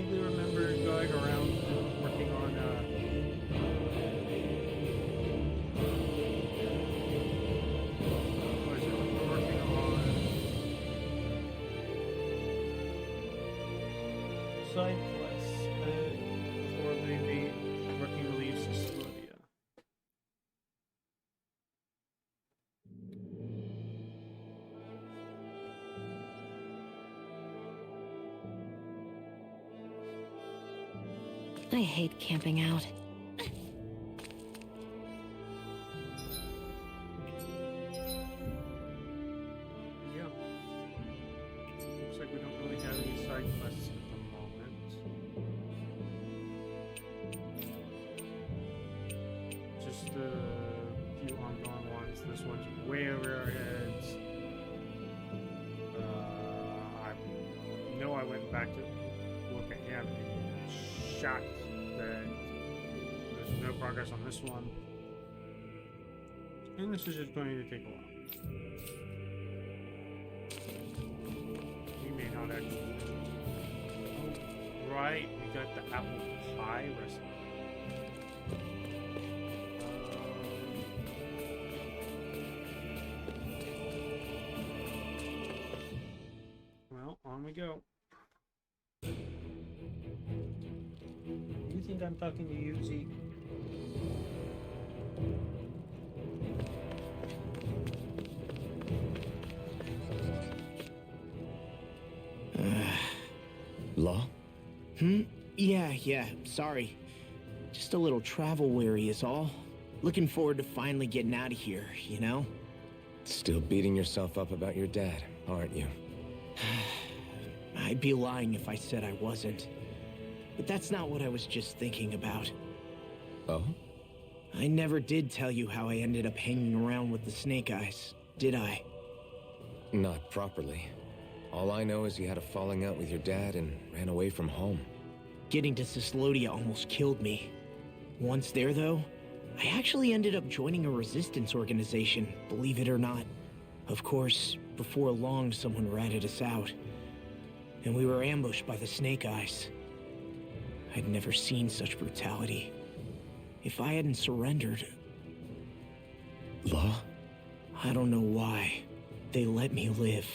vaguely remember going around working on what is it? We're working on side quests before the working relieves Custodian. I hate camping out. Yeah. Looks like we don't really have any side quests at the moment. Just a few ongoing ones. This one's way over our heads. I know I went back to look at him and shocked that there's no progress on this one. And this is just going to take a while. We may not actually. Oh, right, we got the apple pie recipe. Well, on we go. You think I'm talking to you, Zeke? Law? Yeah, sorry. Just a little travel weary is all. Looking forward to finally getting out of here, you know? Still beating yourself up about your dad, aren't you? I'd be lying if I said I wasn't. But that's not what I was just thinking about. Oh? I never did tell you how I ended up hanging around with the Snake Eyes, did I? Not properly. All I know is you had a falling out with your dad and ran away from home. Getting to Cyslodia almost killed me. Once there, though, I actually ended up joining a resistance organization, believe it or not. Of course, before long, someone ratted us out. And we were ambushed by the Snake Eyes. I'd never seen such brutality. If I hadn't surrendered... Law? I don't know why. They let me live.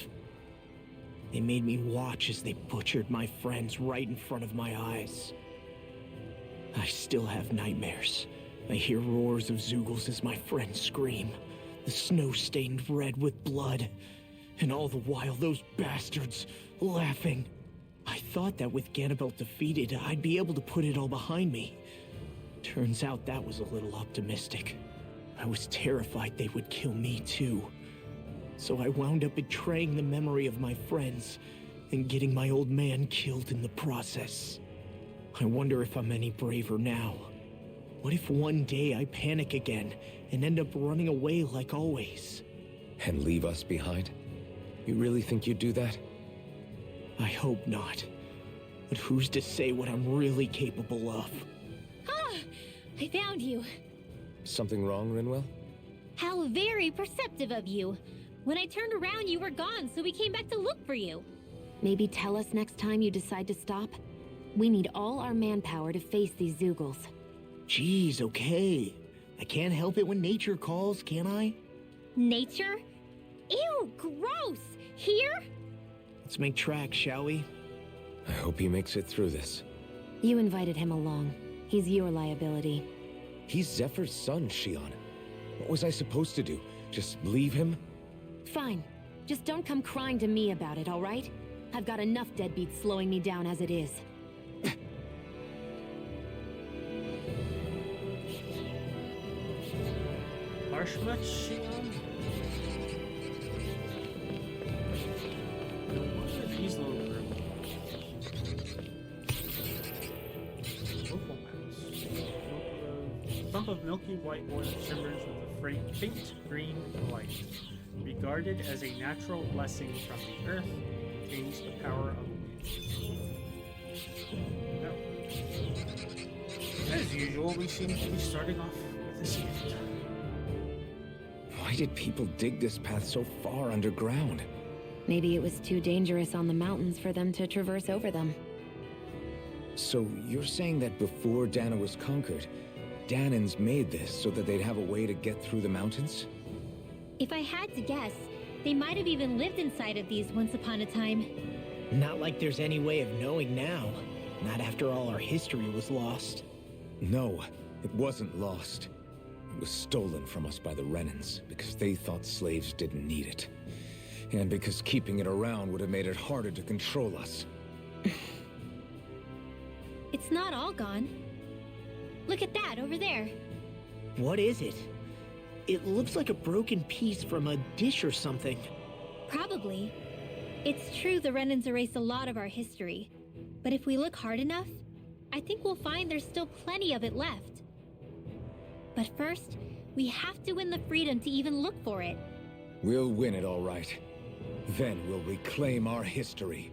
They made me watch as they butchered my friends right in front of my eyes. I still have nightmares. I hear roars of Zeugles as my friends scream. The snow stained red with blood. And all the while, those bastards laughing. I thought that with Ganabelt defeated, I'd be able to put it all behind me. Turns out that was a little optimistic. I was terrified they would kill me too. So I wound up betraying the memory of my friends and getting my old man killed in the process. I wonder if I'm any braver now. What if one day I panic again and end up running away like always? And leave us behind? You really think you'd do that? I hope not. But who's to say what I'm really capable of? Ah! I found you. Something wrong, Rinwell? How very perceptive of you. When I turned around, you were gone, so we came back to look for you. Maybe tell us next time you decide to stop. We need all our manpower to face these Zeugles. Geez, okay. I can't help it when nature calls, can I? Nature? Ew, gross! Here? Let's make tracks, shall we? I hope he makes it through this. You invited him along. He's your liability. He's Zephyr's son, Shion. What was I supposed to do? Just leave him? Fine. Just don't come crying to me about it, all right? I've got enough deadbeats slowing me down as it is. Harsh much, Shion? What are these little groups? Local maps. Clump of milky white ore that shimmers with a faint green light. Regarded as a natural blessing from the earth, contains the power of wind. No. As usual, we seem to be starting off with a gift. Why did people dig this path so far underground? Maybe it was too dangerous on the mountains for them to traverse over them. So you're saying that before Dana was conquered, Danans made this so that they'd have a way to get through the mountains? If I had to guess, they might have even lived inside of these once upon a time. Not like there's any way of knowing now. Not after all our history was lost. No, it wasn't lost. It was stolen from us by the Renans because they thought slaves didn't need it. And because keeping it around would have made it harder to control us. It's not all gone. Look at that over there. What is it? It looks like a broken piece from a dish or something. Probably. It's true the Renans erased a lot of our history. But if we look hard enough, I think we'll find there's still plenty of it left. But first, we have to win the freedom to even look for it. We'll win it all right. Then we'll reclaim our history.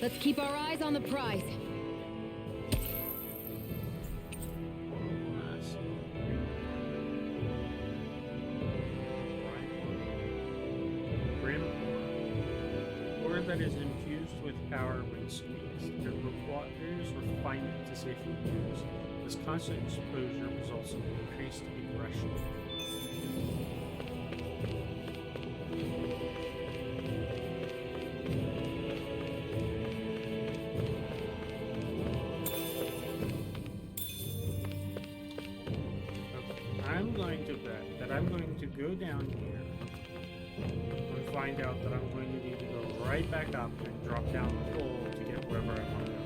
Let's keep our eyes on the prize. Ore that is infused with power when squeezed. It requires refinement to safely use. This constant exposure results in increased aggression. I'm going to bet that I'm going to go down here and find out that I'm going to need to go right back up and drop down the hole to get wherever I want to go.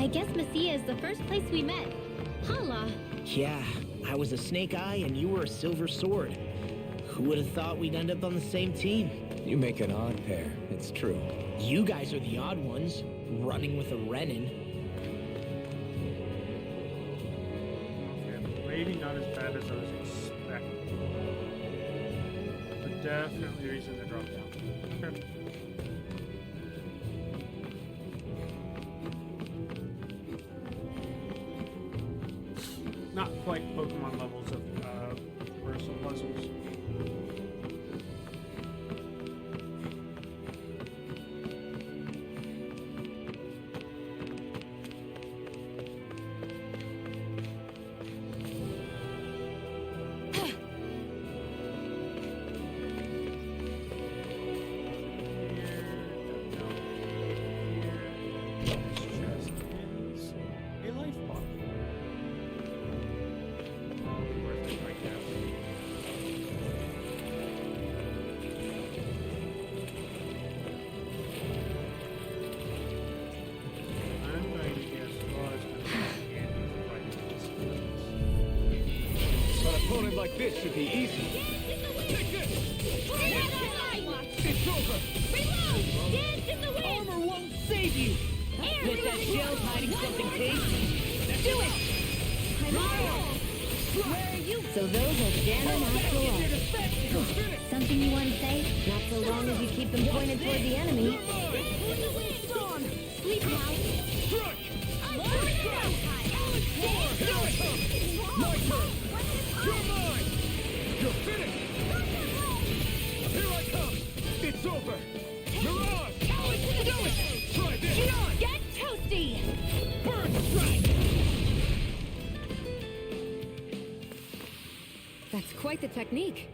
I guess Messia is the first place we met. Hala. Yeah, I was a snake eye and you were a silver sword. Who would have thought we'd end up on the same team? You make an odd pair, it's true. You guys are the odd ones, running with a Renin. Okay, maybe not as bad as I was expecting. But definitely reason to drop down. Okay. Not quite Pokemon levels of universal puzzles. Like this should be easy. It's over. Reload! Dance in the wind! Armor won't save you! Get that shell's hiding something, Kate. Do it! Where are you? So those are Ganon Axolotl. Something you want to say? Not so long as you keep them pointed toward the enemy. Sleep now. My turn! You're mine! You're finished! Here I come! It's over! Mirage! Do it! Try this! Get toasty! Burn strike! That's quite the technique.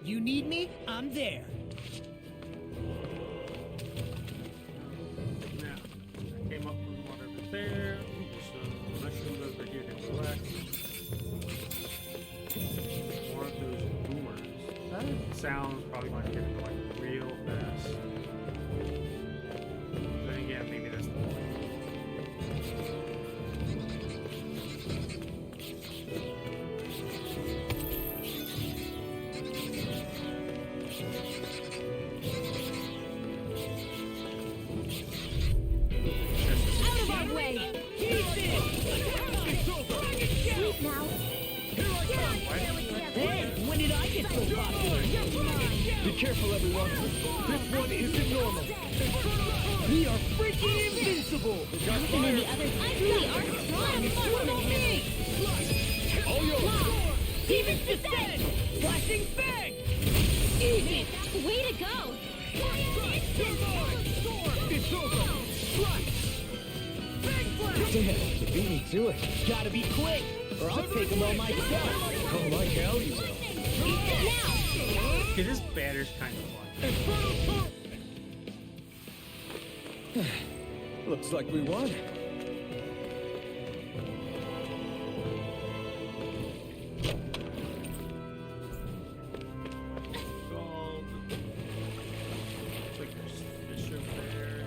You need me? I'm there. Now, I came up from whatever there. So mushrooms over here to collect. More of those boomers. That sound probably going to get it like real fast. But again, maybe that's the point. Out of our way! Sleep now. Hey, when did I get so popular? Be careful, everyone. This one isn't normal. We are freaking invincible! Nothing in the others truly are strong marksmen. Oh, yo! Demons descend! Flashing bang! Easy! Way to go! It's over! Slice! Damn, you beat me to it. Gotta be quick, or I'll take them all myself. Oh, like hell you will. Okay, this banner's kind of fun. Looks like we won. Gold. Looks like there's fish over there.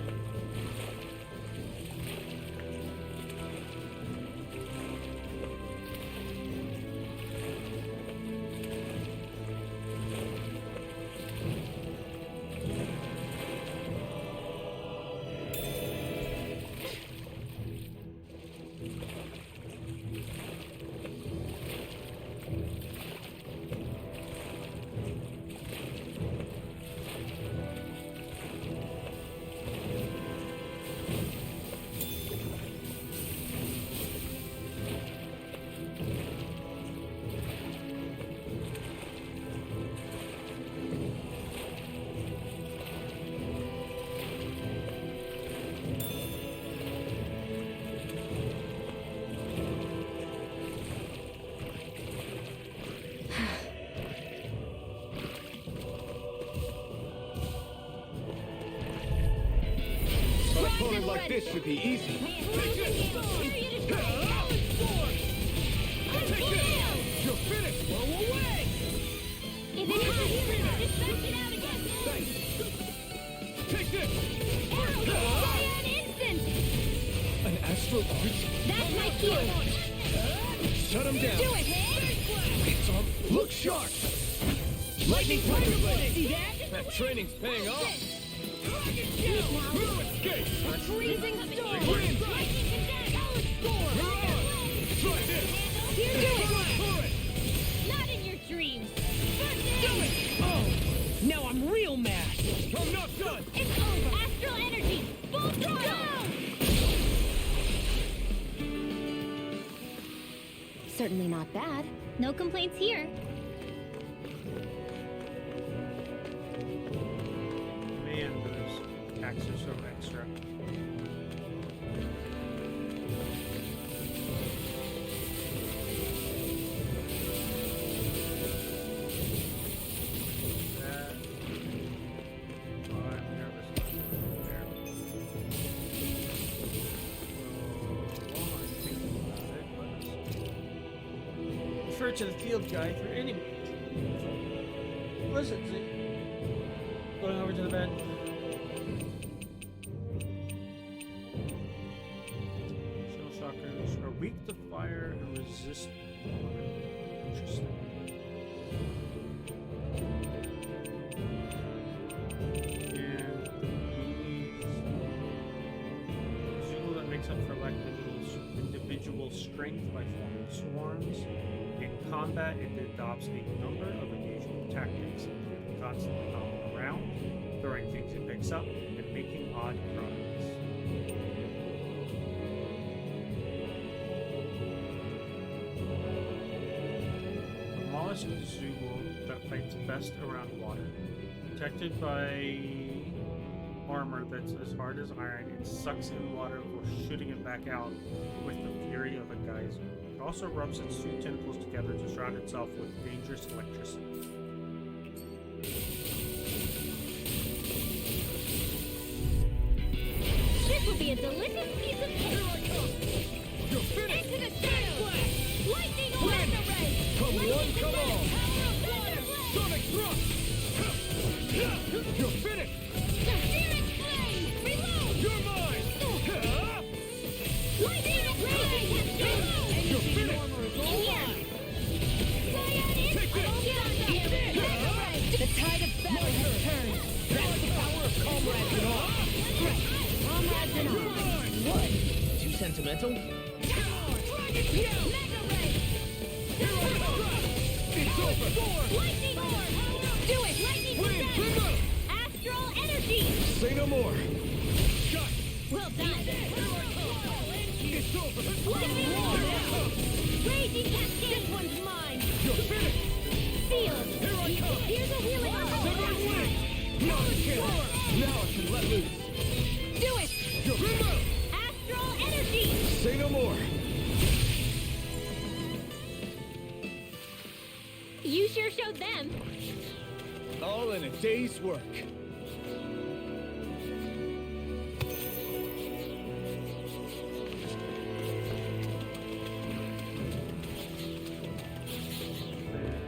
An opponent like this should be easy. You're finished! Blow away! If it happens, dispatch it out again! Take this! Fire an instant! An astral creature. That's my cue! Shut him down. Do it! It's on. Look sharp. Lightning Tiger Blade! See that? That training's paying off. Escape! A freezing storm! Try this. Here, do it! Not in your dreams! Do it! Oh! Now I'm real mad! I'm not done. It's over! Astral energy! Full throttle! Certainly not bad. No complaints here. Man, those packs are so extra. That. Oh, I'm nervous about going there. So, while I'm thinking about it, refer to the field guide for any meat. Listen, Z. Going over to the bed. Shell shockers are weak to fire and resist water. Interesting. And the Zulu that makes up for lack of individual strength by forming swarms. In combat, it adopts a number of unusual tactics, including constantly hopping around, throwing things it picks up, and making odd cries. A mollusk Zoogle that fights best around water. Protected by armor that's as hard as iron, it sucks in water before shooting it back out with the fury of a geyser. It also rubs its two tentacles together to shroud itself with dangerous electricity. will be a delicious piece of cake. You're finished! Into the shadows! Lightning Mega Ray! Come Lightning one, come Blade! all! Thunder Blade! Sonic thrust! You're finished! Searing Flame! Reload! You're mine! Lightning Blade! Reload! You're finished! Here! Cyan Take this! Mega Ray! The tide of battle has turned. That's the power of comrades in all. Comrades in all. What? Too sentimental? Mega Ray! It's over! Lightning Orb! Do it! Lightning Win! Descent! Remote! Astral Energy! Say no more! Shot! Well done! It's over! Lightning Here Orb! I come! Raging Cascade! This one's mine! You're finished! Sealed! Here I come! Here's a wheeling Severing wing! Not a chance! Now I can let loose! Do it! You're remote! Astral Energy! Say no more! You sure showed them. All in a day's work.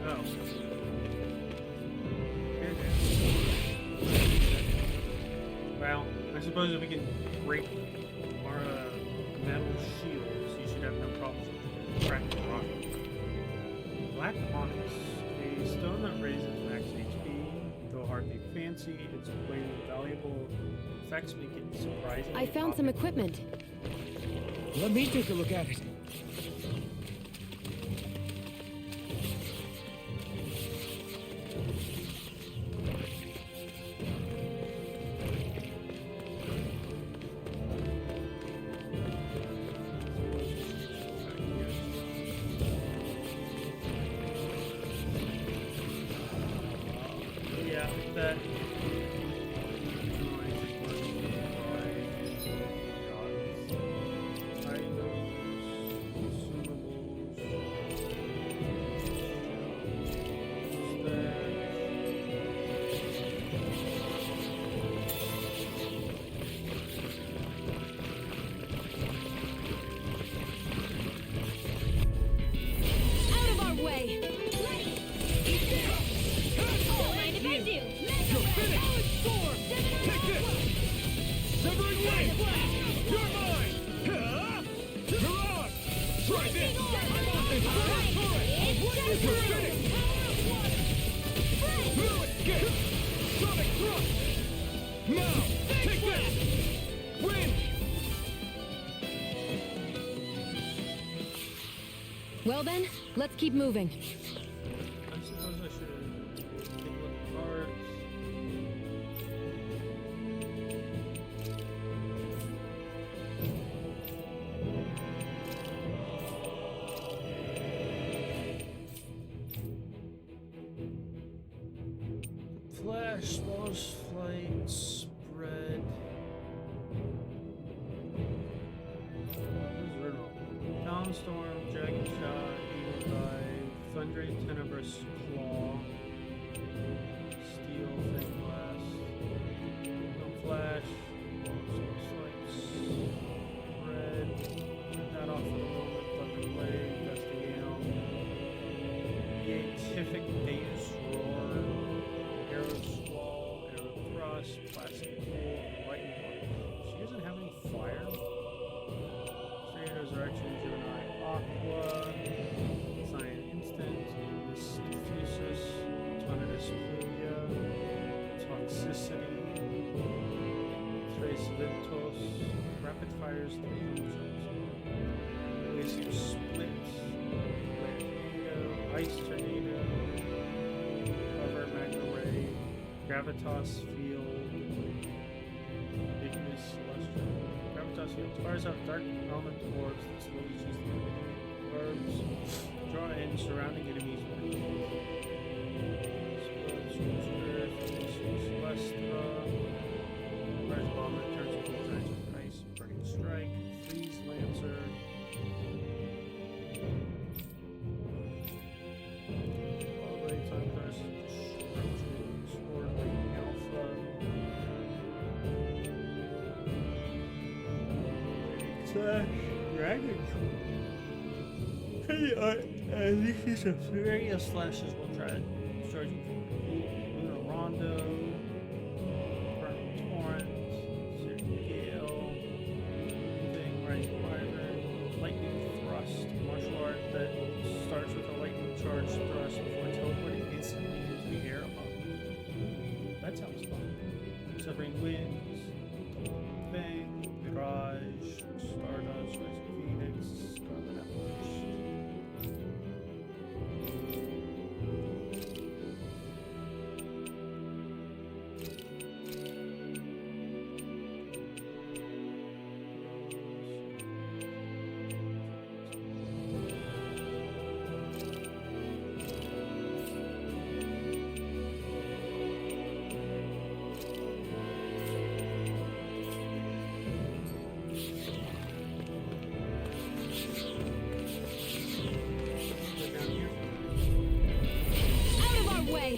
Oh. Here it is. Well, I suppose if we can break our metal shields, you should have no problems with cracking rock. Black Onyx, a stone that raises max HP, though hardly fancy, its plain valuable effects make it surprising. I found some equipment. Let me take a look at it. Yeah, that. Out of our way! Don't mind if I do! You're finished! Storm! Take this! Severing wing! You're mine! You're on! Try this! It's You're finished! Fluid gift! Sonic thrust! Now! Take this! Win! Well then, let's keep moving. I suppose I should take a look at cards. Flash, Swallow's Flight, Spread. Downstorm, Dragon Shot, Eagle Dive, Thundering Tenebrous Claw, Steel, Fang Blast, No Flash, Swipes, Red, put that off for the moment, Thunder Blade, Gusting Gale, Beatific Deus Roar, Arrow Squall, Arrow Thrust, Plastic Bolt, Lightning Bolt. She doesn't have any fire. Resurrection, Gemini Aqua, Cyan Instant, Diffusus, Tornadus Pluria, Toxicity, Trace Ventos, Rapid Fires, 3 Glacier Split, Tornado, Ice Tornado, Cover Magna Ray, Gravitas Field, Ignis Celestial. Gravitas Field fires out dark element orbs that slowly choose the enemy orbs. Draw in surrounding enemies with Celestra. Fires bomb that turns into a giant of ice. Burning Strike. Freeze Lancer. Blade Time Thirst. Destruction. Sword Link Alpha. Dragon. Hey, this is a various slashes will try to charge you from Luna Rondo, Burning Torrent, Searing Gale, Thing, Rising Wyvern, Lightning Thrust, martial art that starts with a lightning charge thrust before teleporting instantly into the air above you. That sounds fun. Severing Winds, Fang, Mirage, Stardust, Rising Phoenix, Scarlet Avalanche. Out of our way!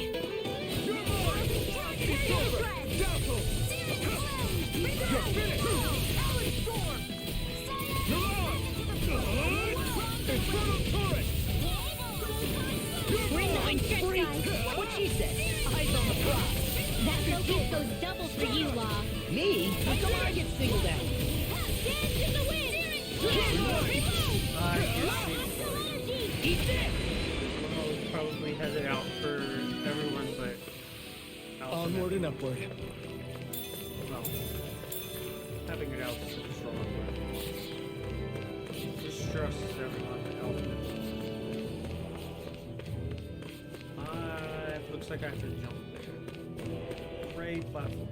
Bring on stretch, guys! What she said? Eyes on the prize. That focus goes double for you, Law. Me? How come I get singled out? Dance in the wind! Eat this! We'll probably head it out for everyone, but Onward and upward. well, having it out is a strong word. Just trust everyone to Alphabet. Looks like I have to jump there. Gray platform.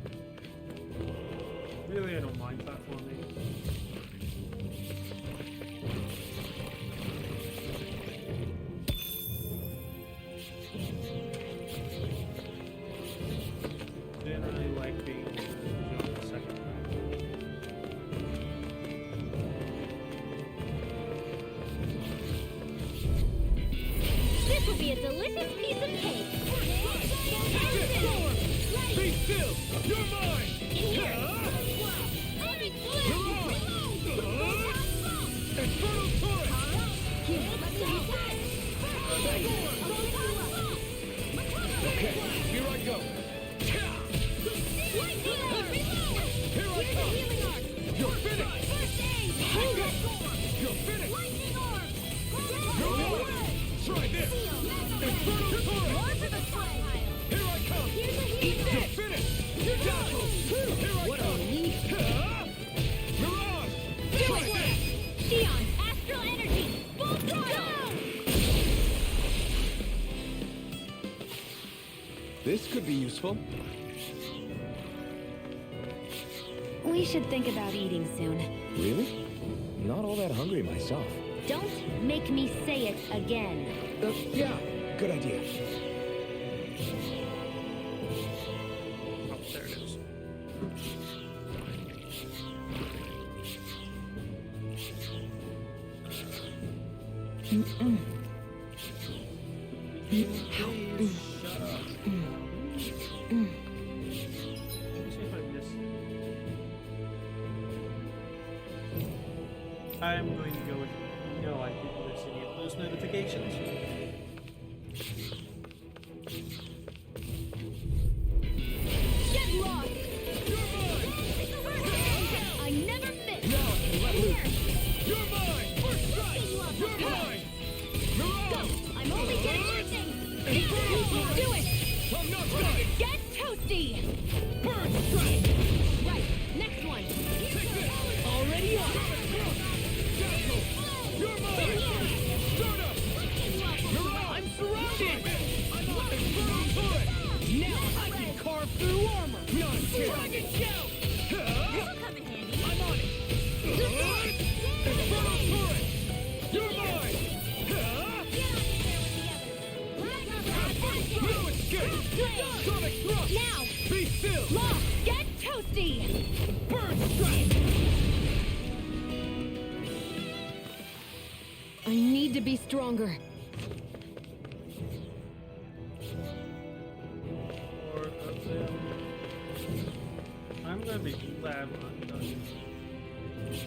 Really, I don't mind platforming. Didn't really like being able to jump the second time. This will be a delicious piece of cake. Be still! You're mine! Infernal Torrent! Okay, here I go. Here I come! You're finished! You're finished! You're over! Try this! Infernal Torrent! Here I come! You're finished! You're down! Here I What a come! relief. Mirage! Do Try it! this! Shion's astral energy! Full throttle! This could be useful. We should think about eating soon. Really? Not all that hungry myself. Don't make me say it again. Yeah, good idea. Oh, there it is. Please shut up. Let me see if I missed. I'm going to go with no, I didn't miss any of those notifications. Get lost! I never miss! Now I can let loose. Here! You're mine! First strike! You're mine! Go! Mirage! I'm only getting lightning! Infernal Torrent! Do it! I'm not done! Get toasty! Burn strike! Right, next one! Take this! Already on. Dazzle! You're mine! Start up! Mirage! I'm surrounded. Infernal Torrent! Now I can carve through armor. Not a chance! Dragon Shout. This'll come in handy. I'm on it. Infernal Torrent! You're mine! No escape! Sonic Thrust! Now! Be still! Law! Get toasty! Burn strike! I need to be stronger. Or of them. I'm gonna be glad when I'm done with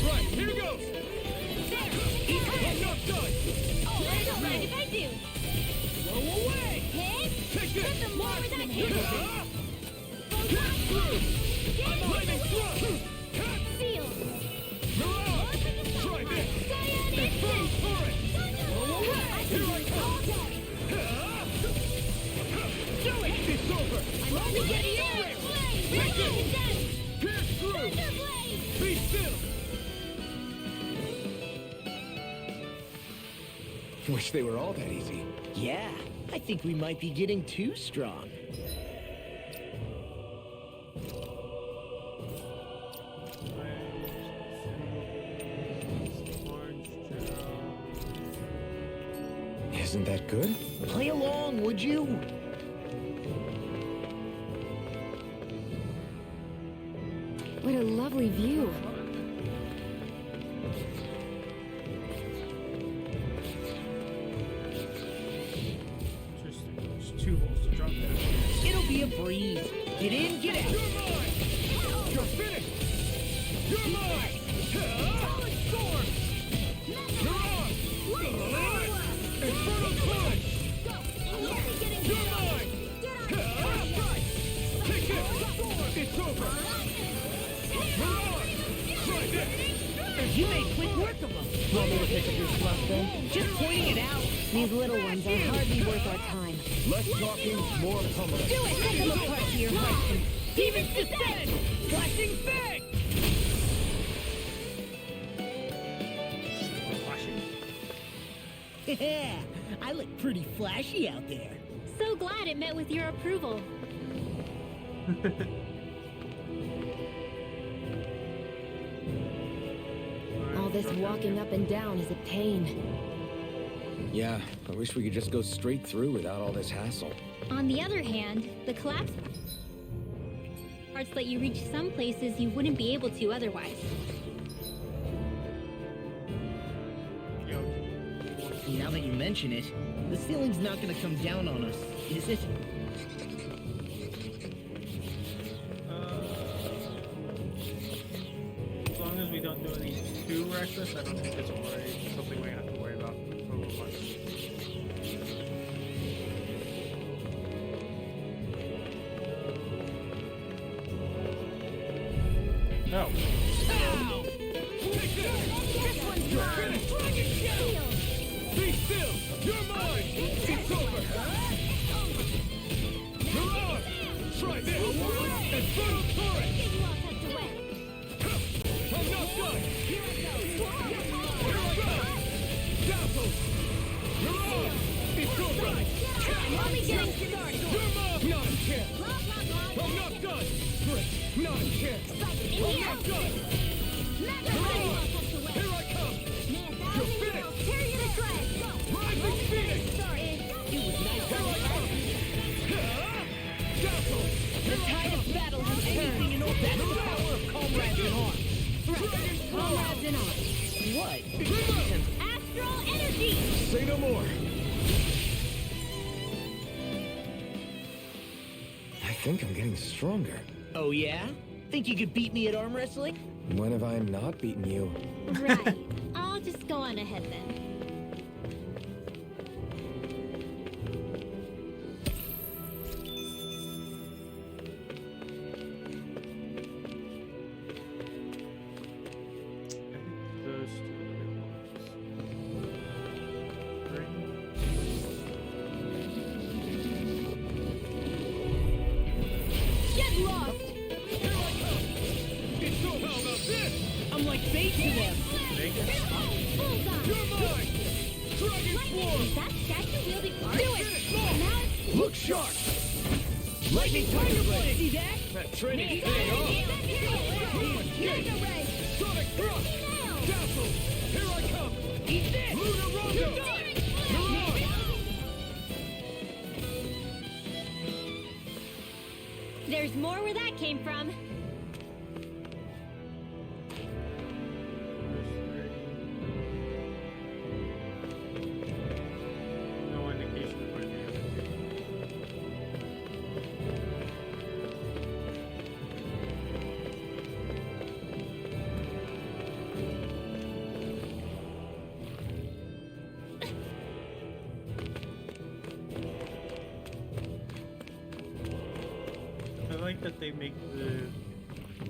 Right, here goes! I'm not done! Oh, I don't mind if I do. Blow away! Hit. Take this! Hit them more with that hit. Pass through! I'm claiming thrust! Seal. Mirage! Try this! Cyan Infernal instant. turret! Blow away! Here I come! Do it! It's over! I'm only getting there. Take it! Death. Pierce through! Thunderblade. Be still! Wish they were all that easy. Yeah, I think we might be getting too strong. Isn't that good? Play along, would you? What a lovely view. Interesting. There's 2 holes to drop down. It'll be a breeze. Get in, get out. You're mine! You're finished! You're mine! Solid storm! Mirage! Infernal punch! You're mine! Strike! Take it! It's over! Mirage! Try this! You made quick work of them. Want me to pick up your fluff then? Just pointing it out. These little ones are hardly worth our time. Less talking, more pummeling. Do it! Set them apart to your heart. Demons descend! Flashing fang! Flashing. I look pretty flashy out there. So glad it met with your approval. All this walking up and down is a pain. Yeah, I wish we could just go straight through without all this hassle. On the other hand, the collapse parts let you reach some places you wouldn't be able to otherwise. Yo. Now that you mention it, the ceiling's not gonna come down on us, is it? As long as we don't do anything too reckless, I don't think it's something we have to worry about for a little while. No. Ow! Take this! You're finished! Be still! You're mine! It's over! Mirage! Try this! Infernal turret! I'm not done! Here I go! Dazzle! Mirage! It's over! I'm only getting started. You're mine! Not a chance! I'm not done! Great! Not a chance! I'm not done! Mirage! Here I come! You're finished! Rising Phoenix! It was nice. Here I come! Dazzle! The tide of battle has anything in order. That's the power of comrades in arms. Comrades in arms. What? Astral energy! Say no more. I think I'm getting stronger. Oh yeah? Think you could beat me at arm wrestling? When have I not beaten you? Right. I'll just go on ahead then. Those 2 Get lost! Here I come! It's so how about this? I'm like bait to them. Bullseye! You're mine! Dragon Swarm! Is that statue wielding art? Do it! Now it's Look sharp! Lightning Tiger Blade! See that? That training's paying off! Mega Ray! Sonic Thrust! Dazzle! Here I come! Eat this! Luna Rondo! Mirage! There's more where that came from. like that they make the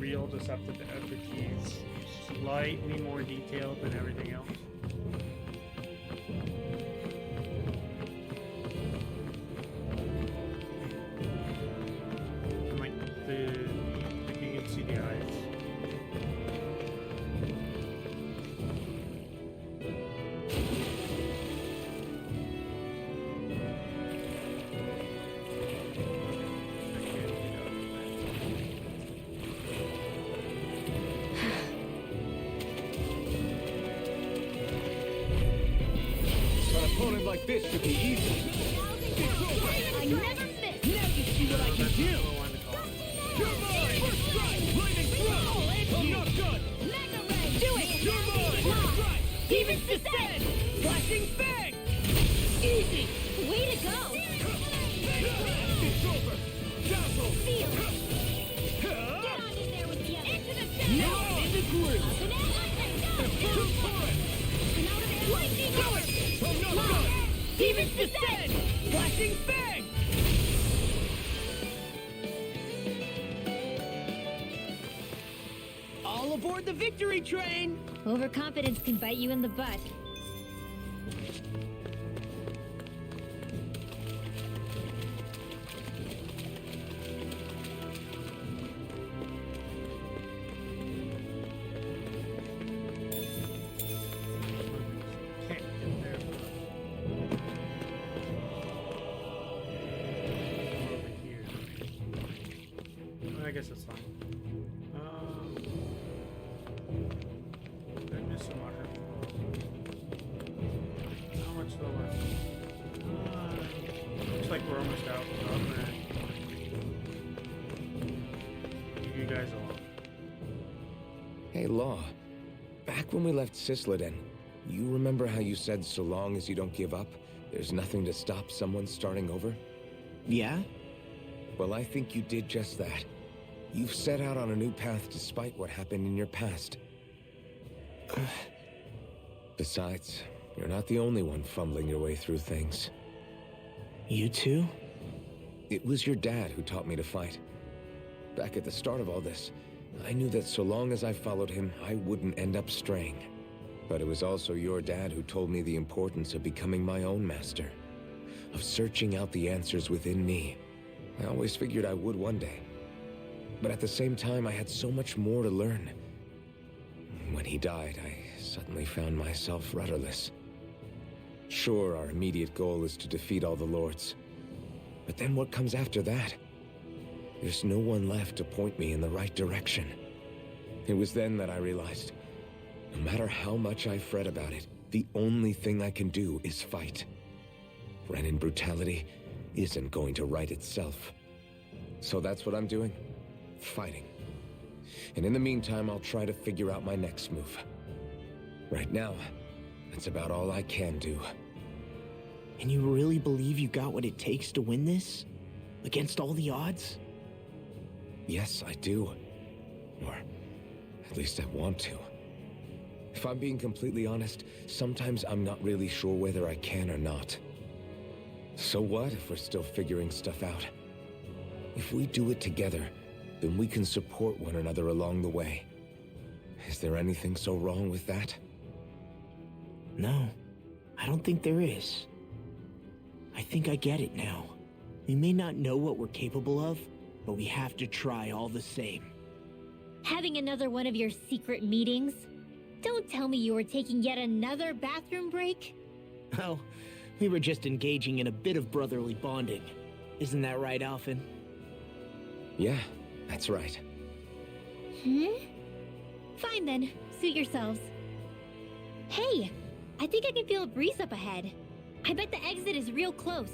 real deceptive effigies slightly more detailed than everything else. And like you can see the eyes. Like this should be easy. I never miss. Now you see what I can do. You're mine. First strike. Lightning throw. I'm not done. Mega ray. Do it. You're mine. First strike. Demons descend. Flashing fang. Easy. Way to go! It's over. Dazzle. Feel it. Get Get on in there with the others. into the center. Now in the groove. Up and out. Go for it. And out of there. Lightning Do it. I'm not done. Demons descend. Flashing fang. All aboard the victory train. Overconfidence can bite you in the butt. Can't get there. Over here. I guess that's fine. Did I miss some water? How much lower? Looks like we're almost out. So I'm gonna leave you guys alone. Hey, Law. Back when we left Cisleden, you remember how you said so long as you don't give up, there's nothing to stop someone starting over? Yeah? Well, I think you did just that. You've set out on a new path despite what happened in your past. Besides, you're not the only one fumbling your way through things. You too? It was your dad who taught me to fight. Back at the start of all this, I knew that so long as I followed him, I wouldn't end up straying. But it was also your dad who told me the importance of becoming my own master, of searching out the answers within me. I always figured I would one day. But at the same time, I had so much more to learn. When he died, I suddenly found myself rudderless. Sure, our immediate goal is to defeat all the lords. But then what comes after that? There's no one left to point me in the right direction. It was then that I realized, no matter how much I fret about it, the only thing I can do is fight. Renin brutality isn't going to right itself. So that's what I'm doing. Fighting. And in the meantime, I'll try to figure out my next move. Right now, that's about all I can do. And you really believe you got what it takes to win this? Against all the odds? Yes, I do. Or at least I want to. If I'm being completely honest, sometimes I'm not really sure whether I can or not. So what if we're still figuring stuff out? If we do it together, then we can support one another along the way. Is there anything so wrong with that? No, I don't think there is. I think I get it now. We may not know what we're capable of, but we have to try all the same. Having another one of your secret meetings? Don't tell me you were taking yet another bathroom break? Oh, we were just engaging in a bit of brotherly bonding. Isn't that right, Alphen? Yeah, that's right. Fine then, suit yourselves. Hey, I think I can feel a breeze up ahead. I bet the exit is real close.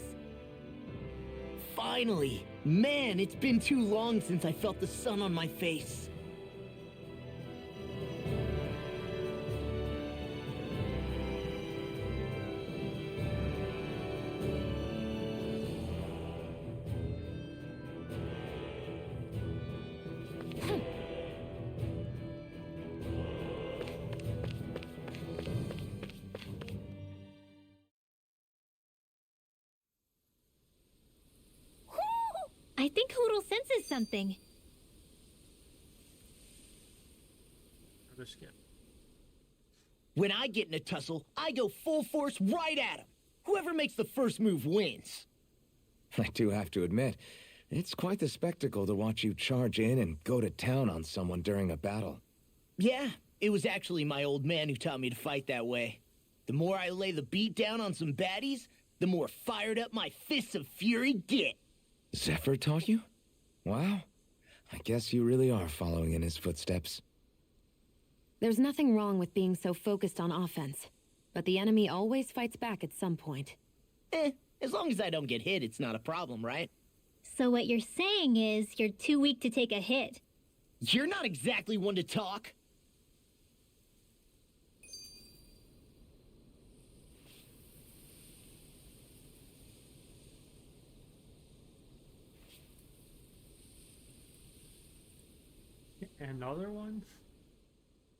Finally! Man, it's been too long since I felt the sun on my face. I think Hoodle senses something. Another skip. When I get in a tussle, I go full force right at him. Whoever makes the first move wins. I do have to admit, it's quite the spectacle to watch you charge in and go to town on someone during a battle. Yeah, it was actually my old man who taught me to fight that way. The more I lay the beat down on some baddies, the more fired up my fists of fury get. Zephyr taught you? Wow. I guess you really are following in his footsteps. There's nothing wrong with being so focused on offense, but the enemy always fights back at some point. As long as I don't get hit, it's not a problem, right? So what you're saying is you're too weak to take a hit. You're not exactly one to talk. Another one?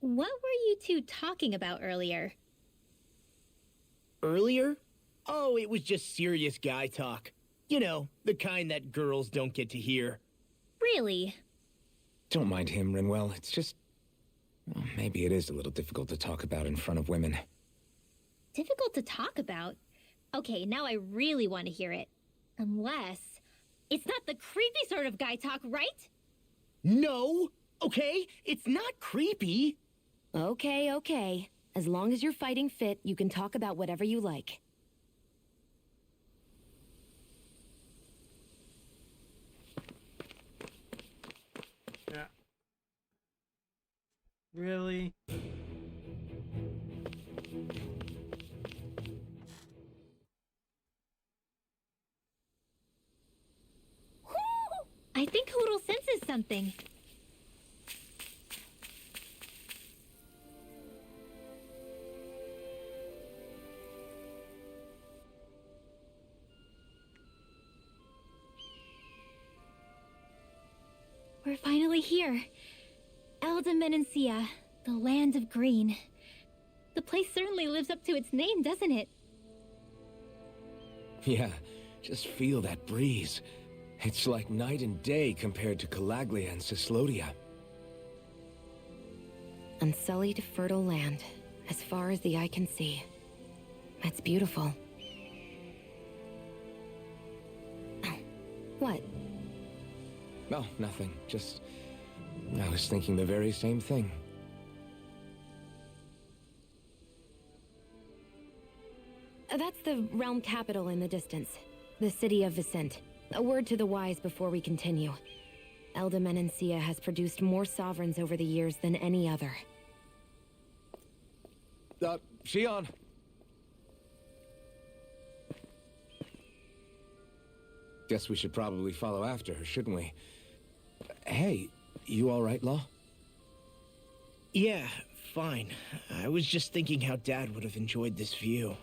What were you two talking about earlier? Earlier? Oh, it was just serious guy talk. You know, the kind that girls don't get to hear. Really? Don't mind him, Rinwell. It's just... well, maybe it is a little difficult to talk about in front of women. Difficult to talk about? Okay, now I really want to hear it. Unless... it's not the creepy sort of guy talk, right? No! Okay? It's not creepy. Okay, okay. As long as you're fighting fit, you can talk about whatever you like. Yeah. Really? I think Hoodle senses something. We're finally here. Elda Menancia, the land of green. The place certainly lives up to its name, doesn't it? Yeah, just feel that breeze. It's like night and day compared to Calaglia and Cyslodia. Unsullied, fertile land, as far as the eye can see. It's beautiful. Oh, what? Oh, nothing. Just... I was thinking the very same thing. That's the realm capital in the distance. The city of Vicent. A word to the wise before we continue. Elda Menancia has produced more sovereigns over the years than any other. Shion! Guess we should probably follow after her, shouldn't we? Hey, you alright, Law? Yeah, fine. I was just thinking how Dad would have enjoyed this view.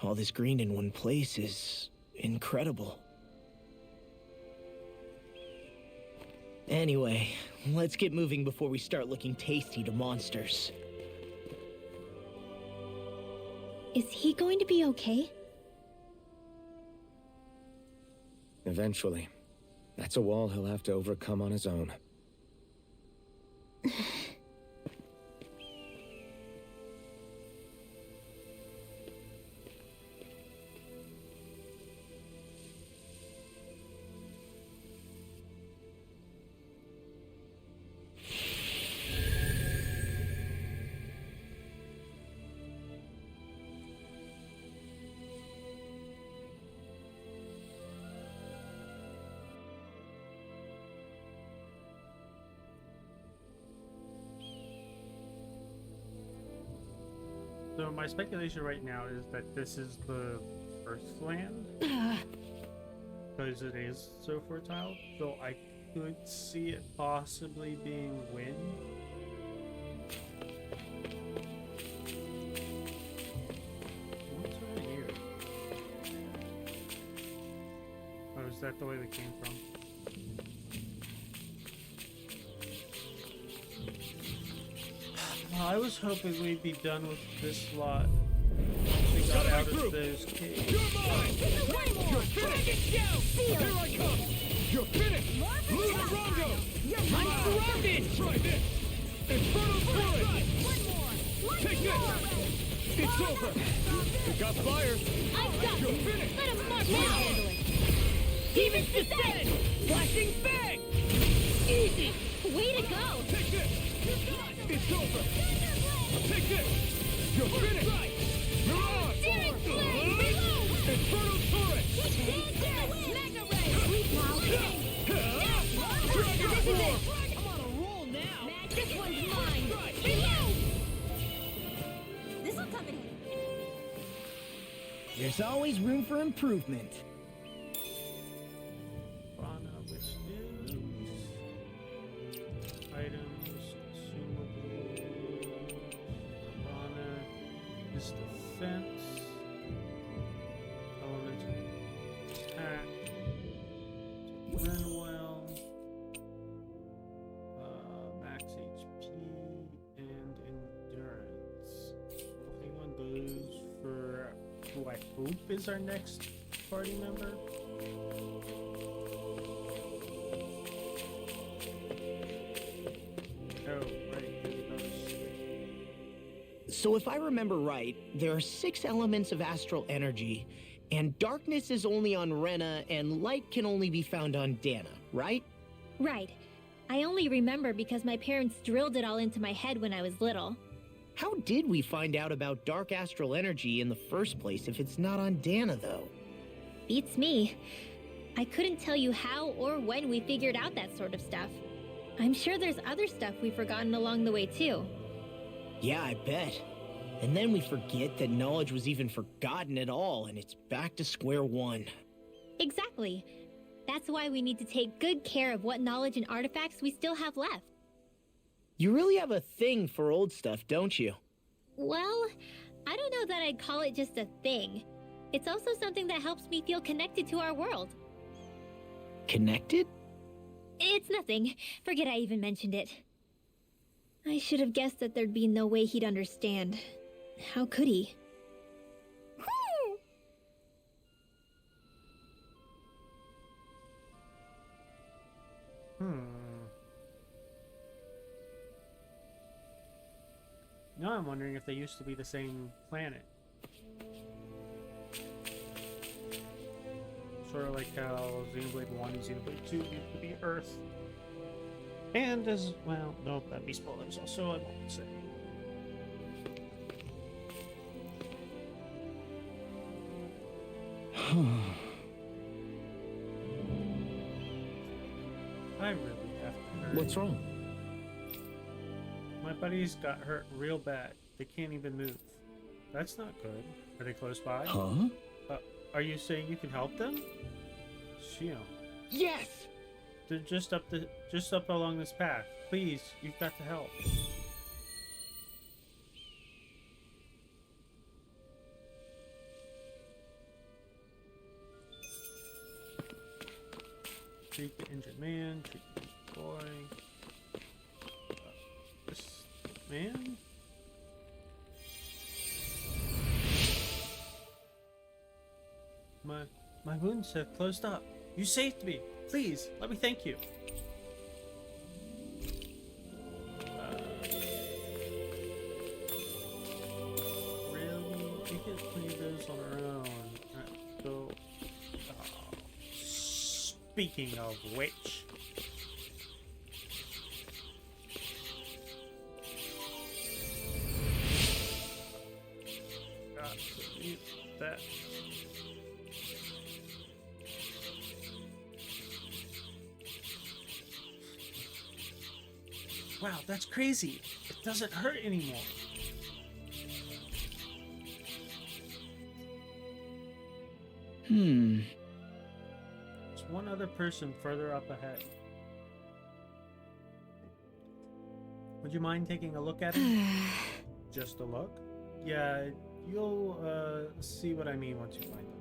All this green in one place is incredible. Anyway, let's get moving before we start looking tasty to monsters. Is he going to be okay? Eventually. That's a wall he'll have to overcome on his own. So my speculation right now is that this is the Earth land, because it is so fertile. So I could see it possibly being wind. What's over here? Oh, is that the way they came from? I was hoping we'd be done with this lot once we got out of those caves. You're mine! You're finished! Here I come! You're finished! Try this! Infernal Torrent! Take this! It's over! We got fire! I've got You're it! finished! Let him mark now! Handle it! Demon's Descent! Flashing Fang! Easy! Way to go! Take this! It's over! Take this! You're finished! Mirage! Searing Flame! Reload! Infernal Torrent! Magna Ray! Sweet now! Dragon This is Form! it! I'm on a roll now! This one's mine! Reload! This'll come in handy. There's always room for improvement. Prana, which is items, consumables. Prana is defense. Elemental attack. Run well. Max HP and endurance. Nothing on those for who I hope is our next party member. Oh, right, there's another switch. So if I remember right, there are 6 elements of astral energy, and darkness is only on Rena, and light can only be found on Dana, right? Right. I only remember because my parents drilled it all into my head when I was little. How did we find out about dark astral energy in the first place if it's not on Dana, though? Beats me. I couldn't tell you how or when we figured out that sort of stuff. I'm sure there's other stuff we've forgotten along the way, too. Yeah, I bet. And then we forget that knowledge was even forgotten at all, and it's back to square one. Exactly. That's why we need to take good care of what knowledge and artifacts we still have left. You really have a thing for old stuff, don't you? Well, I don't know that I'd call it just a thing. It's also something that helps me feel connected to our world. Connected? It's nothing. Forget I even mentioned it. I should have guessed that there'd be no way he'd understand. How could he? Now I'm wondering if they used to be the same planet. Sort of like how Xenoblade 1 and Xenoblade 2 used to be Earth. And as well, no, that'd be spoilers also, I won't say. I really have to hurry. What's wrong? My buddies got hurt real bad. They can't even move. That's not good. Are they close by? Huh? Are you saying you can help them? Shio. Yes! They're just up along this path. Please, you've got to help. Treat the injured man, treat the injured boy. This man? My wounds have closed up. You saved me. Please, let me thank you. Really? We can clean those on our own. So, speaking of which, got to leave that. Wow, that's crazy. It doesn't hurt anymore. There's one other person further up ahead. Would you mind taking a look at him? Just a look? Yeah, you'll see what I mean once you find him.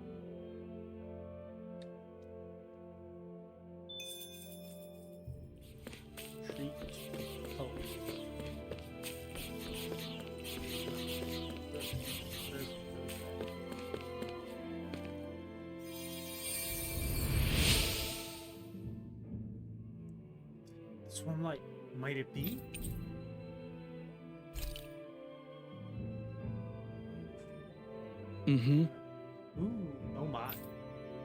Treat. Oh. This one light. might it be? Mm-hmm. Ooh, oh my.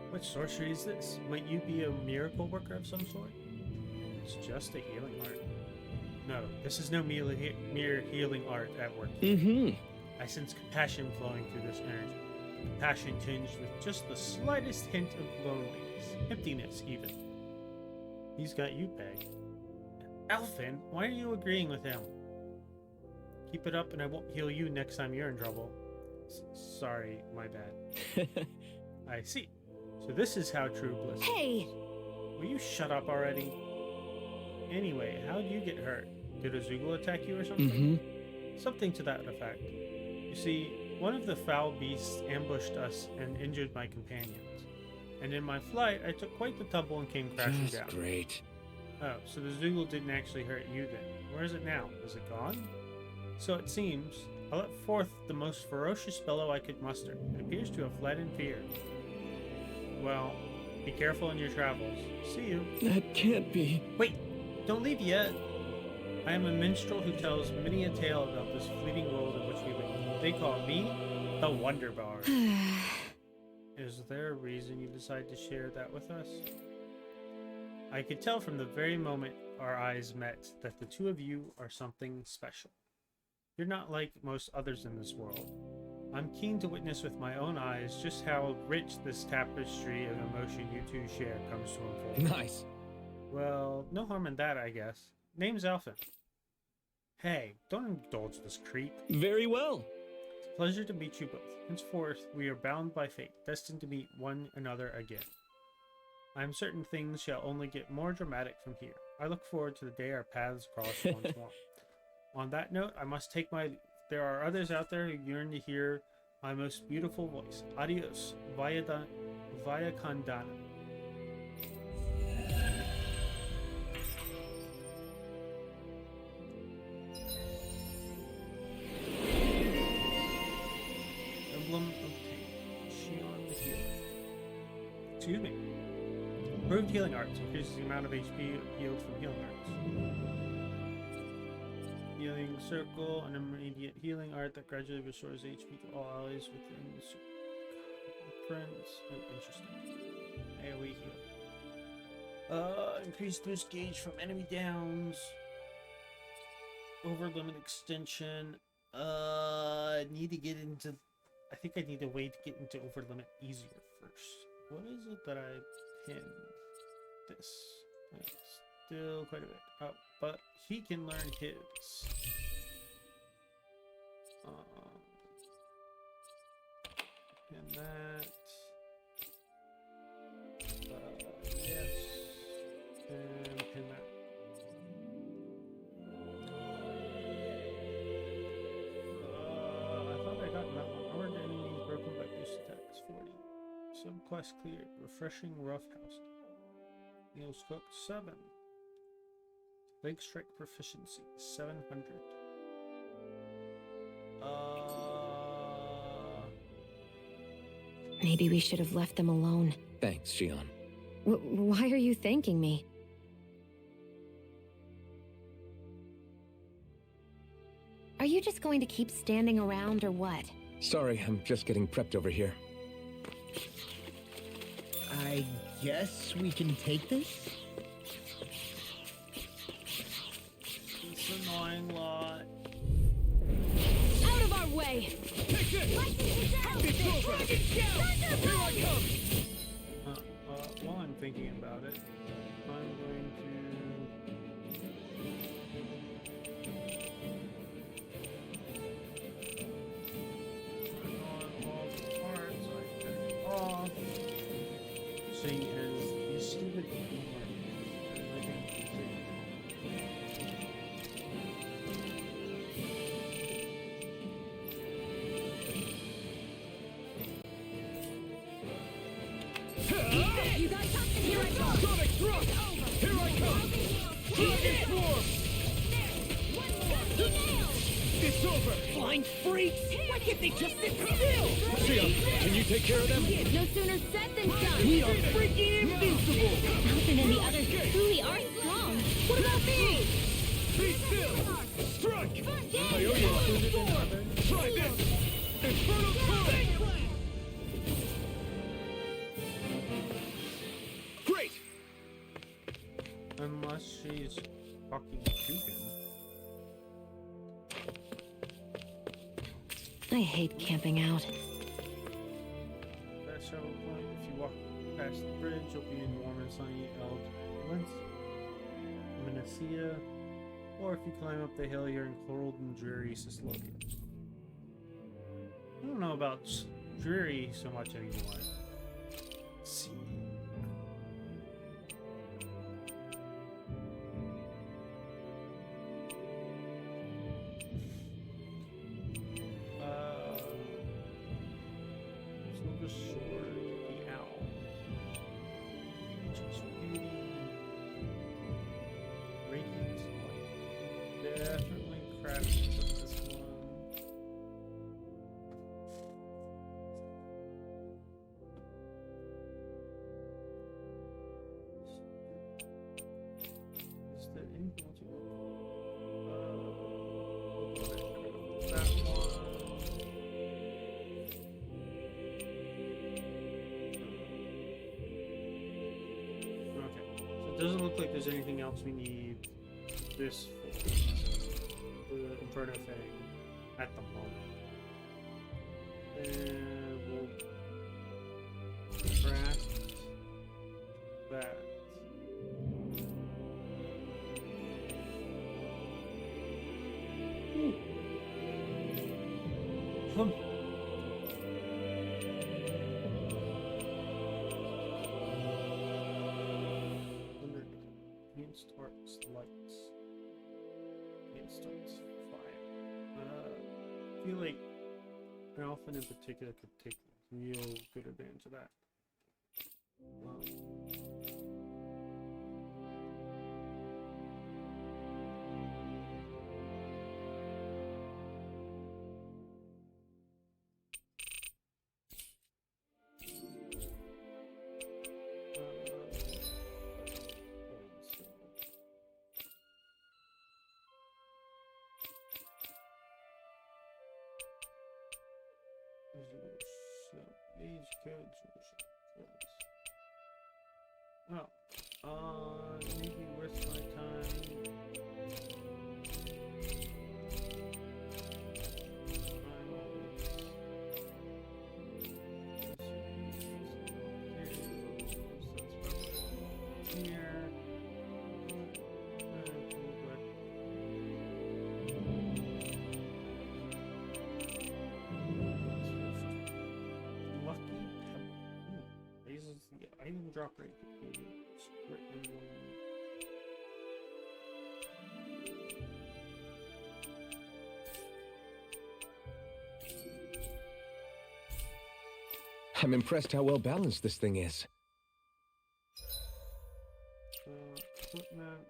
What sorcery is this? Might you be a miracle worker of some sort? It's just a healing art. No, this is no mere healing art at work. Mm-hmm. I sense compassion flowing through this energy. Compassion tinged with just the slightest hint of loneliness. Emptiness, even. He's got you pegged. Alphen, why are you agreeing with him? Keep it up and I won't heal you next time you're in trouble. Sorry, my bad. I see. So this is how true bliss is. Hey! Will you shut up already? Anyway, how'd you get hurt? Did a Zoogle attack you or something? Mm-hmm. Something to that effect. You see, one of the foul beasts ambushed us and injured my companions. And in my flight, I took quite the tumble and came crashing Just down. great. Oh, so the Zoogle didn't actually hurt you then. Where is it now? Is it gone? So it seems, I let forth the most ferocious bellow I could muster. It appears to have fled in fear. Well, be careful in your travels. See you. That can't be. Wait, don't leave yet. I am a minstrel who tells many a tale about this fleeting world in which we live. They call me the Wonder Bard. Is there a reason you decided to share that with us? I could tell from the very moment our eyes met that the two of you are something special. You're not like most others in this world. I'm keen to witness with my own eyes just how rich this tapestry of emotion you two share comes to unfold. Nice. Well, no harm in that, I guess. Name's Alphen. Hey, don't indulge this creep. Very well. It's a pleasure to meet you both. Henceforth, we are bound by fate, destined to meet one another again. I am certain things shall only get more dramatic from here. I look forward to the day our paths cross once more. On that note, I must take my leave. There are others out there who yearn to hear my most beautiful voice. Adios, Vaya Kandana. Emblem obtained. Shion the Healer. Excuse me. Improved healing arts increases the amount of HP healed from healing arts. Healing circle, an immediate healing art that gradually restores HP to all allies within the circumference. Oh, interesting. AoE heal. Increased boost gauge from enemy downs. Over limit extension. Need to get into. I think I need a way to get into over limit easier first. What is it that I pinned? This. That's still quite a bit. Oh, but he can learn his. And that. Yes. And pin that. I thought I got that one. Armored enemies broken by boost attacks 40. Subquest cleared. Refreshing roughhouse. Neil scope 7. Leg strike proficiency 700. Maybe we should have left them alone. Thanks, Shion. Why are you thanking me? Are you just going to keep standing around or what? Sorry, I'm just getting prepped over here. I guess we can take this? It's annoying lot. Out of our way! Take this! It's over! Here I come! While I'm thinking about it, I'm going to turn on all the parts. I turn it off. Seeing as these stupid You got something? Here I come! Sonic thrust! Here I come! Dragon swarm! It's over! Flying freaks! Why can't they just sit still? Shion, can you take care of them? No sooner said than done! We are freaking invincible! Alphen and the others truly are strong! What about me? Be still! Strike! I already included in other. Try this! Infernal torrent! Great! Unless she's talking to him. I hate camping out. Fast travel point. If you walk past the bridge, you'll be in warm and sunny Menacea. Or if you climb up the hill, you're in cold and dreary Sislodia. I don't know about dreary so much anymore. Let's see. Silver Sword, the Owl. Just beauty. Radiant Light. Definitely crafted with this one. Is there anything else you want? That one. Doesn't look like there's anything else we need this for the Inferno thing at the moment. And we'll craft that. Ooh. Starts lights. It starts fire. I feel like Alphen in particular could take real good advantage of that. Age codes. Oh, maybe worth my time. Here. Item drop rate between sprint and one. I'm impressed how well balanced this thing is. Equipment.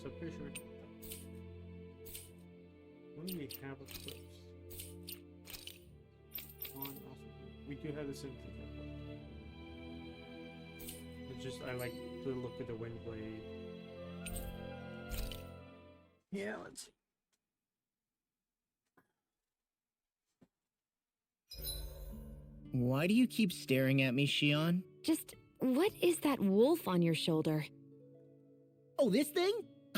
So pretty sure what do we have equipped? On also, we do have this in it's just I like to look at the wind blade. Yeah, let's see. Why do you keep staring at me, Shion? Just, what is that wolf on your shoulder? Oh, this thing?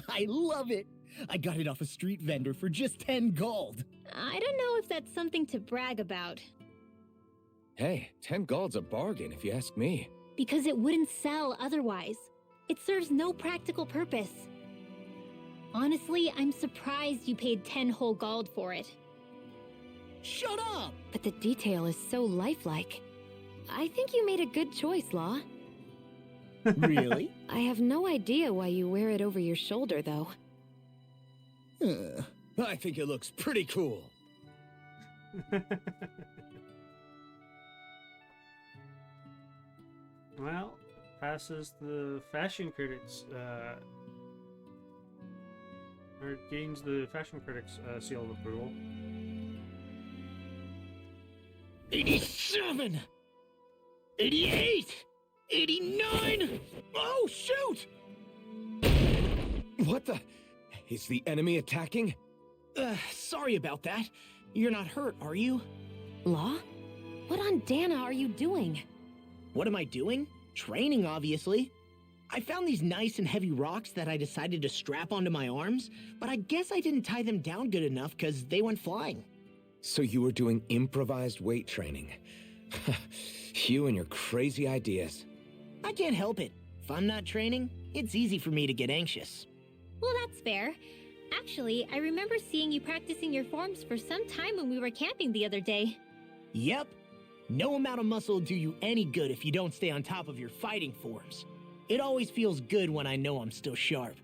I love it! I got it off a street vendor for just 10 gold. I don't know if that's something to brag about. Hey, 10 gold's a bargain if you ask me. Because it wouldn't sell otherwise. It serves no practical purpose. Honestly, I'm surprised you paid 10 whole gold for it. Shut up! But the detail is so lifelike. I think you made a good choice, Law. Really? I have no idea why you wear it over your shoulder, though. I think it looks pretty cool. Well, passes the fashion critics, or gains the fashion critics seal of approval. 87! 88! 89! Oh, shoot! What the? Is the enemy attacking? Sorry about that. You're not hurt, are you? Law? What on Dana are you doing? What am I doing? Training, obviously. I found these nice and heavy rocks that I decided to strap onto my arms, but I guess I didn't tie them down good enough because they went flying. So you were doing improvised weight training. You and your crazy ideas. I can't help it. If I'm not training, it's easy for me to get anxious. Well, that's fair. Actually, I remember seeing you practicing your forms for some time when we were camping the other day. Yep. No amount of muscle will do you any good if you don't stay on top of your fighting forms. It always feels good when I know I'm still sharp.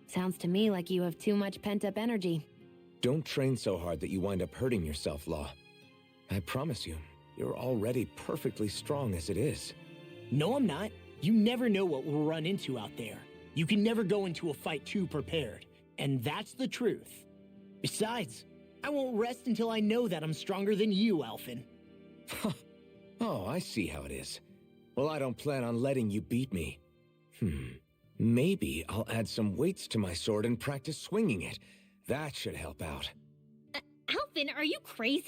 Sounds to me like you have too much pent-up energy. Don't train so hard that you wind up hurting yourself, Law. I promise you, you're already perfectly strong as it is. No, I'm not. You never know what we'll run into out there. You can never go into a fight too prepared. And that's the truth. Besides, I won't rest until I know that I'm stronger than you, Alphen. Oh, I see how it is. Well, I don't plan on letting you beat me. Maybe I'll add some weights to my sword and practice swinging it. That should help out. Alvin, are you crazy?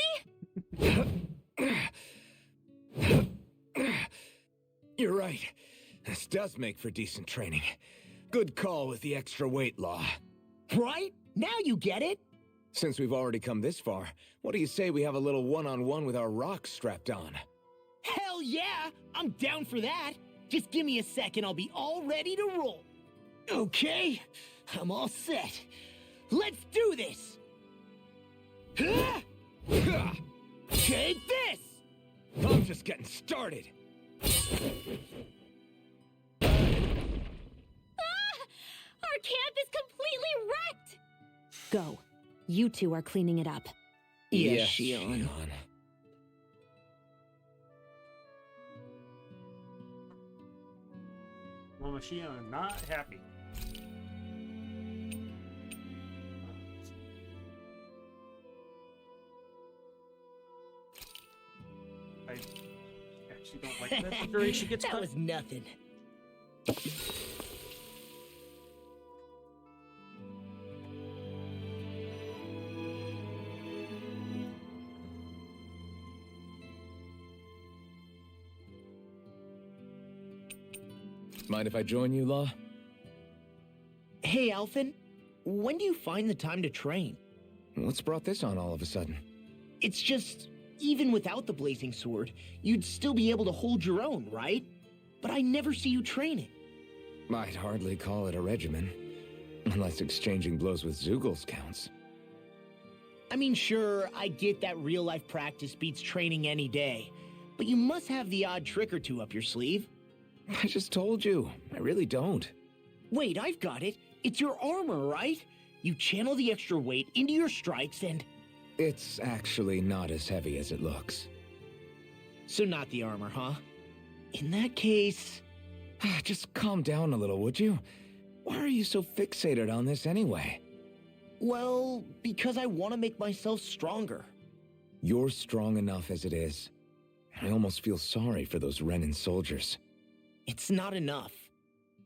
You're right. This does make for decent training. Good call with the extra weight, Law. Right? Now you get it? Since we've already come this far, what do you say we have a little one-on-one with our rocks strapped on? Hell yeah! I'm down for that! Just give me a second, I'll be all ready to roll. Okay, I'm all set. Let's do this! Take this! I'm just getting started. Our camp is completely wrecked! Go. You two are cleaning it up. Yes, Shion. Mama Shion not happy. I actually don't like that. The duration gets That cut. was nothing. Mind if I join you, Law? Hey, Alphen. When do you find the time to train? What's brought this on all of a sudden? It's just, even without the blazing sword, you'd still be able to hold your own, right? But I never see you training. I'd hardly call it a regimen. Unless exchanging blows with Zeugles counts. I mean, sure, I get that real-life practice beats training any day. But you must have the odd trick or two up your sleeve. I just told you. I really don't. Wait, I've got it. It's your armor, right? You channel the extra weight into your strikes and... It's actually not as heavy as it looks. So not the armor, huh? In that case... Just calm down a little, would you? Why are you so fixated on this anyway? Well, because I want to make myself stronger. You're strong enough as it is. I almost feel sorry for those Renan soldiers. It's not enough.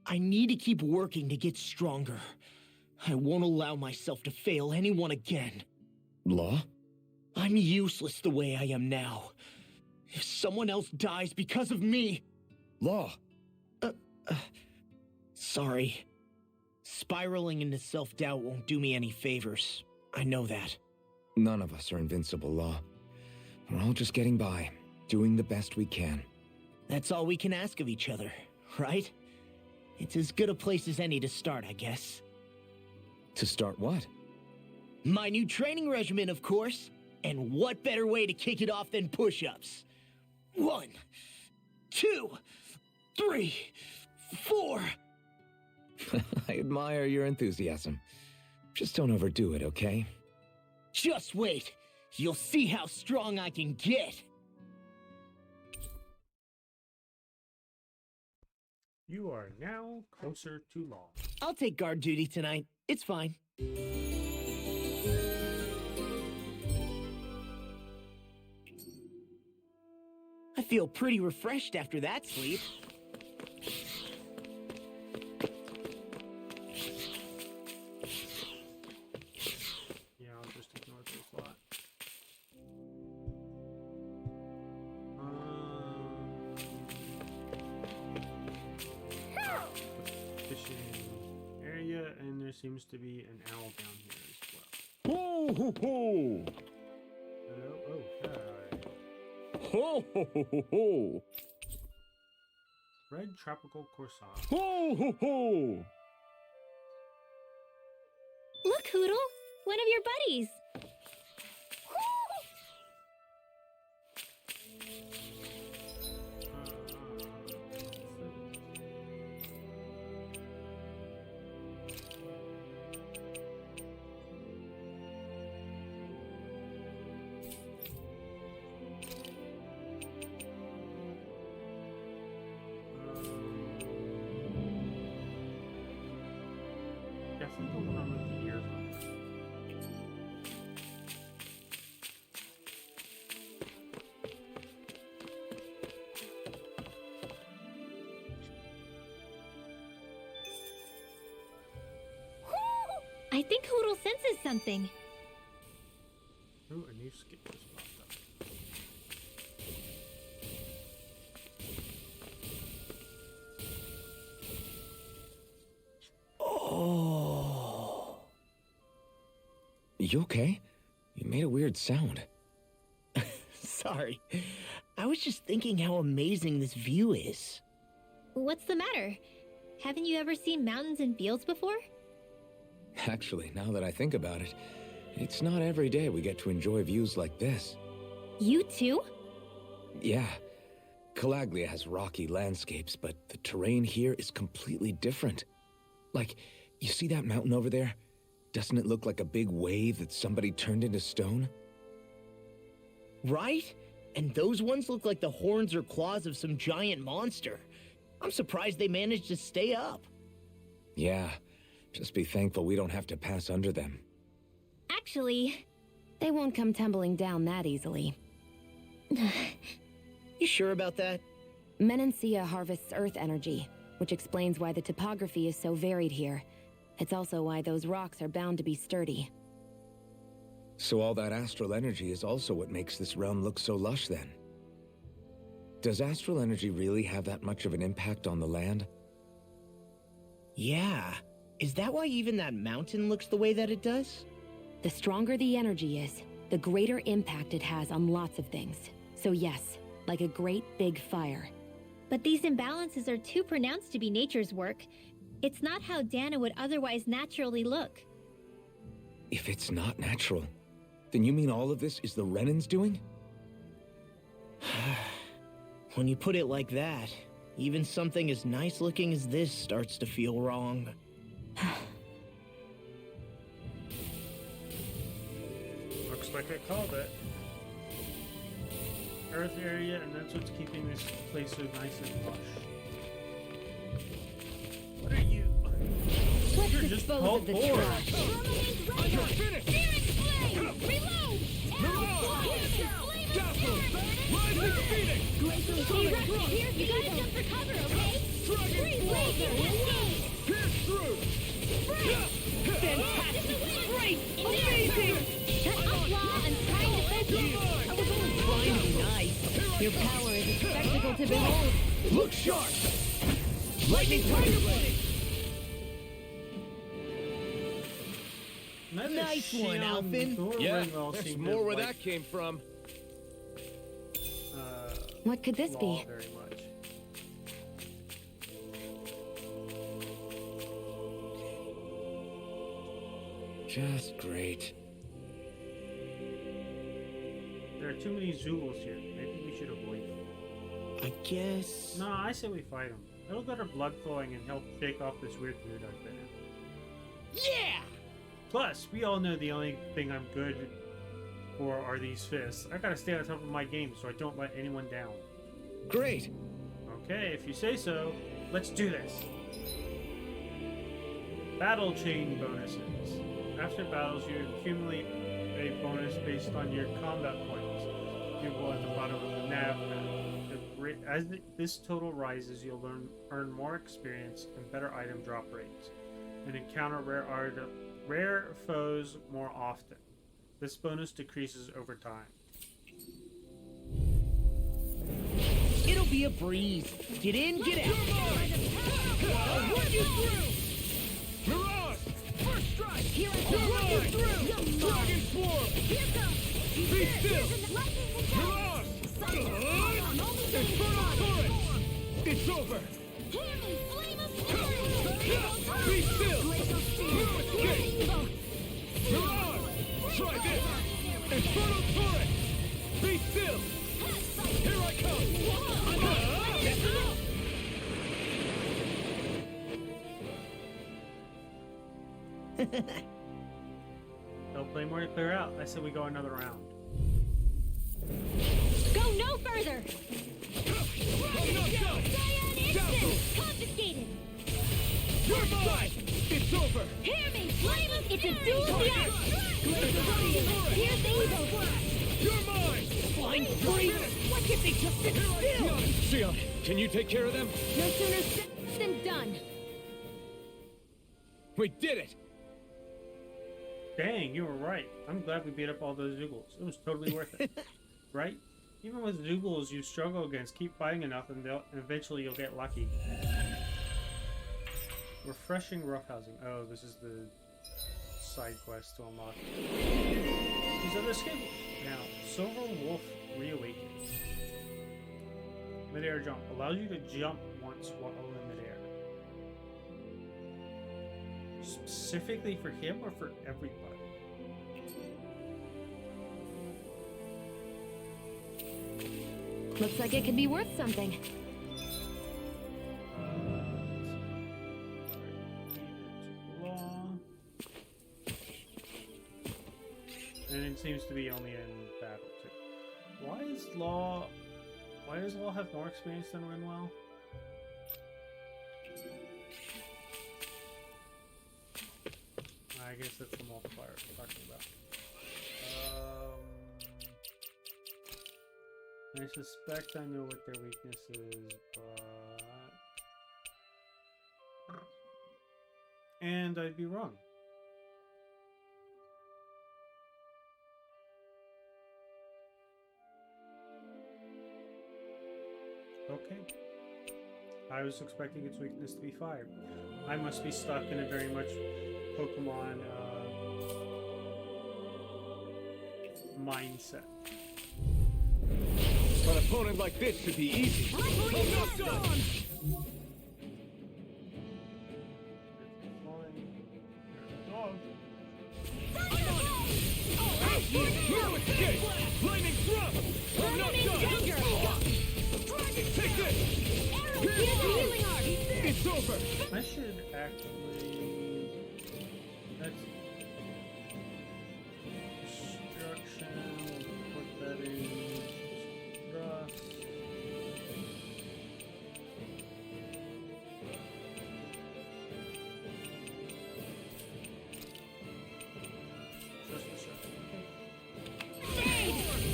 I need to keep working to get stronger. I won't allow myself to fail anyone again. Law? I'm useless the way I am now. If someone else dies because of me... Law! Sorry. Spiraling into self-doubt won't do me any favors. I know that. None of us are invincible, Law. We're all just getting by, doing the best we can. That's all we can ask of each other, right? It's as good a place as any to start, I guess. To start what? My new training regimen, of course. And what better way to kick it off than push-ups? 1, 2, 3, 4. I admire your enthusiasm. Just don't overdo it, okay? Just wait. You'll see how strong I can get. You are now closer to law. I'll take guard duty tonight. It's fine. I feel pretty refreshed after that sleep. Yeah, I'll just ignore this lot. Fishing area, and there seems to be an owl down here as well. Ho ho ho! Hello? Oh, hi. Ho ho ho ho ho! Red tropical corsair. Ho ho ho! Look, Hoodle! One of your buddies! Definitely the one with the ears on it. I think Hoodle senses something. Ooh, a new skip just popped up. Oh. You okay? You made a weird sound. Sorry. I was just thinking how amazing this view is. What's the matter? Haven't you ever seen mountains and fields before? Actually, now that I think about it, it's not every day we get to enjoy views like this. You too? Yeah, Calaglia has rocky landscapes, but the terrain here is completely different. Like, you see that mountain over there? Doesn't it look like a big wave that somebody turned into stone? Right? And those ones look like the horns or claws of some giant monster. I'm surprised they managed to stay up. Yeah, just be thankful we don't have to pass under them. Actually, They won't come tumbling down that easily. You sure about that? Menancia harvests earth energy, which explains why the topography is so varied here. It's also why those rocks are bound to be sturdy. So all that astral energy is also what makes this realm look so lush then. Does astral energy really have that much of an impact on the land? Yeah. Is that why even that mountain looks the way that it does? The stronger the energy is, the greater impact it has on lots of things. So yes, like a great big fire. but these imbalances are too pronounced to be nature's work. It's not how Dana would otherwise naturally look. If it's not natural, then you mean all of this is the Renans doing? When you put it like that, even something as nice looking as this starts to feel wrong. Looks like I called it. Earth area, and that's what's keeping this place so nice and lush. What are you? Let's You're just dispose all of the bored. trash. Hey, Rocky, here, you gotta jump for cover, okay? Freeze laser, Fantastic! Great! Amazing! Shut up, Law, I'm trying to focus. I was only trying to be nice. Your power is a spectacle to behold. Look sharp! Lightning Tiger Blade! That is Nice one, Xian Alphin. Thorringwell there's seemed more to where like, that came from. uh, What could this Law be? very much. just great. There are too many Zoogles here. Maybe we should avoid them. I guess... No, I say we fight them. It'll get our blood flowing and help shake off this weird mood I've been in. Yeah! Plus, we all know the only thing I'm good for are these fists. I gotta stay on top of my game so I don't let anyone down. Great! Okay, if you say so, let's do this. Battle chain bonuses. After battles, you accumulate a bonus based on your combat points. People at the bottom of the nav map. As this total rises, you'll earn more experience and better item drop rates, and encounter rare foes more often. This bonus decreases over time. It'll be a breeze. Get in, get out. I'll run you through! Mirage! First strike! Here I come! Run you through! Dragon Swarm! Here comes! Be still! Mirage! Infernal Torrent! It's over! Hear me, flame of fury! Be still! No escape! Mirage! Try this! Infernal Torrent! Be still! Here I come! No, play more to clear out. I said we go another round. Go no further! Confiscated! You're mine! It's over! Hear me, flame of It's a duel of the arts! Here's the evil! You're mine! Flying free! Why can't they just sit still? Sion, can you take care of them? No sooner said than done. We did it! Dang, you were right. I'm glad we beat up all those Zoogles. It was totally worth it. Right? Even with Zoogles you struggle against, keep fighting enough and eventually you'll get lucky. Refreshing roughhousing. Oh, this is the side quest to unlock. These are the escapables. Now, Silver Wolf reawakens. Mid-air jump. Allows you to jump once while in mid-air. Specifically for him or for everybody? Looks like it could be worth something. And it seems to be only in battle too. Why does Law have more experience than Rinwell? I guess that's the multiplier we're talking about. I suspect I know what their weakness is, but... And I'd be wrong. Okay. I was expecting its weakness to be fire. I must be stuck in a very much Pokemon mindset. An opponent like this should be easy. No escape! Lightning thrust! I'm not done! Take this! It's over! I should actually... That's... Destruction... Put that in... Trust... Trust the shot.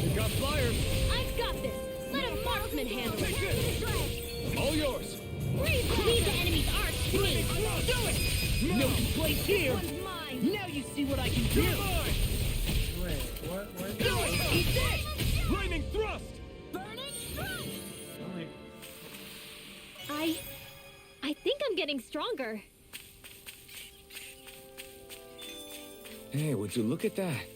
We got flyers! I've got this! Let a marksman handle it! All yours! Leave the enemy's arch to me! Do it! No place here! One's mine! Now you see what I can do! Wait, what? Do it! Eat this! Lightning thrust! Burning strike! Only... I think I'm getting stronger. Hey, would you look at that?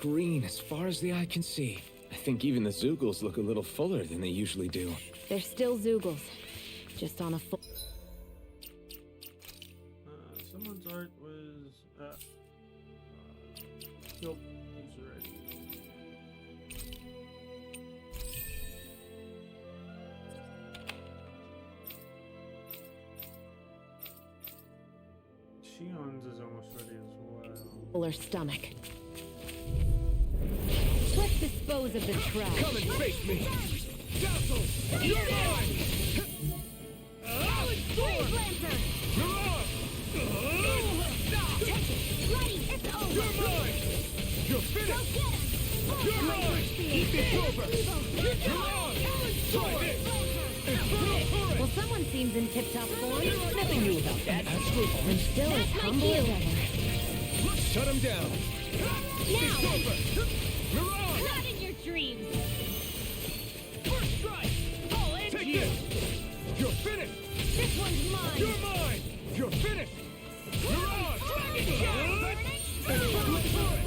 Green as far as the eye can see. I think even the Zoogles look a little fuller than they usually do. They're still Zoogles. Just on a full... someone's art was... Yup, he's ready. Shion's is almost ready as well. Full her stomach. Let's dispose of the trash. Come and face me! Dazzle! You're mine! Solid sword! You're on! Take it! Bloody, it's over! You're mine! You're finished! You're mine! It's over! You're on! Try this! Infernal turret! Well, someone seems in tip-top form. Nothing new about that. I'm still as That's my humble cue. as ever. Shut him down. It's over! You're on! Not in your dreams! First strike! I'll end Take you! This. You're finished! This one's mine! You're mine! You're finished! You're on! Dragon Shot! Infernal turret!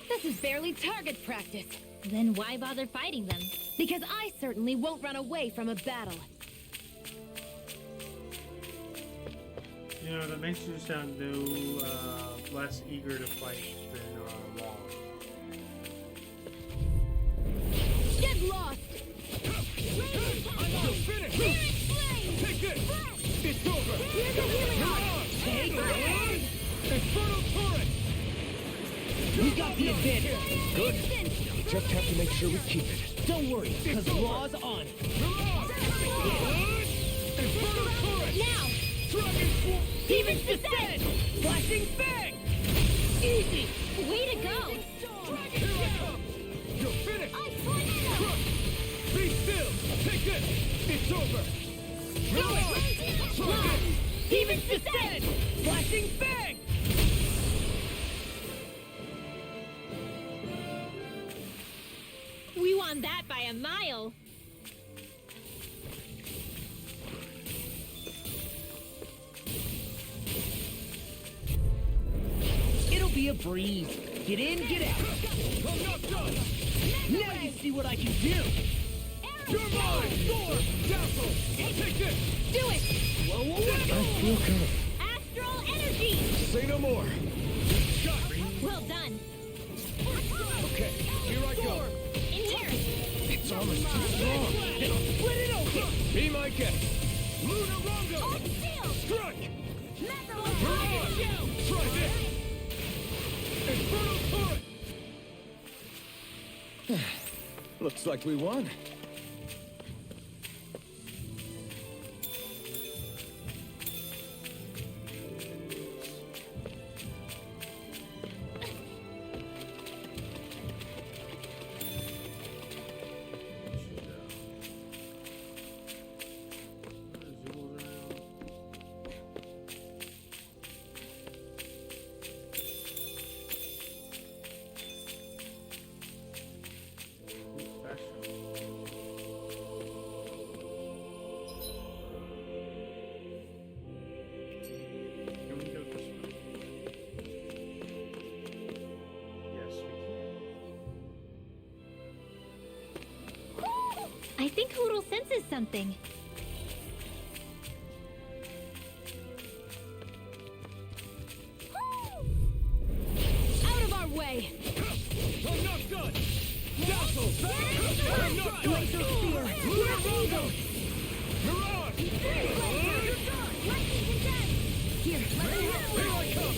This is barely target practice. Then why bother fighting them? Because I certainly won't run away from a battle. You know, that makes you sound new, less eager to fight than Wall. Get lost! You're finished! Take this! It's over! Here's a healing You're arm! on! Take it! Infernal turret! We got the advantage. Good. We just have to make sure we keep it. Don't worry, because law's on. You're on! Infernal turret! Now! Dragon Sword! Demons descend! Flashing fang! Easy! Way to go! Here I come! You're finished! I tornado! Crush! Be still! Take this! It's over! You're on! Try this! Demons descend! Flashing fang! We won that by a mile! It'll be a breeze. Get in, get out. I'm not done! Now you see what I can do. You're mine! Sword! Dazzle! Take this! Do it! Blow I away. feel coming. Astral energy! Say no more. Shot! Well done! Okay, here I go! In here! It's almost too strong. Split it open. Be my guest. Lunar Rondo! Hold still! Strike! Metal You're on! Try this! Infernal turret! Looks like we won. Can we go this way? Yes, we can. I think Hoodle senses something. Out of our way! I'm not done! Dazzle! I'm not done! Laser spear. Lunar Rondo! You're on! Here, Here I come!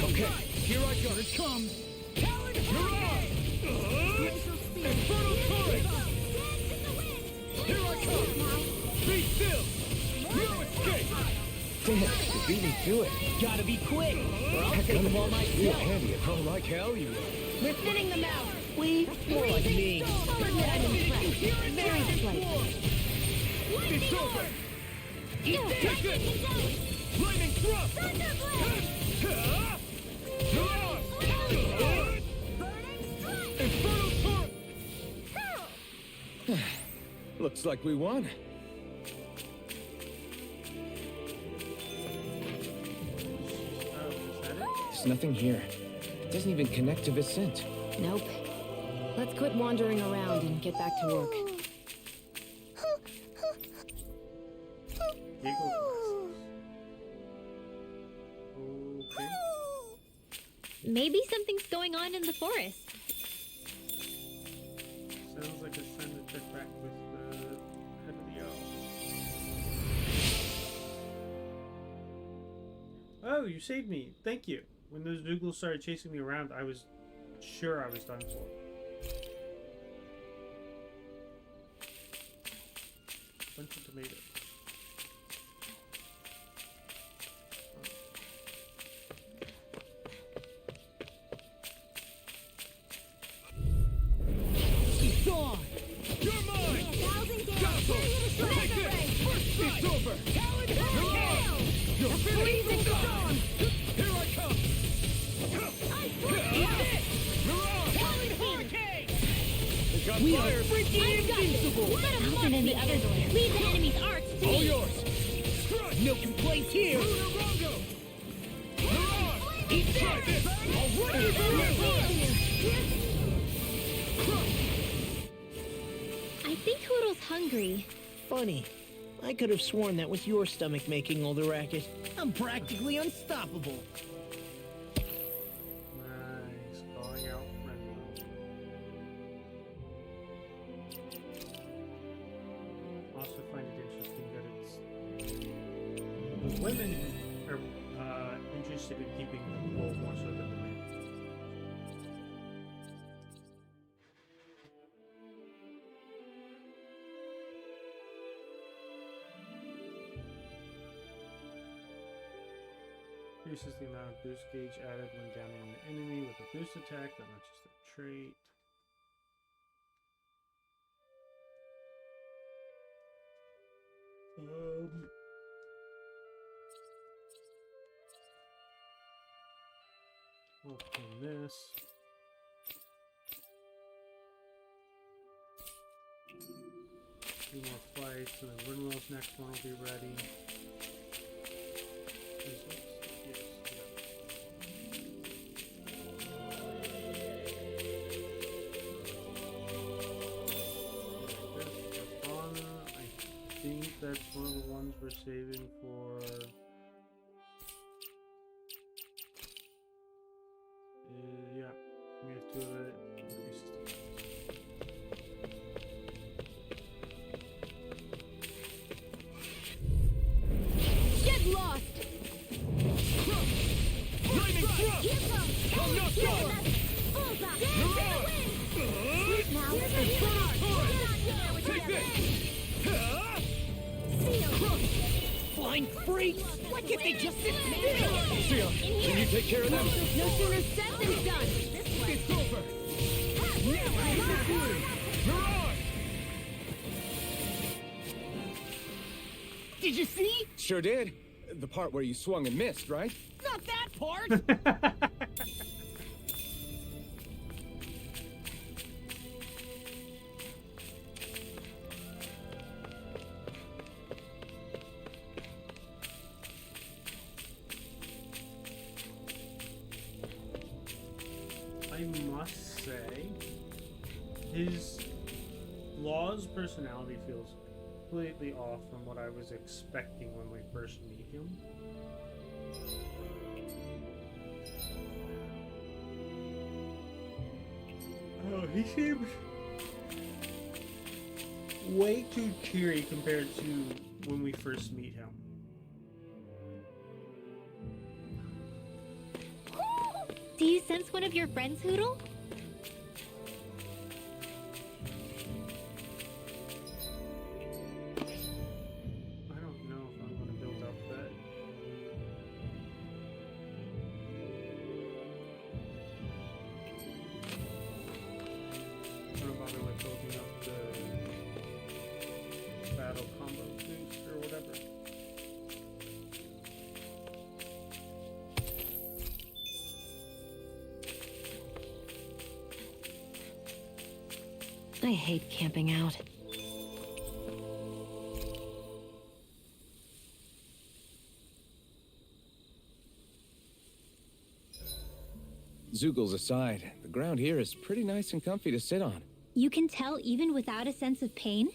Okay, here I go! Here it comes! You're on! Infernal turret! Here I come! Be still! No escape! Damn, you beat me to it. Gotta be quick, or I'll Heck, take them all You're myself. handy at home like hell, you are. we're thinning them out. We? More like me. Certainly I'm impressed. Very slightly. It's over! Take this! Lightning thrust! You're on! Infernal turret! Looks like we won. Is that it? There's nothing here. It doesn't even connect to Vicent. Nope. Let's quit wandering around and get back to work. Giggle glasses. Maybe something's going on in the forest. Sounds like it's time to check back with the head of the owl. Oh, you saved me. Thank you. When those Dougals started chasing me around, I was sure I was done for. Bunch of tomatoes. Gone! You're mine! Take this! It's over! You're finished! Here I come! We are freaking invincible! Let him open in the other door. Leave the enemy's arts to All me. yours! No complaints here! Eat this! I'll run you! I think Hoodle's hungry. Funny. I could have sworn that was your stomach making all the racket. I'm practically unstoppable. Nice. Calling out Renwell. Also find it interesting that it's the women are interested in keeping the role more so than the men. Increases the amount of boost gauge added when downing an enemy with a boost attack that matches their trait. We'll clean this. Two more flights, and then Winwell's next one will be ready. I think that's one of the ones we're saving for. Yeah, we have two of it. Get lost! Lightning thrust! I'm not done! Take this! Flying freaks! Why can't they just sit still? Sia, can you take care of them? No sooner said than done. It's over! Mirage! Did you see? Sure did. The part where you swung and missed, right? Not that part! I must say, his Law's personality feels completely off from what I was expecting when we first meet him. Oh, he seems way too cheery compared to when we first meet him. Do you sense one of your friends, Hoodle? I don't know if I'm going to build up that. I'm going to bother with building up the battle combo boost or whatever. I hate camping out. Zoogles aside, the ground here is pretty nice and comfy to sit on. You can tell even without a sense of pain?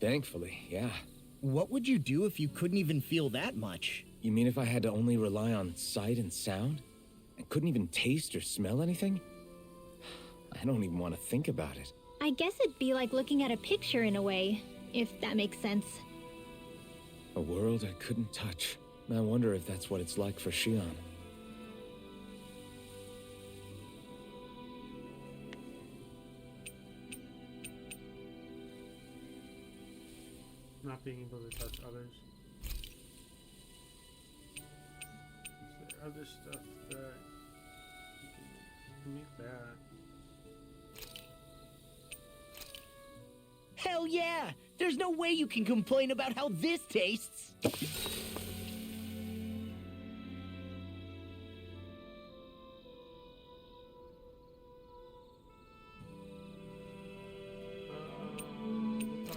Thankfully, yeah. What would you do if you couldn't even feel that much? You mean if I had to only rely on sight and sound? I couldn't even taste or smell anything? I don't even want to think about it. I guess it'd be like looking at a picture in a way, if that makes sense. A world I couldn't touch. I wonder if that's what it's like for Shion. Not being able to touch others. Is there other stuff that you can make that? Hell yeah! There's no way you can complain about how this tastes!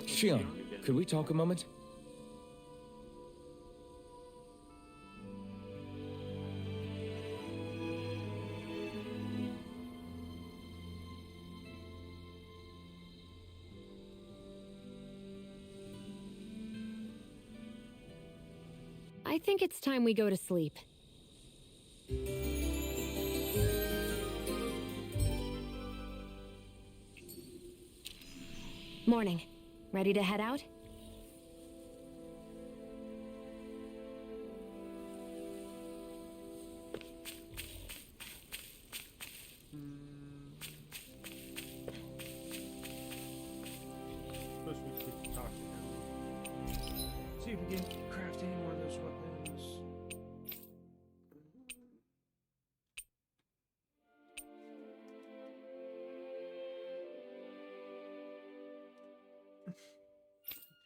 Shion, could we talk a moment? I think it's time we go to sleep. Morning. Ready to head out? Suppose we could talk to him. See if we can craft any more of those weapons.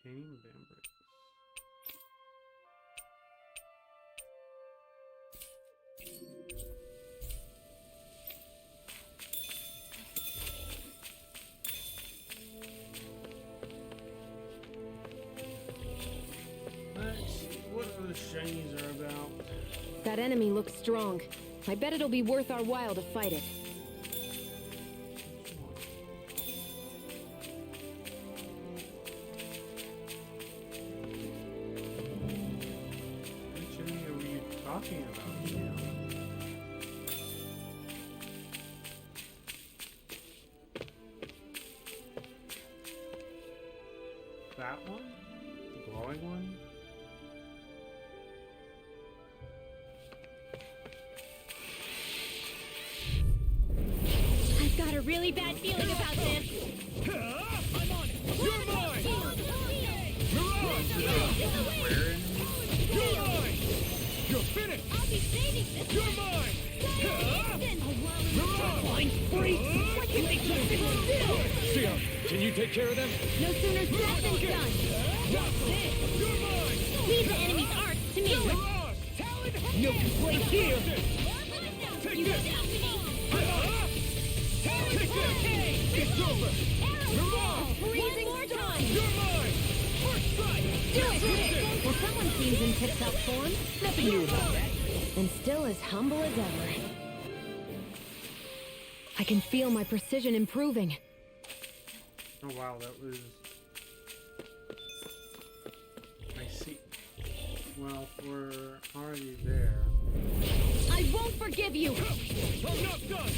Containing bambricks. Let's see what those shinies are about. That enemy looks strong. I bet it'll be worth our while to fight it. Which shiny are we talking about now? That one? The glowing one? I've got a really bad feeling about this. I'm on it! You're mine! Where in? You're mine! You're finished! I'll be saving this. You're mine! Fine, freak! What can they do? Shion, can you take care of them? No sooner said than done. You're mine! Leave the enemy's arts to me. You're ours! No complaints here! Take You this! get down to me. Take this! It's over! You're ours! Freezing more time. You're mine! First strike! Do it! Well, someone seems in tip-top form. Nothing new about that. And still as humble as ever. I can feel my precision improving. Oh wow, that was... I see. Well, if we're already there... I won't forgive you! I'm not done!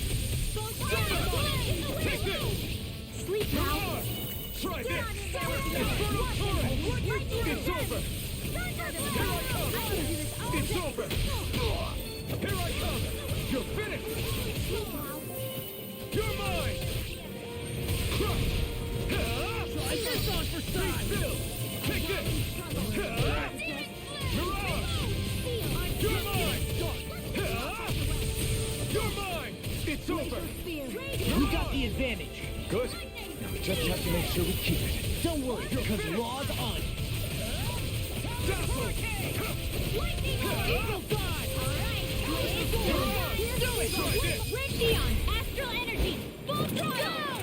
Take this! Sleep now. Try this! Infernal torrent! It's over! Here I come! It's over! Here I come! You're finished! You're mine! Crush! Try this on for size! Be still! Take this! You're ours! You're mine! You're mine! It's over! We got the advantage. Good. Now we just have to make sure we keep it. Don't worry, because law's on. Dazzle! Eagle God! Do it! Try this! Red Neon, Astral Energy, full throttle!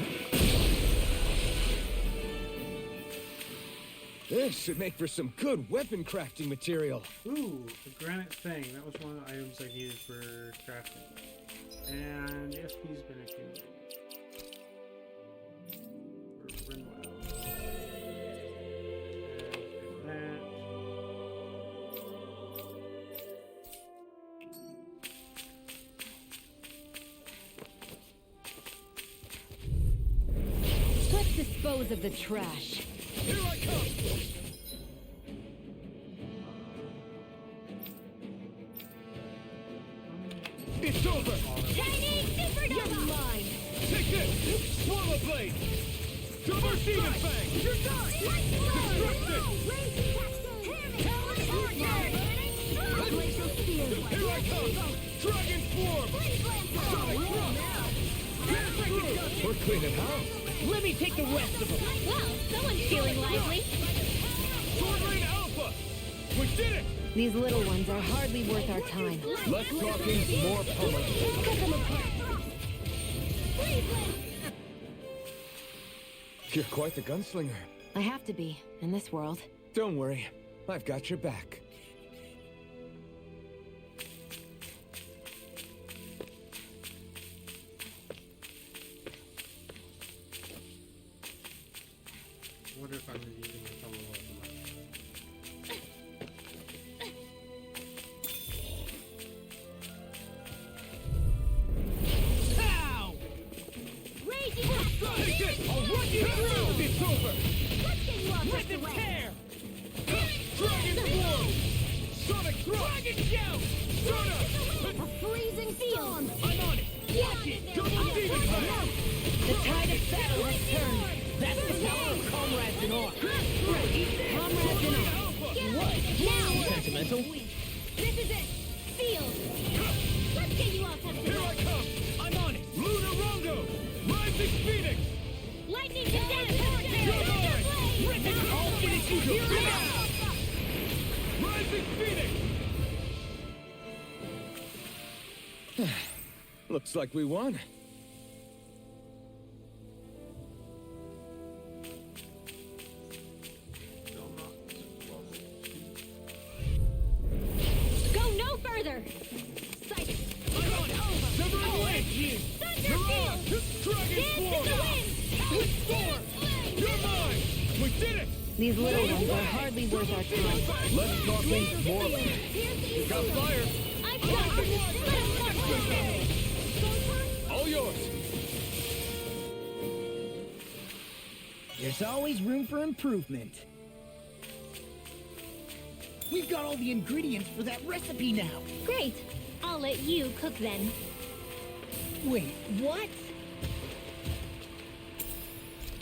This should make for some good weapon crafting material. Ooh, a granite thing. That was one of the items I needed for crafting. And the SP's been accumulated. For Rinwell. And that. dispose of the trash. Here I come! It's over! Chinese supernova! You're mine! Take this! Swallow blade! Double demon fang! You're done! Destruction! Here I come! Dragon swarm! Sonic thrust! We're cleaning house. Let me take the rest of them. Well, someone's feeling lively. Sword Rain Alpha! We did it! These little ones are hardly worth our time. Less talking, more pummeling. You're quite the gunslinger. I have to be, in this world. Don't worry, I've got your back. What if I'm using a tunnel of light? Ow! Raging blast! Take this! I'll run you through! It's over! Let's get you off Rip the and way. tear! Dragon swarm! Sonic thrust! Dragon shout! Soda! A freezing field! I'm on it! Watch it! Double demon fang! The tide of battle has turned. That's the power of comrades in arms. Comrades in arms. What? Now! Sentimental? This is it! Field! Let's get you off of the Here I way! come! I'm on it! Lunar Rondo! Rising Phoenix! Lightning condensed! You're mine! Rip it! I'll finish you here now! Rising Phoenix! Looks like we won. Still not close. Go no further! Sight! I'm on it! Never away! Thunderfield! Dragon Dance in the Swarm! wind! Storm! You're mine! We did it! These little ones are hardly worth our time. Less talking, more. You got fire! I've got this! All yours. There's always room for improvement. We've got all the ingredients for that recipe now. Great! I'll let you cook then. Wait, what?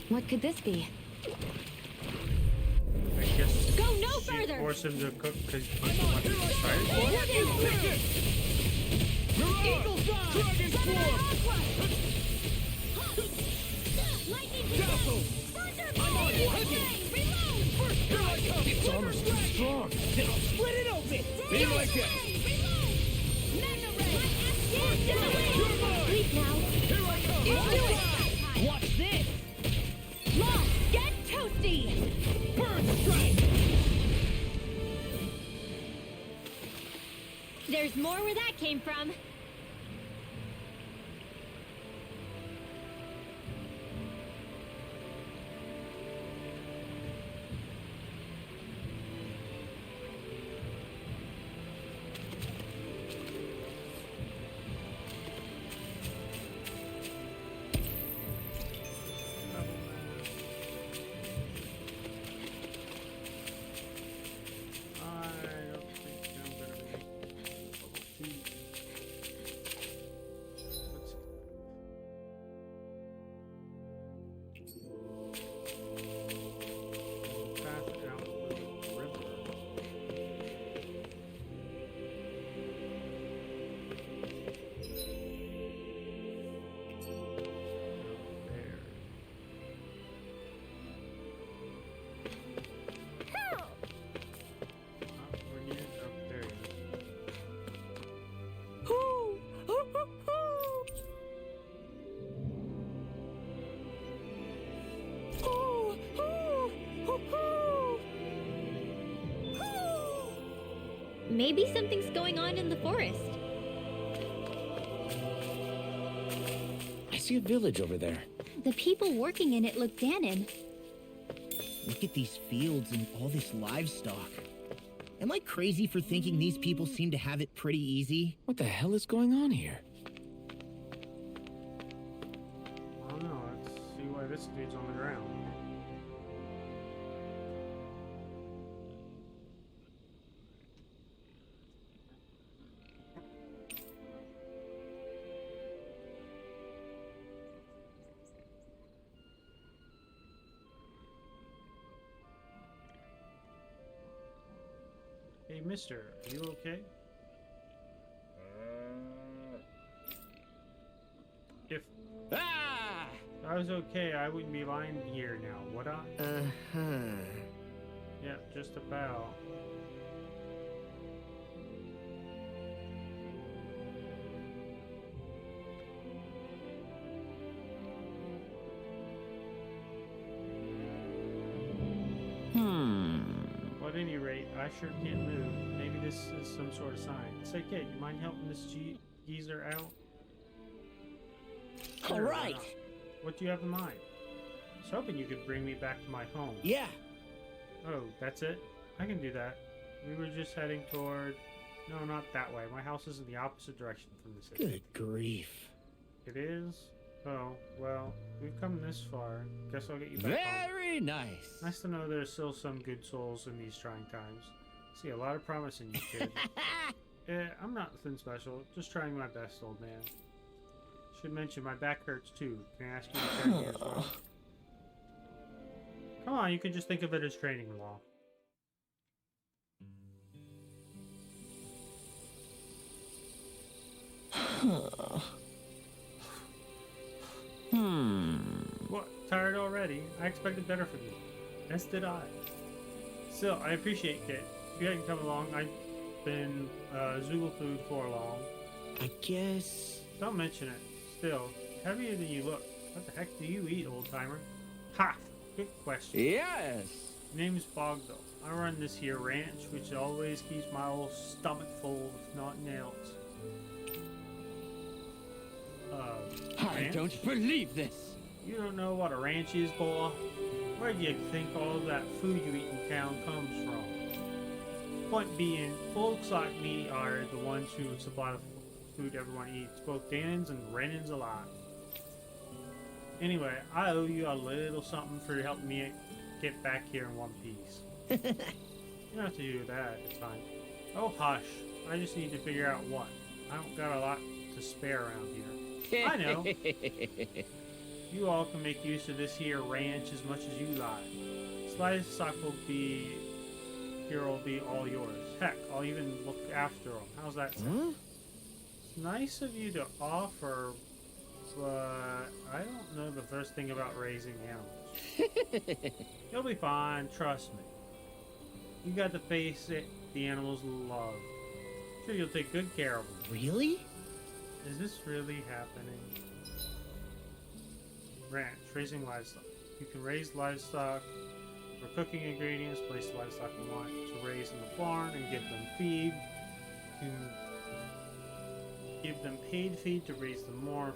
What could this be? I guess Go no she further! forced him to cook because he's the one who's inspired for it. Take it! Mirage! Dragon Swarm! Lightning Dazzle! I'm on it! Here I come! Its armor's too strong. Then I'll split it open. Be like it! You're mine! Sleep now. Here I come! Do it! Watch this. Long, get toasty! Bird strike! There's more where that came from. I don't think I'm gonna be level 2. Let's see. Path out the river. There. We're near up there. Maybe something's going on in the forest. I see a village over there. The people working in it look Danon. Look at these fields and all this livestock. Am I crazy for thinking these people seem to have it pretty easy? What the hell is going on here? I don't know. Let's see why this dude's on the ground. Hey, mister, are you okay? If Ah! I was okay, I wouldn't be lying here now, would I? Uh-huh. Yeah, just about. Well, at any rate, I sure can't move. Maybe this is some sort of sign. Say, kid, you mind helping this geezer out? All Sure, why right. not? What do you have in mind? I was hoping you could bring me back to my home. Yeah. Oh, that's it? I can do that. We were just heading toward... No, not that way. My house is in the opposite direction from the city. Good grief. It is? Oh, well, we've come this far. Guess I'll get you back home. Very nice. Nice to know there's still some good souls in these trying times. See a lot of promise in you, kid. I'm not nothing special. Just trying my best, old man. Should mention my back hurts too. Can I ask you to carry me as well? Come on, you can just think of it as training law. What? Tired already? I expected better from you. As did I. Still, I appreciate it. If you hadn't come along, I'd been Zoogle food for long. I guess... Don't mention it. Still, heavier than you look. What the heck do you eat, old timer? Ha! Good question. Yes. Name's Bogdo. I run this here ranch, which always keeps my old stomach full, if nothing else. I Ranch? don't believe this. You don't know what a ranch is, boy? Where do you think all that food you eat in town comes from? Point being, folks like me are the ones who supply the food everyone eats, both Danons and Renans alike. Anyway, I owe you a little something for helping me get back here in one piece. You don't have to do that, it's fine. Oh, hush. I just need to figure out what. I don't got a lot to spare around here. I know. You all can make use of this here ranch as much as you like. Livestock will be all yours. Heck, I'll even look after them. How's that sound? It's nice of you to offer, but I don't know the first thing about raising animals. You'll be fine, trust me. You got to face it, the animals love. Sure, you'll take good care of them. Really? Is this really happening? Ranch, raising livestock. You can raise livestock for cooking ingredients, place the livestock you want to raise in the barn and give them feed. You can give them paid feed to raise them more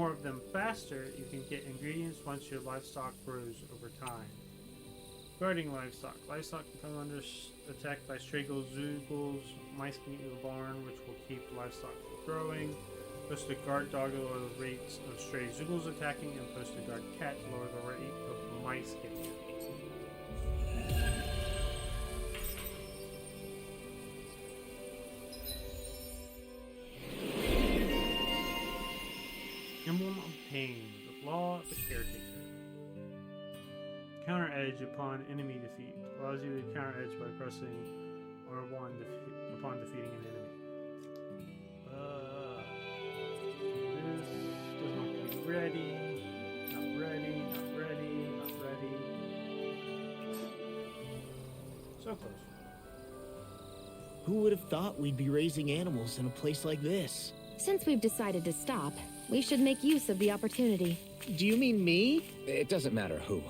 of them faster. You can get ingredients once your livestock grows over time. Guarding livestock. Livestock can come under attack by stray zoogles. Mice can eat the barn, which will keep livestock from growing. Post a guard dog to lower the rates of stray zoogles attacking, and post a guard cat to lower the rate of mice getting out. Emblem of Pain, the law of the caretaker. Counter edge upon enemy defeat. Allows you to counter edge by pressing R1 upon defeating an enemy. This does not look to be ready. Not ready, not ready, not ready. So close. Who would have thought we'd be raising animals in a place like this? Since we've decided to stop, we should make use of the opportunity. Do you mean me? It doesn't matter who.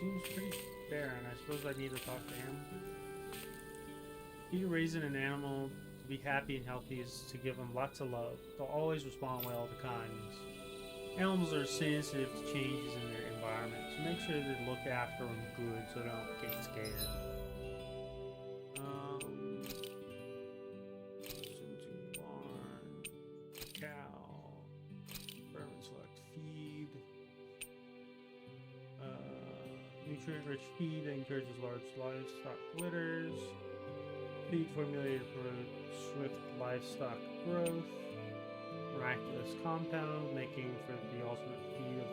Seems pretty barren. I suppose I need to talk to him. Key to raising an animal to be happy and healthy is to give them lots of love. They'll always respond well to kindness. Animals are sensitive to changes in their environment, so make sure to look after them good so they don't get scared. Nutrient-rich feed that encourages large livestock litters. Feed formulated to promote swift livestock growth. Miraculous compound, making for the ultimate feed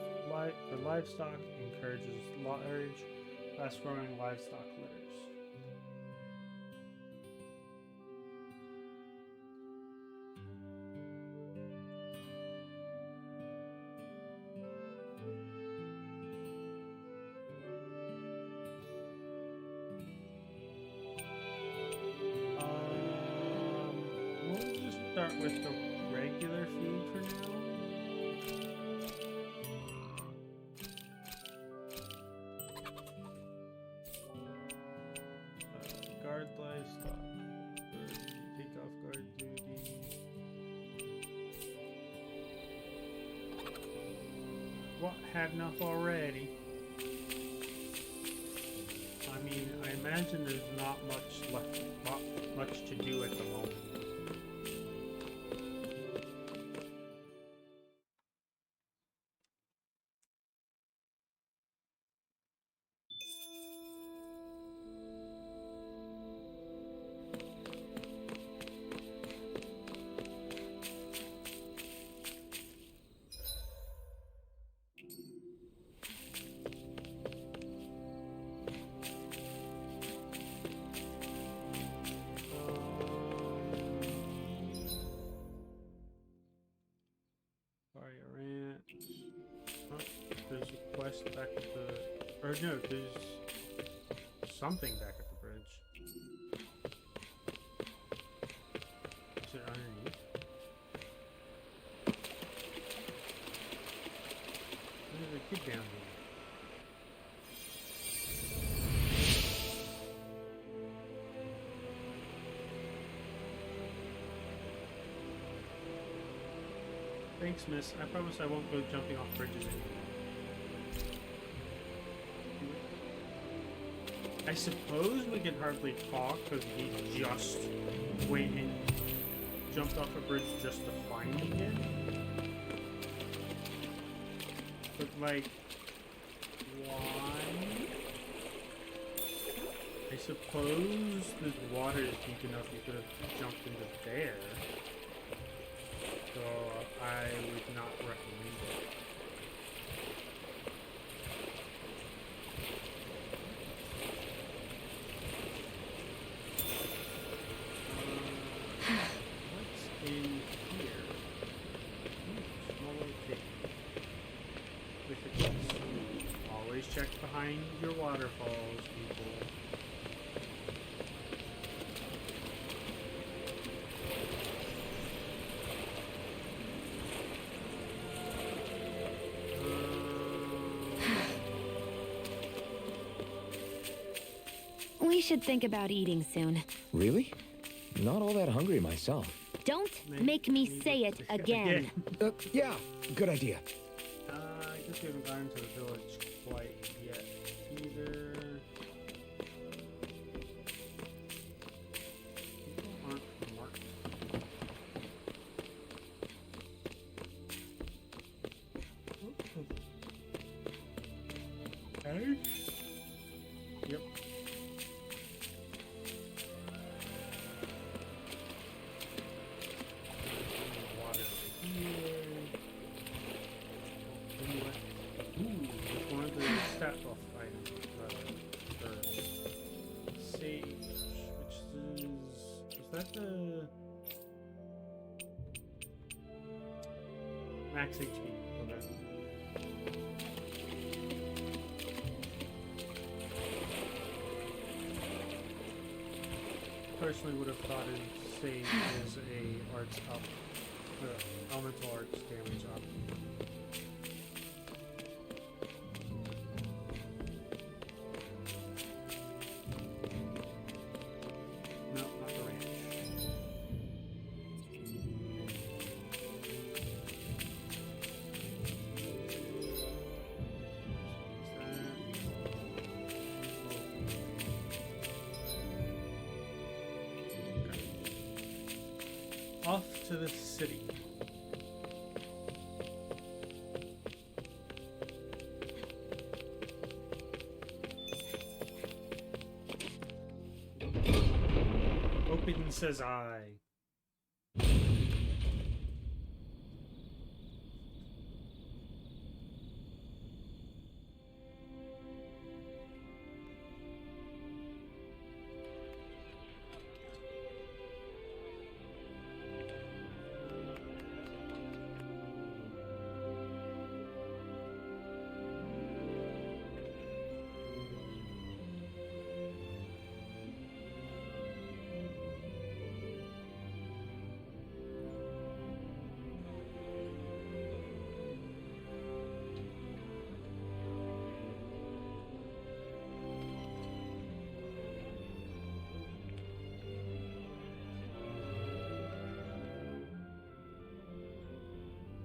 for livestock. Encourages large, fast-growing livestock litters. We'll just start with the regular feed for now. Guard livestock. Take off guard duty. What? Had enough already? I mean, I imagine there's not much left, not much to do at the moment. Fire Ranch. Oh, there's a quest back at the... Or no, there's something back at the bridge. Is it underneath? There's a kid down here. Thanks, miss. I promise I won't go jumping off bridges anymore. I suppose we can hardly talk because he just went and jumped off a bridge just to find me again. But, like, why? I suppose the water is deep enough you could have jumped into there. So I would not recommend it. What's in here? Small little pig. With a chest. Always check behind your waterfalls, people. We should think about eating soon. Really? Not all that hungry myself. Don't make me say it again. Yeah, good idea. I guess we haven't gotten to the village quite yet either. People aren't marked. Hey? Yep. Water over here. Anyway. Ooh, there's one of the stat buff items. For sage, which is that the max HP? Okay. Personally would have thought it sage is a arts up, elemental arts damage up. No, not the ranch. Off to the city. says I.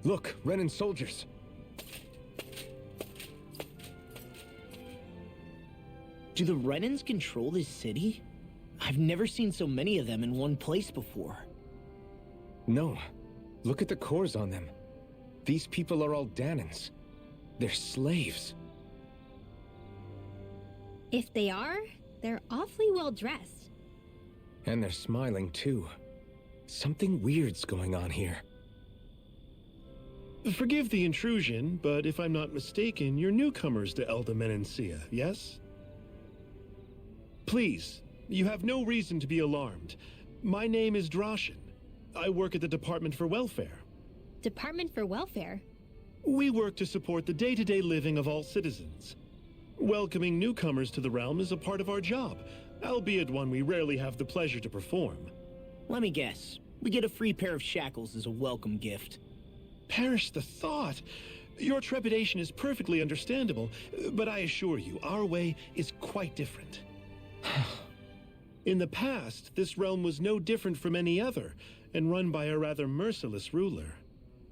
Look, Renan soldiers. Do the Renans control this city? I've never seen so many of them in one place before. No. Look at the cores on them. These people are all Danans. They're slaves. If they are, they're awfully well dressed. And they're smiling too. Something weird's going on here. Forgive the intrusion, but if I'm not mistaken, you're newcomers to Elda Menencia, yes? Please, you have no reason to be alarmed. My name is Droshin. I work at the Department for Welfare. Department for Welfare? We work to support the day-to-day living of all citizens. Welcoming newcomers to the realm is a part of our job, albeit one we rarely have the pleasure to perform. Let me guess. We get a free pair of shackles as a welcome gift. Perish the thought! Your trepidation is perfectly understandable, but I assure you, our way is quite different. In the past, this realm was no different from any other, and run by a rather merciless ruler.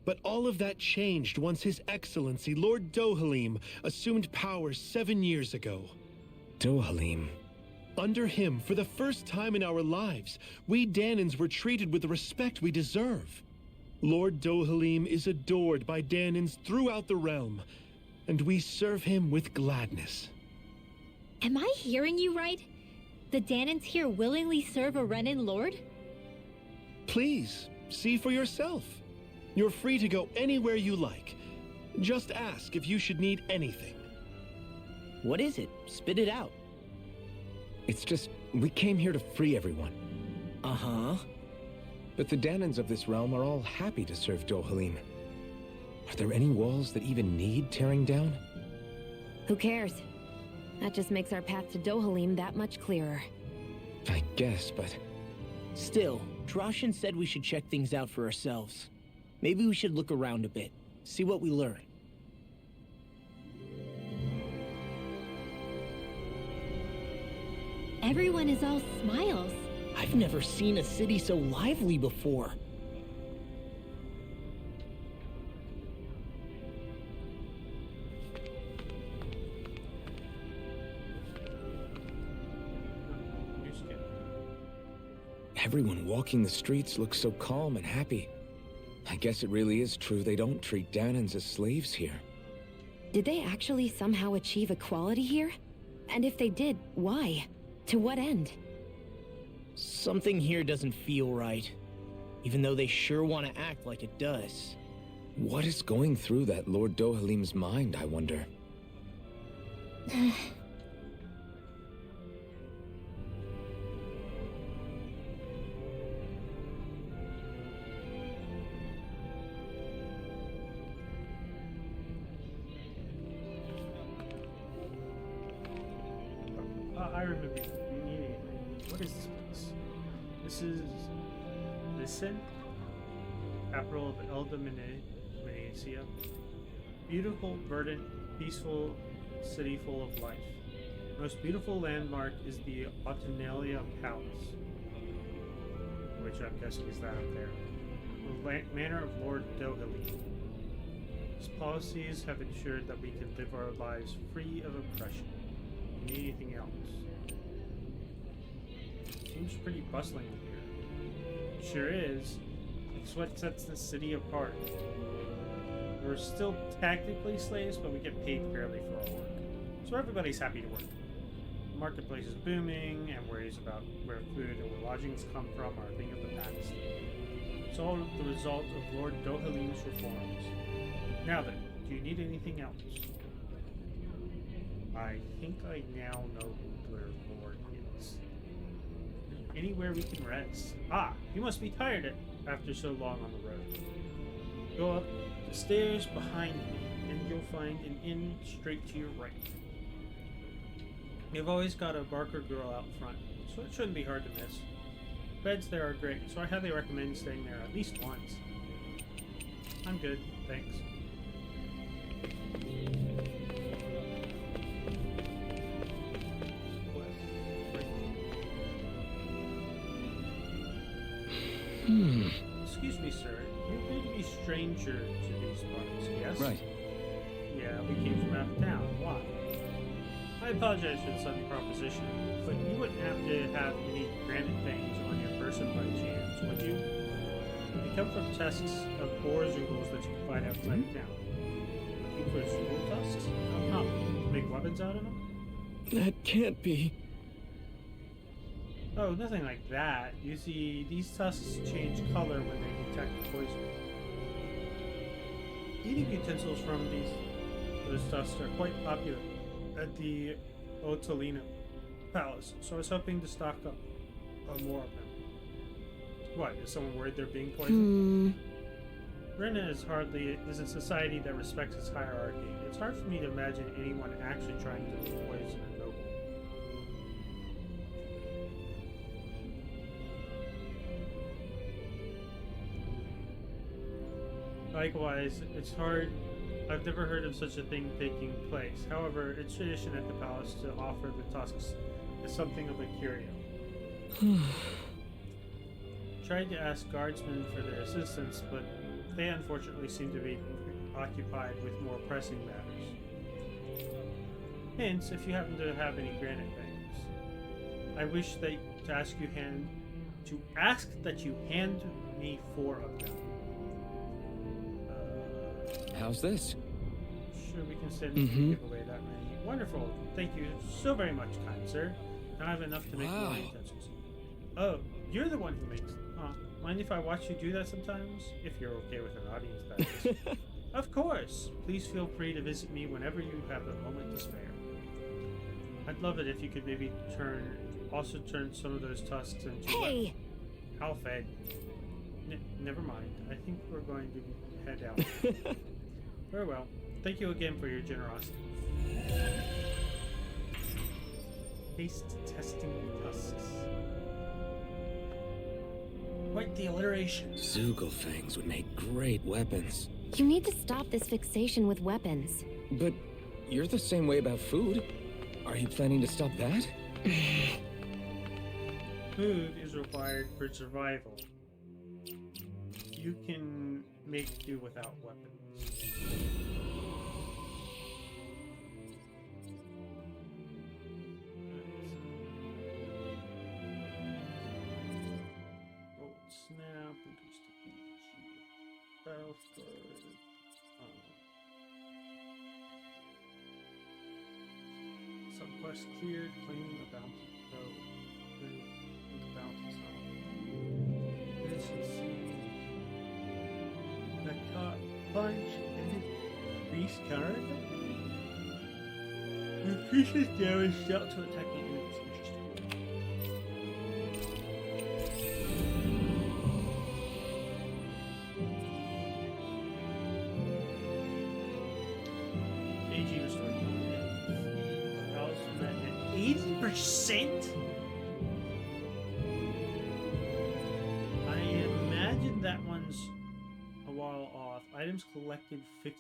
But all of that changed once His Excellency, Lord Dohalim, assumed power 7 years ago. Dohalim. Under him, for the first time in our lives, we Danans were treated with the respect we deserve. Lord Dohalim is adored by Danans throughout the realm, and we serve him with gladness. Am I hearing you right? The Danans here willingly serve a Renan lord? Please, see for yourself. You're free to go anywhere you like. Just ask if you should need anything. What is it? Spit it out. It's just, we came here to free everyone. Uh-huh. But the Danans of this realm are all happy to serve Dohalim. Are there any walls that even need tearing down? Who cares? That just makes our path to Dohalim that much clearer. I guess, but... Still, Droshin said we should check things out for ourselves. Maybe we should look around a bit, see what we learn. Everyone is all smiles. I've never seen a city so lively before. New skin. Everyone walking the streets looks so calm and happy. I guess it really is true they don't treat Danans as slaves here. Did they actually somehow achieve equality here? And if they did, why? To what end? Something here doesn't feel right, even though they sure want to act like it does. What is going through that Lord Dohalim's mind, I wonder? I remember. What is this place? This is Listen, capital of Elda Menecia. Beautiful, verdant, peaceful city full of life. Most beautiful landmark is the Autunalia Palace, which I'm guessing is that up there. The manor of Lord Dohalim. His policies have ensured that we can live our lives free of oppression. Do you need anything else? Seems pretty bustling in here. Sure is. It's what sets this city apart. We're still technically slaves, but we get paid fairly for our work. So everybody's happy to work. marketplace is booming, and worries about where food and lodgings come from are a thing of the past. It's all the result of Lord Dohalim's reforms. Now then, do you need anything else? I think I now know where Lord is. Anywhere we can rest. Ah, you must be tired after so long on the road. Go up the stairs behind me, and you'll find an inn straight to your right. You've always got a Barker girl out front, so it shouldn't be hard to miss. Beds there are great, so I highly recommend staying there at least once. I'm good, thanks. Excuse me, sir. You appear to be a stranger to these parts, yes? Right. Yeah, we came from out of town. Why? I apologize for the sudden proposition, but you wouldn't have to have any granite things on your person by chance, would you? They come from tusks of boar zoogles that you can find outside of town. Looking for zoogle tusks? How come? Make weapons out of them? That can't be. Oh, nothing like that. You see, these tusks change color when they detect poison. Eating utensils from those tusks are quite popular at the Otolino Palace, so I was hoping to stock up on more of them. What, is someone worried they're being poisoned? Renna is a society that respects its hierarchy. It's hard for me to imagine anyone actually trying to poison a noble. Likewise, it's hard. I've never heard of such a thing taking place. However, it's tradition at the palace to offer the tusks as something of a curio. Tried to ask guardsmen for their assistance, but they unfortunately seem to be occupied with more pressing matters. Hence, if you happen to have any granite things, I wish that you hand me 4 of them. How's this? Sure, we can send give away that many. Wonderful. Thank you so very much, kind sir. Now I have enough to make more utensils. Oh, you're the one who makes them, huh? Mind if I watch you do that sometimes? If you're okay with an audience, that is. Of course. Please feel free to visit me whenever you have a moment to spare. I'd love it if you could maybe also turn some of those tusks into... Hey! Alfed. Never mind. I think we're going to head out. Very well. Thank you again for your generosity. Taste testing tusks. Quite the alliteration. Zoogle fangs would make great weapons. You need to stop this fixation with weapons. But you're the same way about food. Are you planning to stop that? Food is required for survival. You can make do without weapons. Roll snap, reduce the beach, battle spurs. Some quest cleared, claiming a bounty. The bounty's not. Efficiency. The punch and beast card. Increases damage dealt to attacking enemies. Interesting. AG restored. House met at 80%? I imagine that one's a while off. Items collected 50%.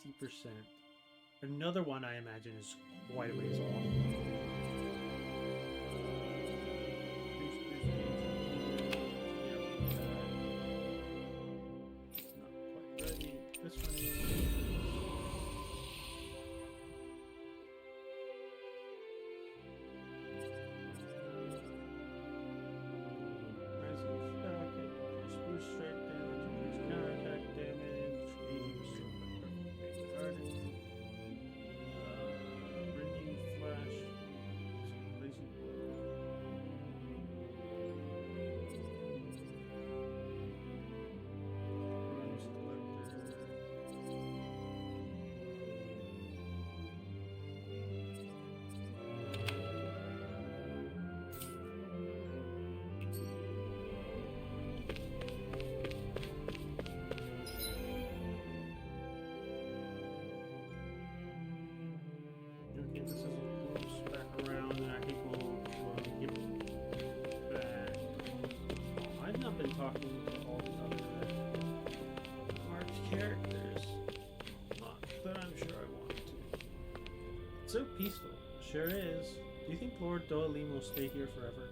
Another one I imagine is quite a ways off. It's not quite ready. This one is. Flash. talking to all the other marked characters. Not that I'm sure I want to. It's so peaceful. Sure is. Do you think Lord Doalim will stay here forever?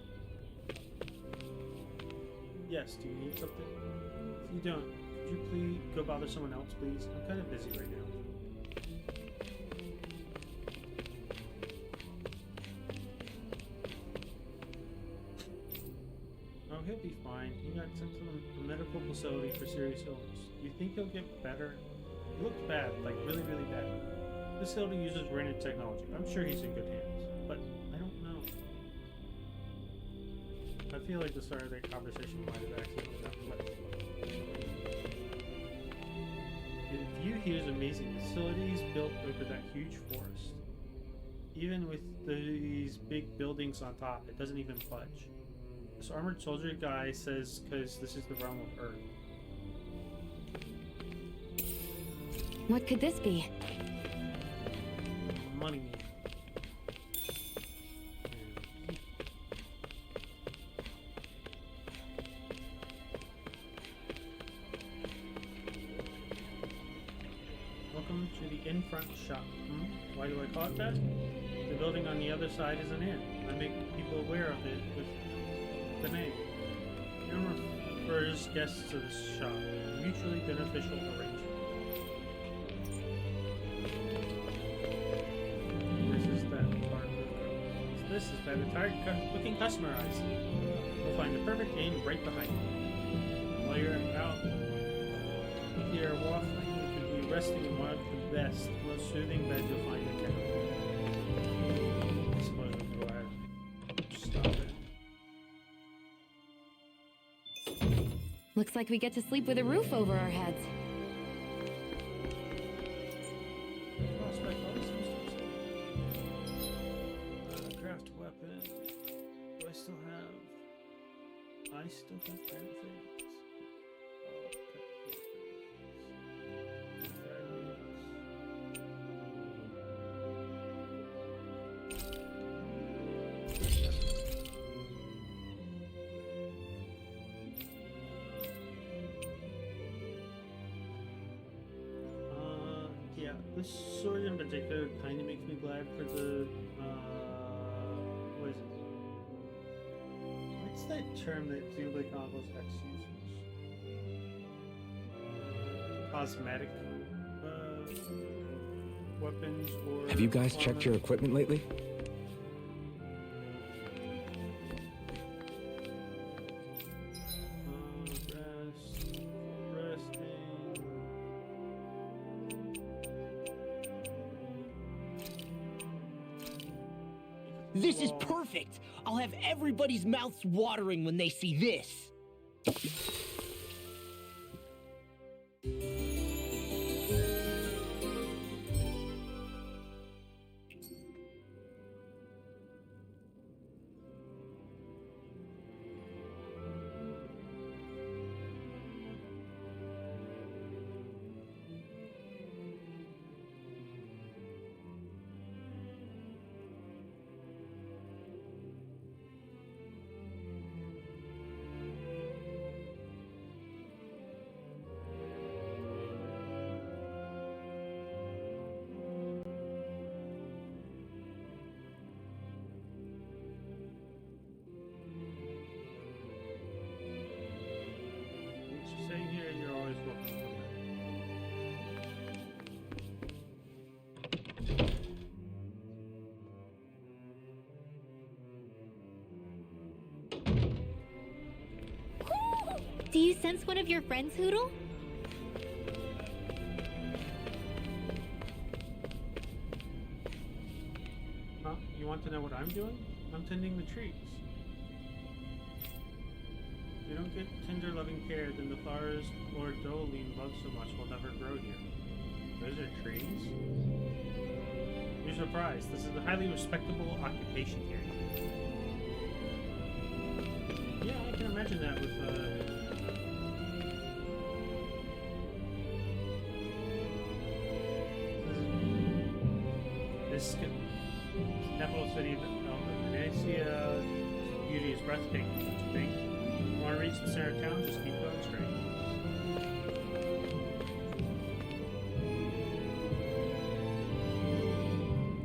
Yes, do you need something? If you don't, could you please go bother someone else, please? I'm kind of busy right now. Oh, he'll be fine. He got sent to a medical facility for serious illness. Do you think he'll get better? He looks bad, like really, really bad. This facility uses Renin technology. I'm sure he's in good hands, but I don't know. I feel like the start of that conversation might have accidentally got flipped. The view here is amazing. The facility is built over that huge forest. Even with these big buildings on top, it doesn't even budge. This armored soldier guy says because this is the realm of Earth. What could this be? Money. Welcome to the in-front shop. Why do I call it that? The building on the other side is an inn. I make people aware of it with the name. The owner refers guests to this shop. A mutually beneficial arrangement. This is that tired-looking customer I see. You'll find the perfect inn right behind you. While you're out here waffling, you could be resting in one of the best, most soothing beds you'll find in town. I suppose we can go ahead and stop it. Looks like we get to sleep with a roof over our heads. I still have 10 things. Yeah, this sword in particular kind of makes me glad for the, what is it? What's that term that Xenoblade Chronicles X uses? Cosmetic weapons or... Have you guys checked your equipment lately? This is perfect! I'll have everybody's mouths watering when they see this! Saying here, you're always welcome. Do you sense one of your friends, Hoodle? Huh? You want to know what I'm doing? I'm tending the trees. If you don't get tender, loving care, then the flowers Lord Doalim loves so much will never grow here. Those are trees? You're surprised. This is a highly respectable occupation here. Yeah, I can imagine that with, this capital city of Venetia. Beauty is breathtaking, don't you think? Want to reach the center of town? Just keep going straight.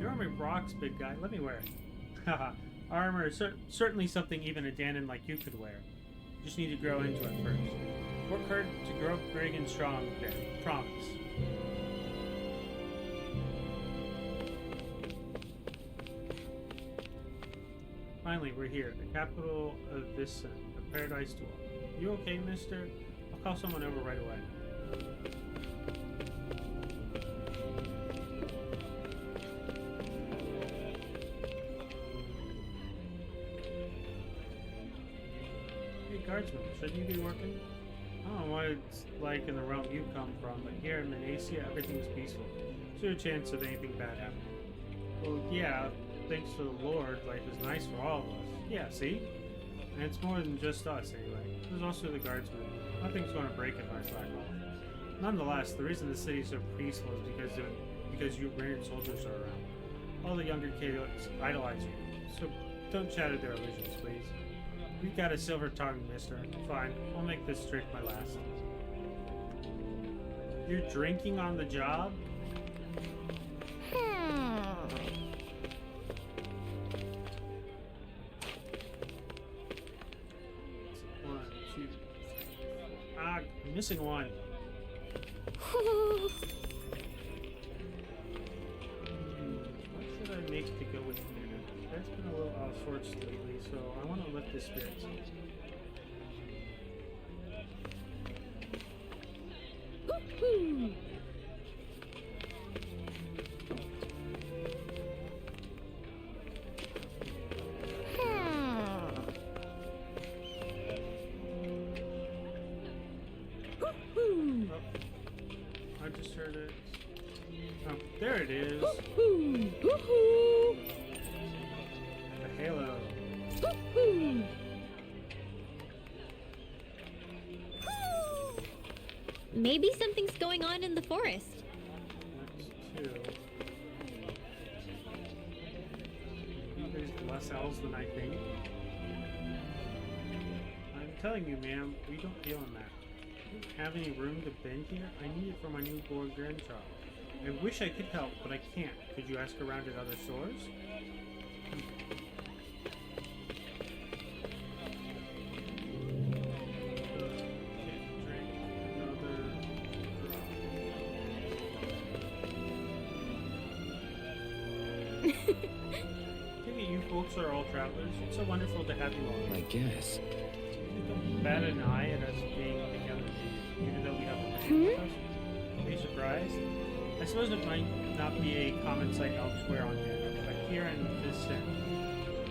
Your armor rocks, big guy. Let me wear it. Haha. Armor is certainly something even a Danon like you could wear. You just need to grow into it first. Work hard to grow big and strong, there. Promise. Finally, we're here, the capital of this a paradise to all. You okay, mister? I'll call someone over right away. Hey, guardsman, shouldn't you be working? I don't know what it's like in the realm you come from, but here in Manacia, everything's peaceful. There's no chance of anything bad happening. Well, yeah, thanks to the Lord, life is nice for all of us. Yeah, see? And it's more than just us, anyway. There's also the guardsmen. Nothing's going to break if I slack off. Nonetheless, the reason the city's so peaceful is because you Renard soldiers are around. All the younger kids idolize you, so don't shatter their illusions, please. We've got a silver tongue, mister. Fine, I'll make this drink my last. You're drinking on the job? One, two. Ah, I'm missing one. What should I make to go with dinner? That's been a little out of sorts lately, so I want to lift his spirits. I just heard it. Oh, there it is. The halo. Maybe something's going on in the forest. That's two. Maybe there's less owls than I think. I'm telling you, ma'am, we don't deal in that. I don't have any room to bend here. I need it for my newborn grandchild. I wish I could help, but I can't. Could you ask around at other stores? You folks are all travelers. It's so wonderful to have you all. I guess. Don't bat an eye at us being together, even though we have a man with us. Are you surprised? I suppose it might not be a common sight elsewhere on Danon, but here in this end,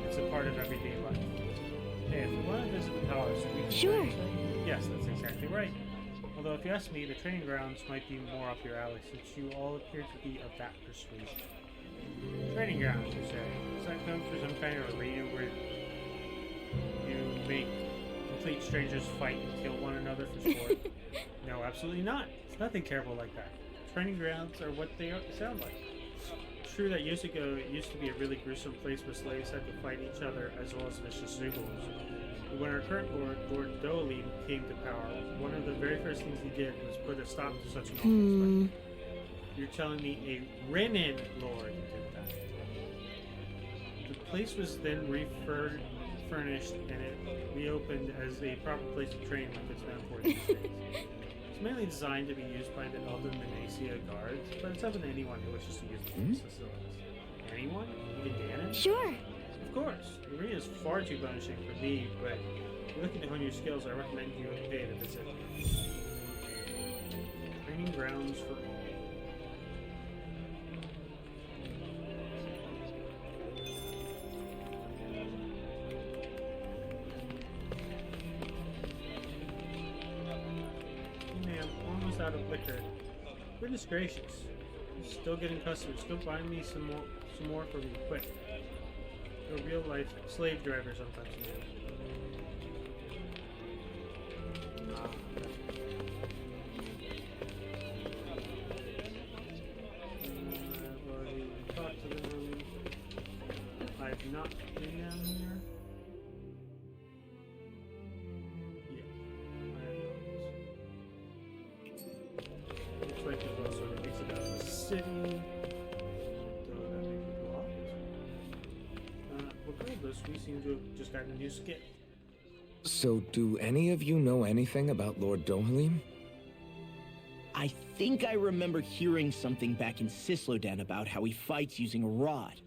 it's a part of everyday life. Hey, if we want to visit the palace, we can. Sure. Yes, that's exactly right. Although, if you ask me, the training grounds might be more up your alley, since you all appear to be of that persuasion. Training grounds, you say? Does that come for some kind of arena where you make complete strangers fight and kill one another for sport? No, absolutely not. It's nothing terrible like that. Training grounds are what they sound like. True that years ago it used to be a really gruesome place where slaves had to fight each other as well as vicious nobles. But when our current lord, Lord Doalim, came to power, one of the very first things he did was put a stop to such an awful spectacle. You're telling me a Renin lord did that? The place was then furnished and it reopened as a proper place to train like it's known for these days. It's mainly designed to be used by the Elden Manacia guards, but it's open to anyone who wishes to use the facilities. Anyone? Even Danon? Sure. Of course. The arena is far too punishing for me, but if you're looking to hone your skills, I recommend you pay a visit. Training grounds for all. Out of liquor. Goodness gracious. Still getting customers. Still buying me some more for me, quick. A real life slave driver sometimes, man. I've already talked to them. I've not been down here. regardless, we seem to have just gotten a new skin. So, do any of you know anything about Lord Dohalim? I think I remember hearing something back in Sisloden about how he fights using a rod.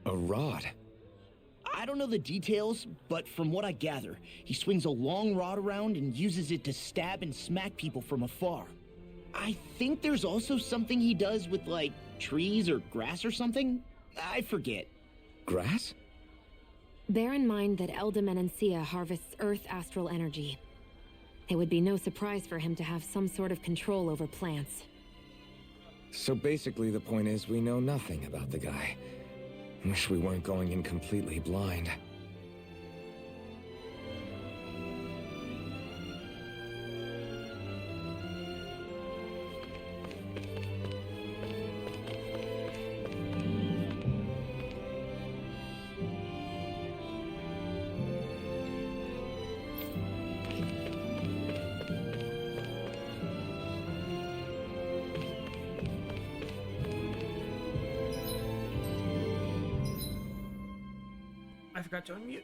A rod? I don't know the details, but from what I gather, he swings a long rod around and uses it to stab and smack people from afar. I think there's also something he does with, like, trees or grass or something. I forget. Grass? Bear in mind that Eldimenencia harvests Earth astral energy. It would be no surprise for him to have some sort of control over plants. So basically the point is we know nothing about the guy. Wish we weren't going in completely blind. I forgot to unmute.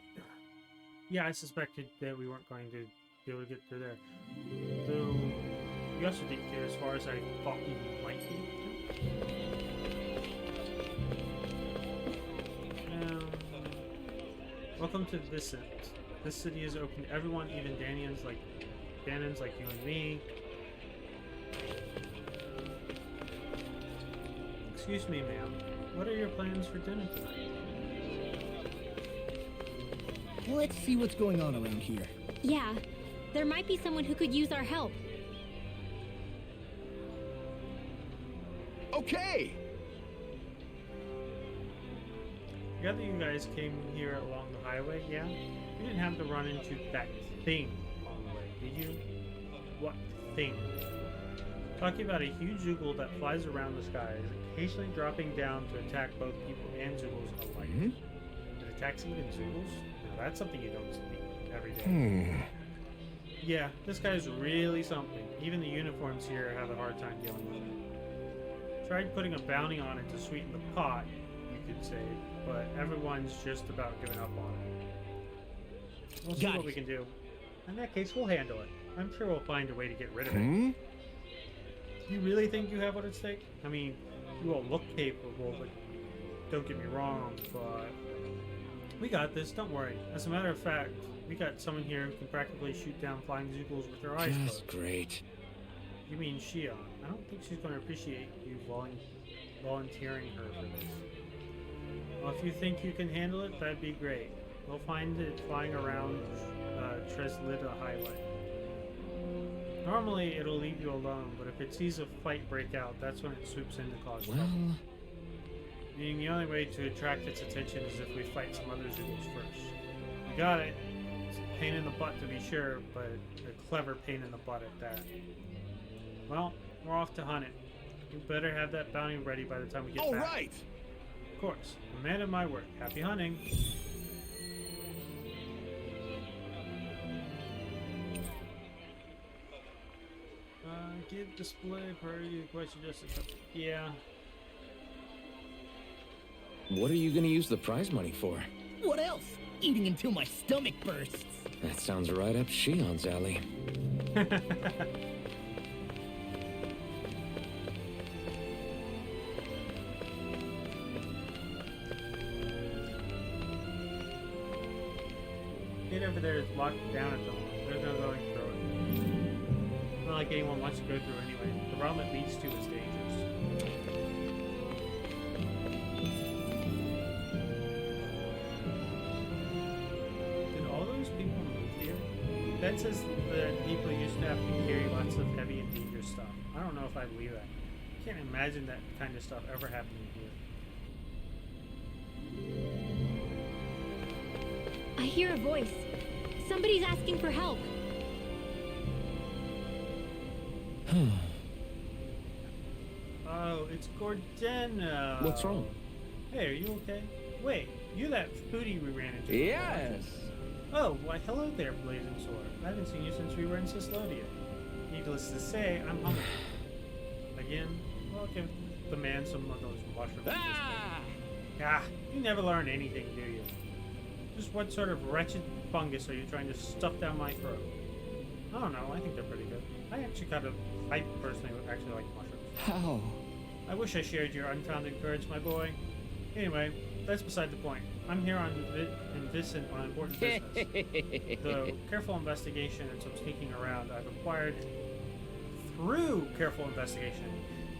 Yeah, I suspected that we weren't going to be able to get through there. Though, we also didn't get as far as I thought we might be able to. Welcome to Vicent. This city is open to everyone, even Danans like you and me. Excuse me, ma'am. What are your plans for dinner tonight? Let's see what's going on around here. Yeah, there might be someone who could use our help. Okay! I got that you guys came here along the highway, yeah? You didn't have to run into that thing along the way, did you? What thing? Talking about a huge Zoogle that flies around the skies, occasionally dropping down to attack both people and Zoogles alike. It attacks even Zoogles? Now that's something you don't see every day. Yeah, this guy's really something. Even the uniforms here have a hard time dealing with him. Tried putting a bounty on it to sweeten the pot, you could say, but everyone's just about giving up on it. We'll see what we can do. In that case, we'll handle it. I'm sure we'll find a way to get rid of it. You really think you have what at stake? I mean, you all look capable, but don't get me wrong, but we got this, don't worry. As a matter of fact, we got someone here who can practically shoot down flying Zoogles with their eyes closed. Great. You mean Shion? I don't think she's going to appreciate you volunteering her for this. Well, if you think you can handle it, that'd be great. We'll find it flying around Treslida Highway. Normally, it'll leave you alone, but if it sees a fight break out, that's when it swoops in to cause trouble. Meaning the only way to attract its attention is if we fight some other Zoogles first. We got it. It's a pain in the butt to be sure, but a clever pain in the butt at that. Well, we're off to hunt it. You better have that bounty ready by the time we get back. All right! Of course. A man of my word. Happy hunting. Give display priority to question justice. Yeah. What are you gonna use the prize money for? What else? Eating until my stomach bursts. That sounds right up Shion's alley. Gate over there is locked down at the moment. There's no going through it. Not like anyone wants to go through anyway. The realm it leads to is dangerous. Did all those people move here? That says that people used to have to carry lots of heavy and dangerous stuff. I don't know if I believe that. I can't imagine that kind of stuff ever happening here. I hear a voice. Somebody's asking for help. Oh, it's Gordena. What's wrong? Hey, are you okay? Wait, you that foodie we ran into? Yes. Oh, why hello there, Blazing Sword. I haven't seen you since we were in Sislodia. Needless to say, I'm hungry. Again? Well, I'll give the man some of those mushrooms. Ah, you never learn anything, do you? Just what sort of wretched fungus are you trying to stuff down my throat? I don't know. I think they're pretty good. I personally actually like mushrooms. How? I wish I shared your unfounded courage, my boy. Anyway, that's beside the point. I'm here on important business. The careful investigation and some sneaking around I've acquired through careful investigation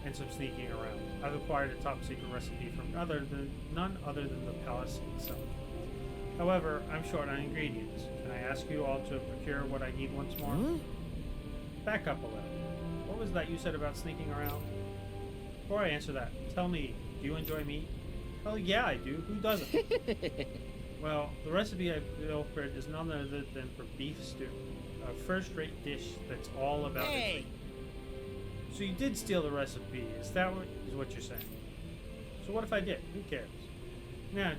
and some sneaking around. I've acquired a top secret recipe from none other than the palace itself. However, I'm short on ingredients. Can I ask you all to procure what I need once more? Huh? Back up a little. What was that you said about sneaking around? Before I answer that, tell me, do you enjoy meat? Hell yeah, I do. Who doesn't? Well, the recipe I pilfered is none other than for beef stew, a first-rate dish that's all about meat. So you did steal the recipe. Is what you're saying? So what if I did? Who cares? Now,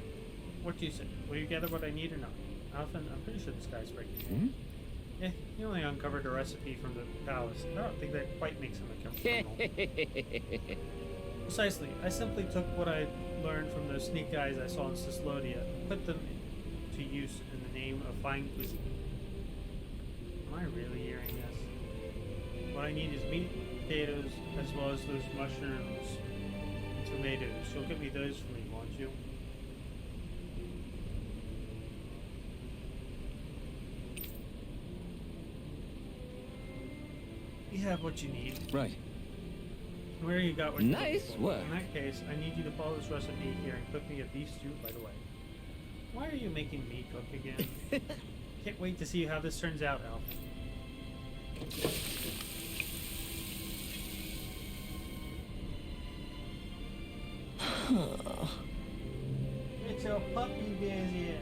what do you say? Will you gather what I need or not? Alphen, I'm pretty sure this guy's breaking. Yeah, you only uncovered a recipe from the palace. I don't think that quite makes him a criminal. Precisely. I simply took what I learned from those sneak eyes I saw in Cislodia and put them to use in the name of fine cuisine. Am I really hearing this? What I need is meat, potatoes, as well as those mushrooms and tomatoes. You'll get me those for me, won't you? You have what you need. Right. Where you got what you Nice looking for. work. In that case, I need you to follow this recipe here and cook me a beef stew right away. Why are you making me cook again? Can't wait to see how this turns out, Alf. It's a puppy visit.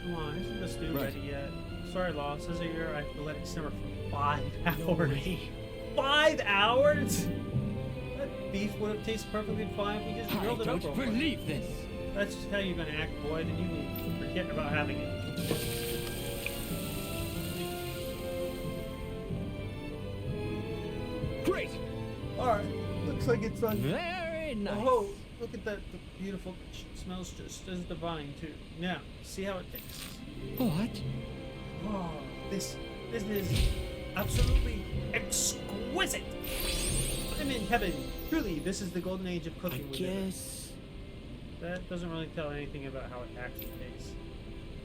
Come on, isn't the stew Right. ready yet? Sorry, Law. Says here I have to let it simmer for 5 hours. No way. 5 hours? That beef would have tasted perfectly fine if we just grilled it up real quick. this. That's just how you're gonna act, boy. Then you will forget about having it. Great. Alright, looks like it's done. Very nice. Oh, look at that. The beautiful. Smells just as divine, too. Now, see how it tastes. What? Oh, this is absolutely exquisite. I'm in heaven. Truly, this is the golden age of I cooking. within it. guess. That doesn't really tell anything about how it actually tastes.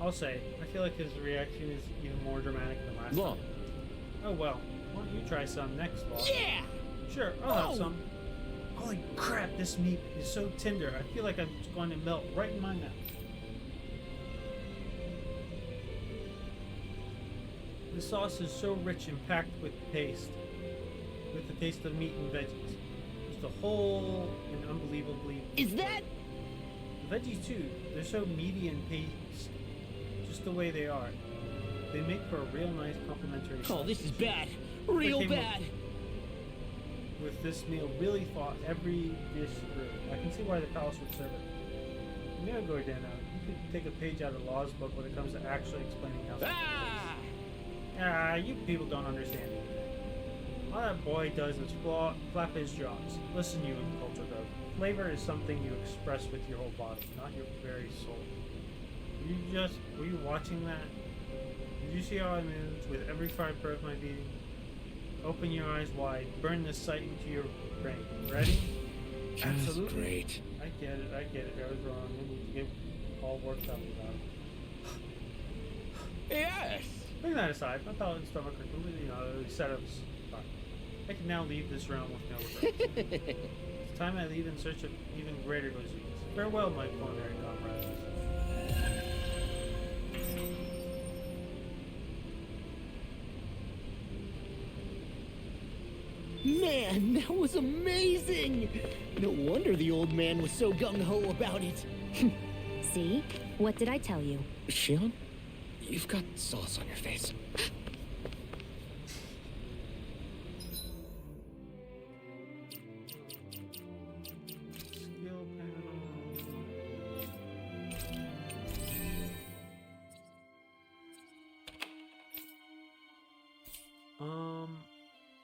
I'll say, I feel like his reaction is even more dramatic than last Law. time. Oh well, why don't you try some next, Law? Yeah! Sure, I'll have some. Holy crap, this meat is so tender. I feel like I'm going to melt right in my mouth. The sauce is so rich and packed with taste, with the taste of meat and veggies. Just a whole and unbelievably. Is that? The veggies too. They're so meaty and tasty, just the way they are. They make for a real nice complementary. Oh, this is sausage. bad. Real came with- bad. With this meal, really thought every dish through. I can see why the palace would serve it. You know, Gordana, you could take a page out of Law's book when it comes to actually explaining how. Ah, you people don't understand it. All that boy does is flap his jaws. Listen, you uncultured dog. Flavor is something you express with your whole body, not your very soul. Were you watching that? Did you see how I moved with every fiber of my being? Open your eyes wide. Burn this sight into your brain. Ready? Just great. I get it. I was wrong. I need to get all worked up about it. Yes. Putting that aside, my palate and stomach are completely, set up. Fine. I can now leave this realm with no regrets. It's time I leave in search of even greater cuisines. Farewell, my culinary comrades. Man, that was amazing! No wonder the old man was so gung-ho about it. See? What did I tell you? Shion, you've got sauce on your face. Skill panel.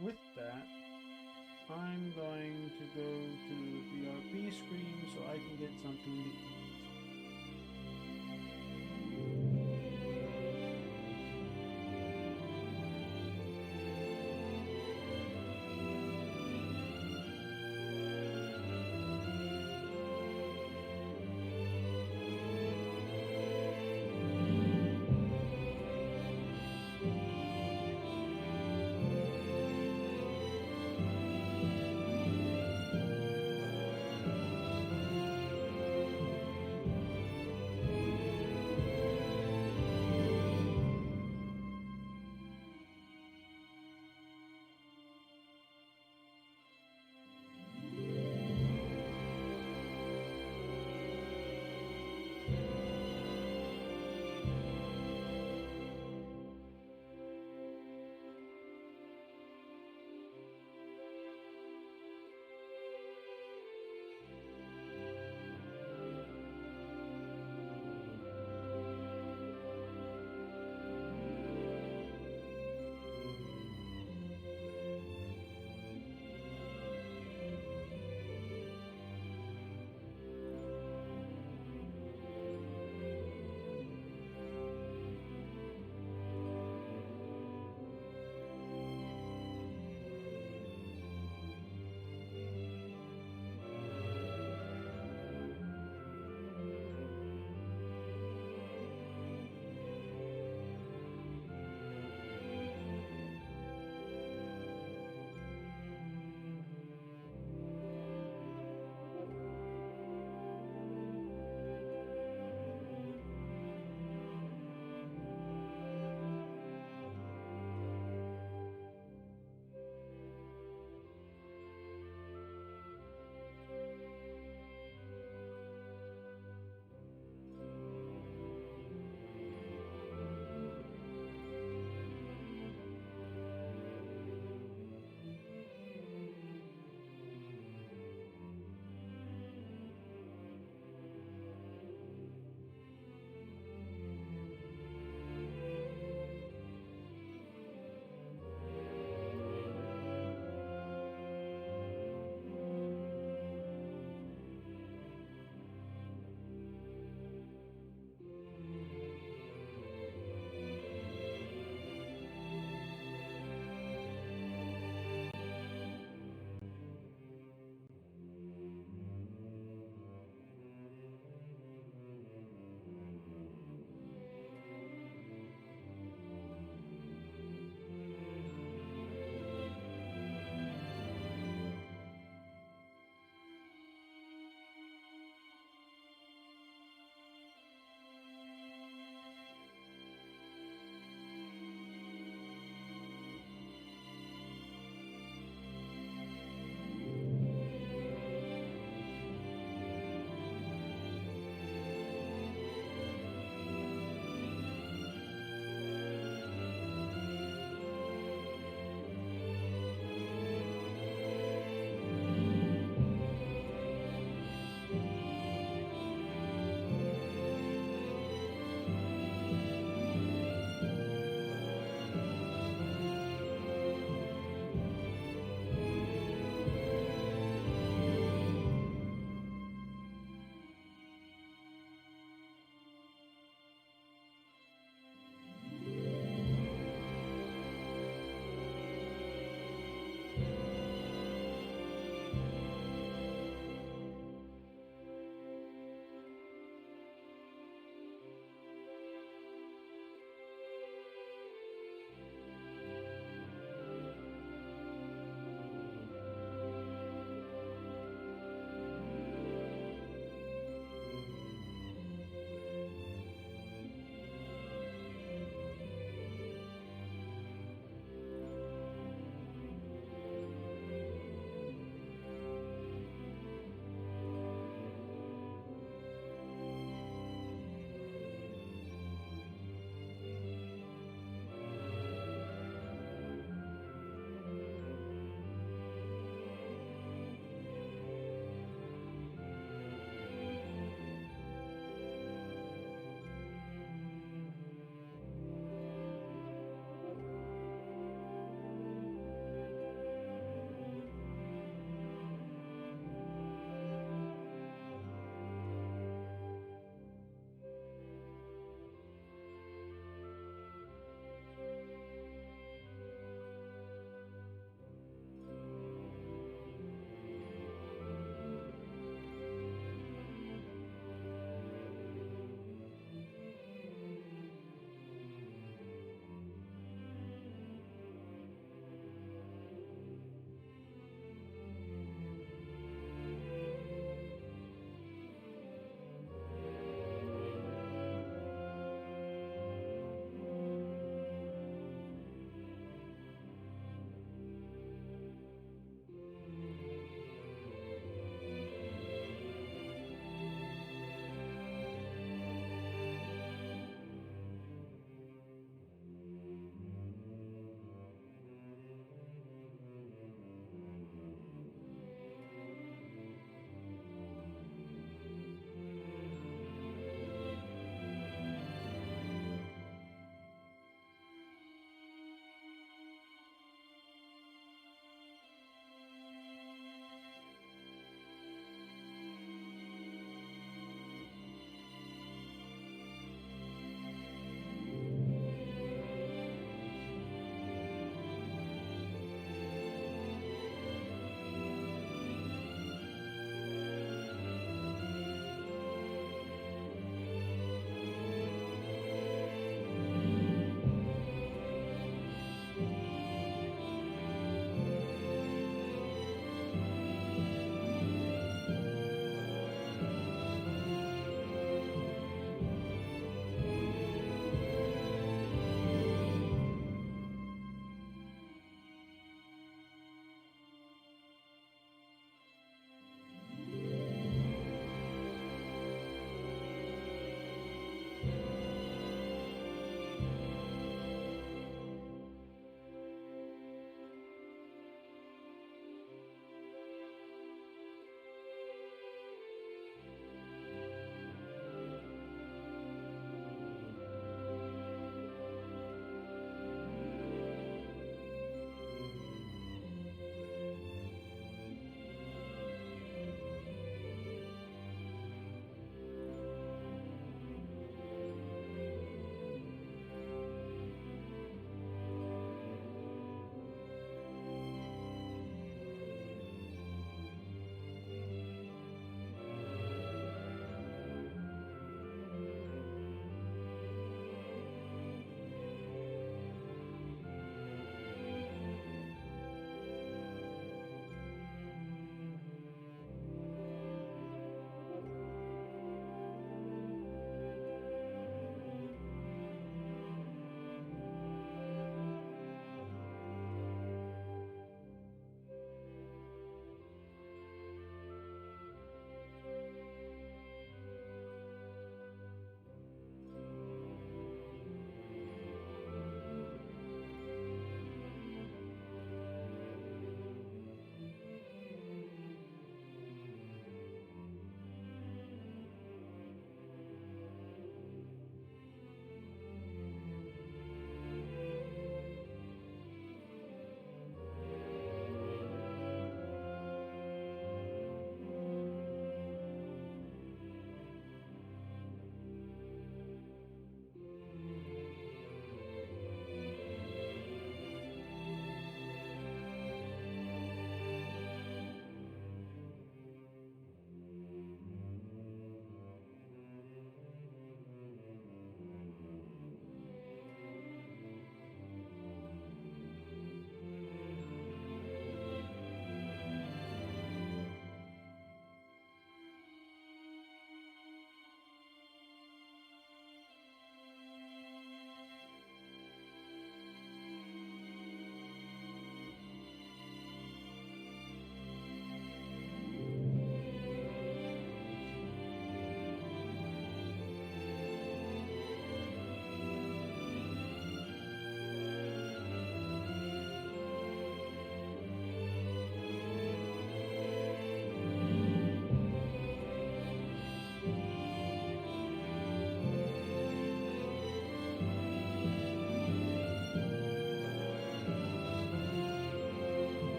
With that, I'm going to go to the something to eat.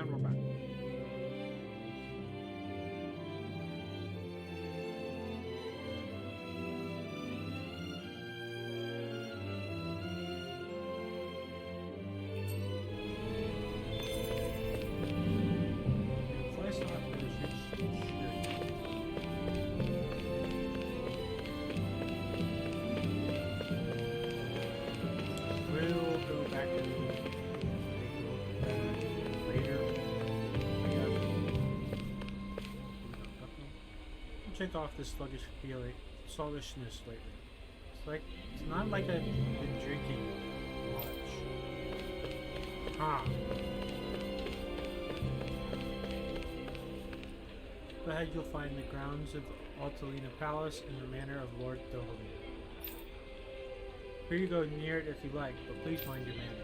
And we're back. Check off this sluggishness lately. It's not like I've been drinking much. Ahead you'll find the grounds of Altalina Palace and the manor of Lord Dohalim. Here you go near it if you like, but please mind your manners.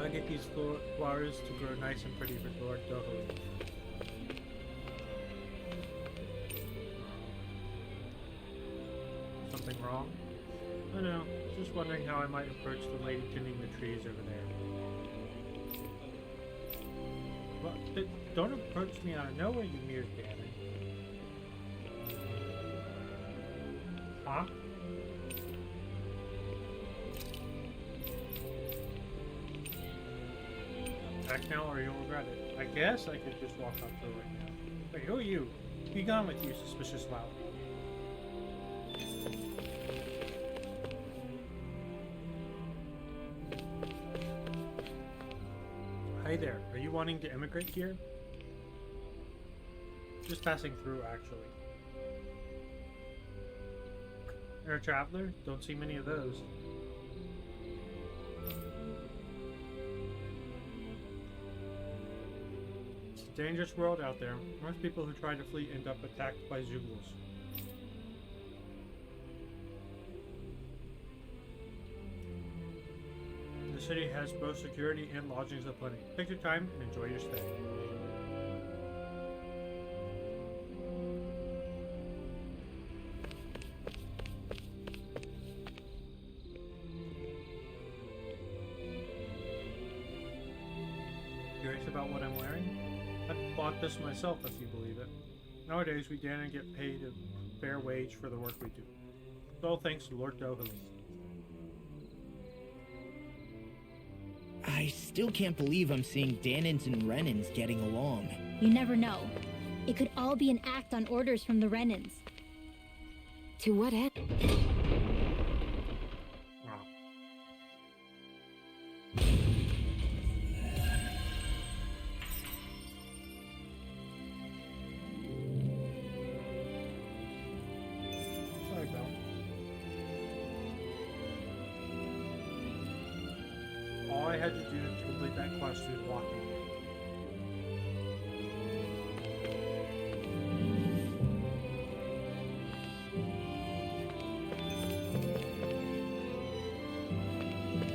I get these flowers to grow nice and pretty for Lord Dohalim. Something wrong? Oh no, just wondering how I might approach the lady tending the trees over there. Well, don't approach me out of nowhere, you mere gammon. Huh? Back now or you'll regret it. I guess I could just walk up to it right now. Wait, who are you? Be gone with you, suspicious lout. Hi there, are you wanting to immigrate here? Just passing through, actually. You're a traveler? Don't see many of those. It's a dangerous world out there. Most people who try to flee end up attacked by Zugals. The city has both security and lodgings aplenty. Take your time and enjoy your stay. Curious about what I'm wearing? I bought this myself, if you believe it. Nowadays, we didn't get paid a fair wage for the work we do. It's all thanks to Lord Dohalim. I still can't believe I'm seeing Danins and Renans getting along. You never know. It could all be an act on orders from the Renans. To what end? Wow. Sorry, Belle. All I had to do to complete that quest was walking.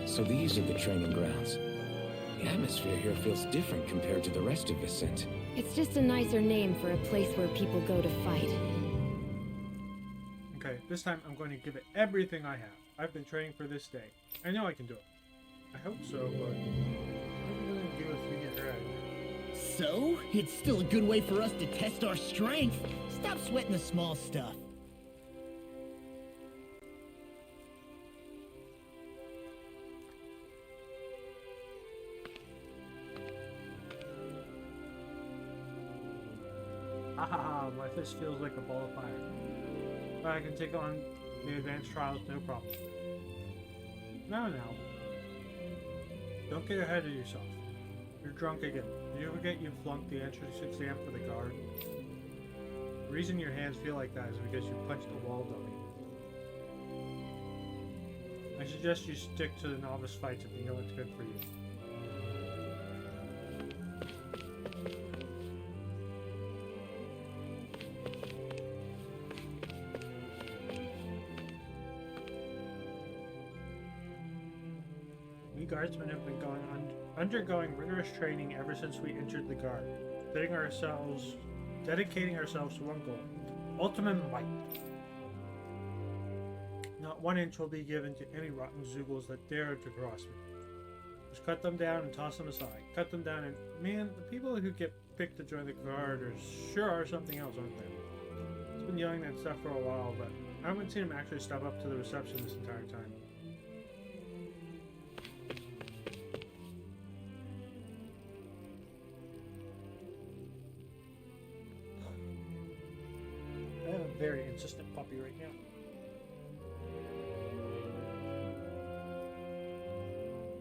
So these are the training grounds. The atmosphere here feels different compared to the rest of Vicent. It's just a nicer name for a place where people go to fight. Okay, this time I'm going to give it everything I have. I've been training for this day. I know I can do it. I hope so, but what are we going to do if we get red? So, it's still a good way for us to test our strength. Stop sweating the small stuff. Haha, my fist feels like a ball of fire. But I can take on the advanced trials no problem. Now. Don't get ahead of yourself. You're drunk again. Did you forget you flunked the entrance exam for the guard? The reason your hands feel like that is because you punched the wall dummy. I suggest you stick to the novice fights if you know what's good for you. We guardsmen have been undergoing rigorous training ever since we entered the guard, dedicating ourselves to one goal, ultimate might. Not 1 inch will be given to any rotten Zoogles that dare to cross me. Just cut them down and toss them aside. Cut them down and... Man, the people who get picked to join the guard sure are something else, aren't they? He's been yelling that stuff for a while, but I haven't seen him actually step up to the reception this entire time. I have a very insistent puppy right now.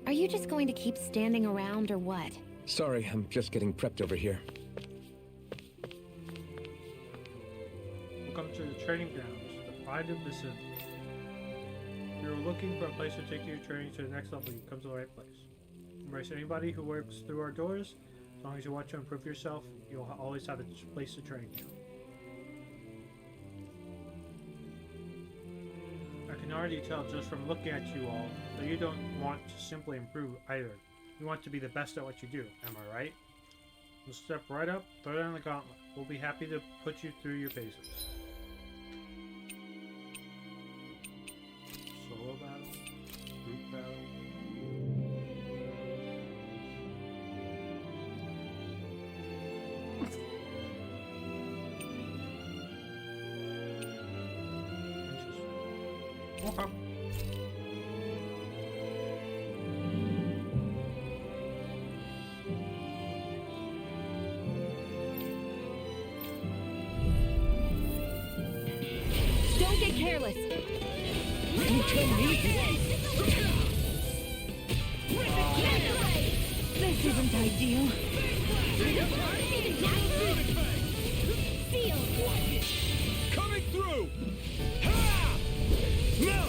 Are you just going to keep standing around or what? Sorry, I'm just getting prepped over here. Welcome to the training grounds, the pride of the city. If you're looking for a place to take your training to the next level, you come to the right place. Embrace anybody who works through our doors. As long as you want to improve yourself, you'll always have a place to train you. I can already tell just from looking at you all that you don't want to simply improve either. You want to be the best at what you do, am I right? You'll step right up, throw down the gauntlet. We'll be happy to put you through your paces. Solo battle? Group battle? Okay. Don't get careless. This isn't ideal. Coming through! Ha! No!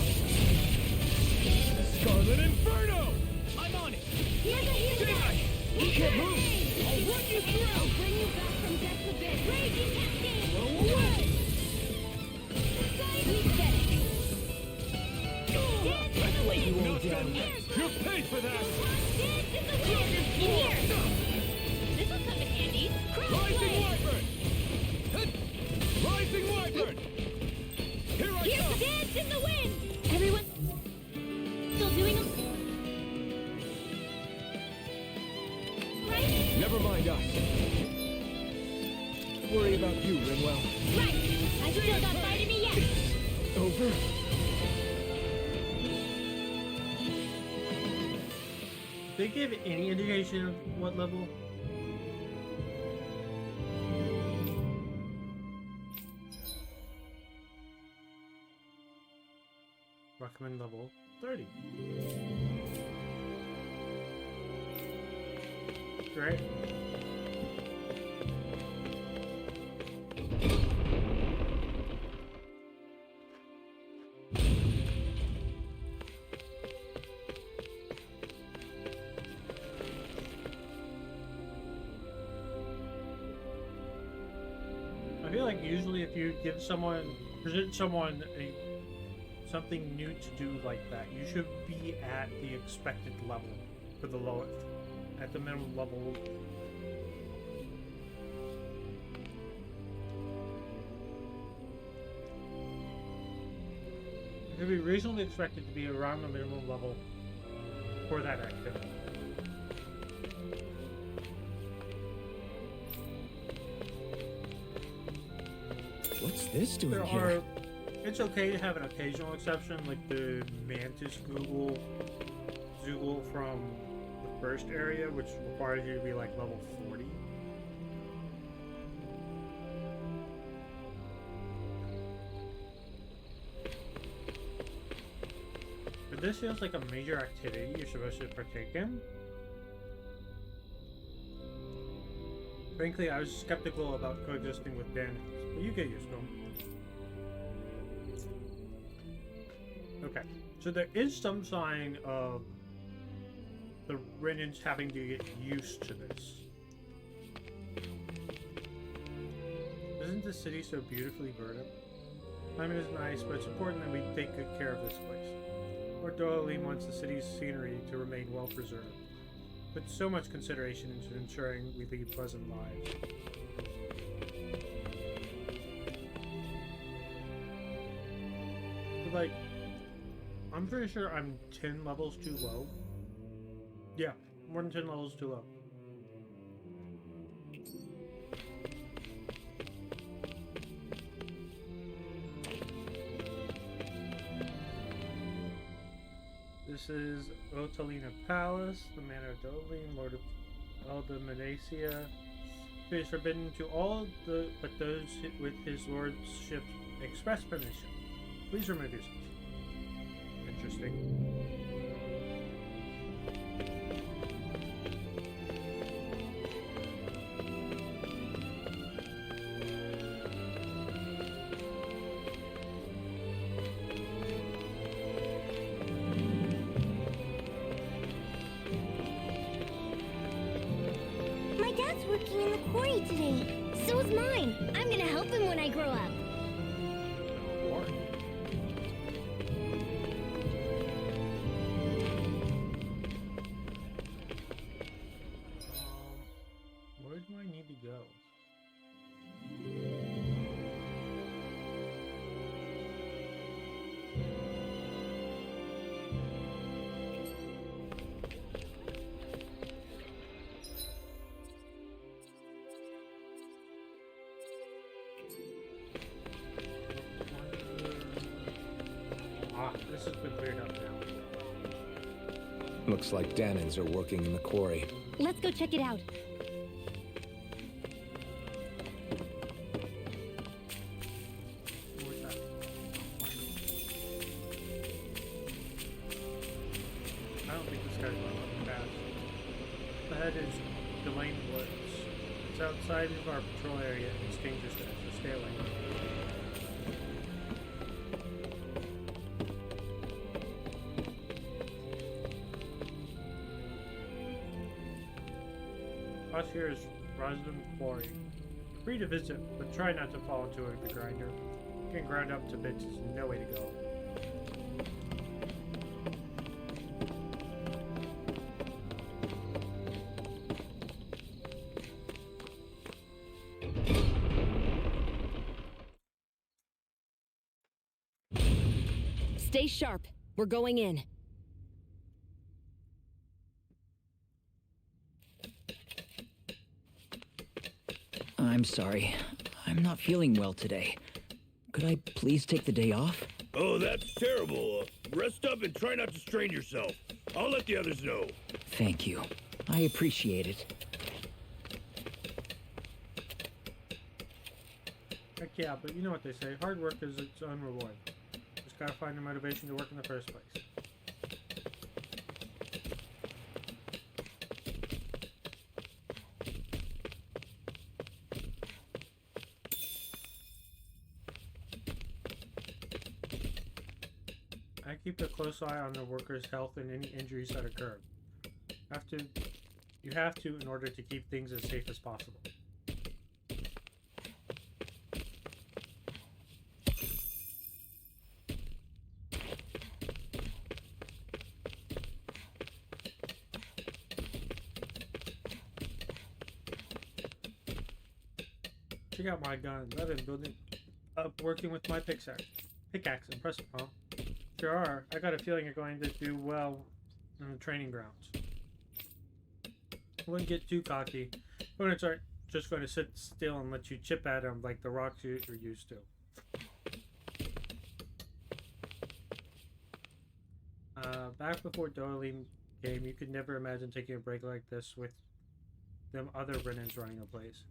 Scarlet Inferno! I'm on it! You can't move! I'll run you through! I'll bring you back from death's abyss! Raging Cascade! Blow away! Let's lay you all down. You're paid for that! In here! This will come in handy. Rising Wyvern! Rising Wyvern! Here I Here's come! the dance in the wind! Everyone, Still doing them? Right? Never mind us. Worry about you, Rinwell. Right! I still got fight in me yet! Over? Did they give any indication of what level? Recommend level 30. Great. I feel like usually if you give someone, present someone something new to do like that, you should be at the expected level for the lowest, at the minimum level. It could be reasonably expected to be around the minimum level for that activity. What's this doing There here? it's okay to have an occasional exception, like the Mantis Zoogle from the first area, which requires you to be like level 40. But this feels like a major activity you're supposed to partake in. Frankly, I was skeptical about coexisting with bandits, but you get used to them. Okay, so there is some sign of the Renans having to get used to this. Isn't the city so beautifully verdant? Climate is nice, but it's important that we take good care of this place. Lord Doyley wants the city's scenery to remain well preserved. Put so much consideration into ensuring we lead pleasant lives. But like, I'm pretty sure I'm 10 levels too low. Yeah, more than 10 levels too low. This is Otalina Palace, the Manor of Dolene, Lord of Eldomenacia. It is forbidden to all but those with his lordship express permission. Please remove yourself. Interesting. My dad's working in the quarry today. So is mine. I'm gonna help him when I grow up. War. Where do I need to go? Ah, this has been cleared up now. Looks like Danans are working in the quarry. Let's go check it out. Where's that? I don't think this guy's going up fast. Ahead is Delane Woods. It's outside of our patrol area and it's dangerous there, so stay away. Across here is Roslyn Quarry. Free to visit, but try not to fall into the grinder. Getting ground up to bits is no way to go. Stay sharp. We're going in. I'm sorry. I'm not feeling well today. Could I please take the day off? Oh, that's terrible. Rest up and try not to strain yourself. I'll let the others know. Thank you. I appreciate it. Heck yeah, but you know what they say, hard work is its own reward. Just gotta find the motivation to work in the first place. I keep a close eye on the workers' health and any injuries that occur. You have to in order to keep things as safe as possible. Check out my guns. I've been building up working with my pickaxe. Impressive, huh? Sure are. I got a feeling you're going to do well in the training grounds. I wouldn't get too cocky. Opponents aren't just going to sit still and let you chip at them like the rocks you're used to. Back before Dolene came, you could never imagine taking a break like this with them other Renans running the place.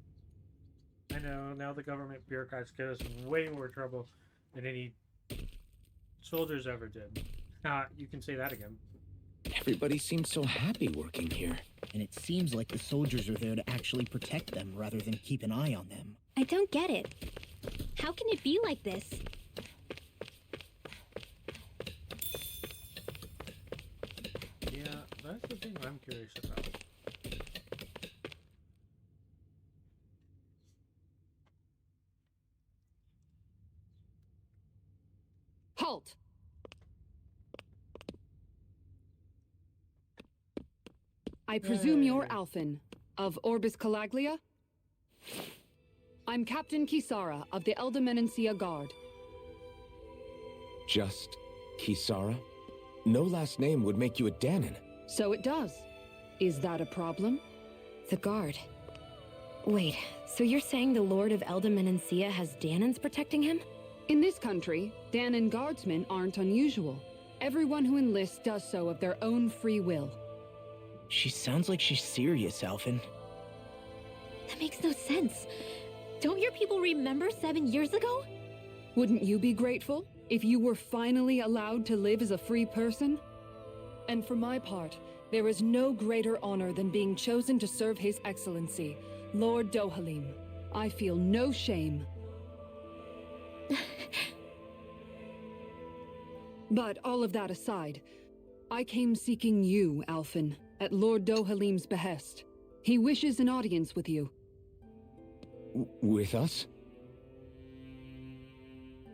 I know, now the government bureaucrats get us in way more trouble than any soldiers ever did. You can say that again. Everybody seems so happy working here. And it seems like the soldiers are there to actually protect them rather than keep an eye on them. I don't get it. How can it be like this? Yeah, that's the thing I'm curious about. Halt! I presume you're Alphen, of Orbis Calaglia? I'm Captain Kisara of the Eldomenacia Guard. Just Kisara? no last name would make you a Danon. So it does. Is that a problem? The guard. Wait, so you're saying the Lord of Eldam and Encia has Danons protecting him? In this country, Danon guardsmen aren't unusual. Everyone who enlists does so of their own free will. She sounds like she's serious, Alphen. That makes no sense. Don't your people remember 7 years ago? Wouldn't you be grateful if you were finally allowed to live as a free person? And for my part, there is no greater honor than being chosen to serve His Excellency, Lord Dohalim. I feel no shame. But all of that aside, I came seeking you, Alphen, at Lord Dohalim's behest. He wishes an audience with you. With us?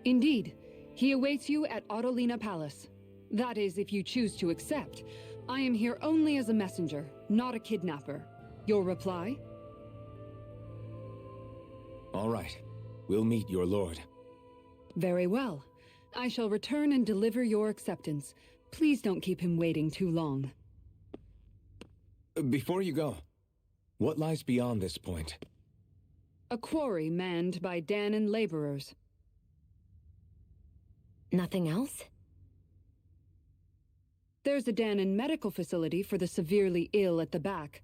Indeed. He awaits you at Autolina Palace. That is, if you choose to accept. I am here only as a messenger, not a kidnapper. Your reply? All right. We'll meet your lord. Very well. I shall return and deliver your acceptance. Please don't keep him waiting too long. Before you go, what lies beyond this point? A quarry manned by Danon laborers. Nothing else? There's a Danon medical facility for the severely ill at the back.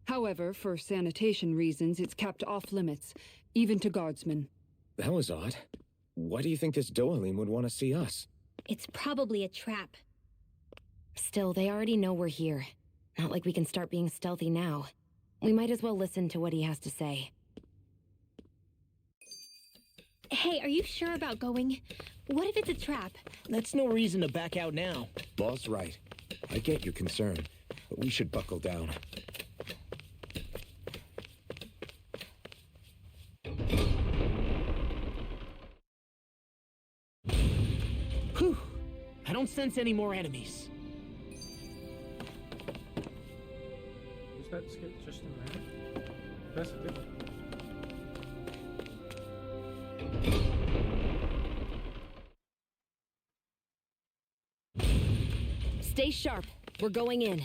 However, for sanitation reasons, it's kept off limits, even to guardsmen. That was odd. Why do you think this Dohalim would want to see us? It's probably a trap. Still, they already know we're here. Not like we can start being stealthy now. We might as well listen to what he has to say. Hey, are you sure about going? What if it's a trap? That's no reason to back out now. Boss right. I get your concern, but we should buckle down. Whew. I don't sense any more enemies. Was that skip just a minute? That's different. Stay sharp. We're going in.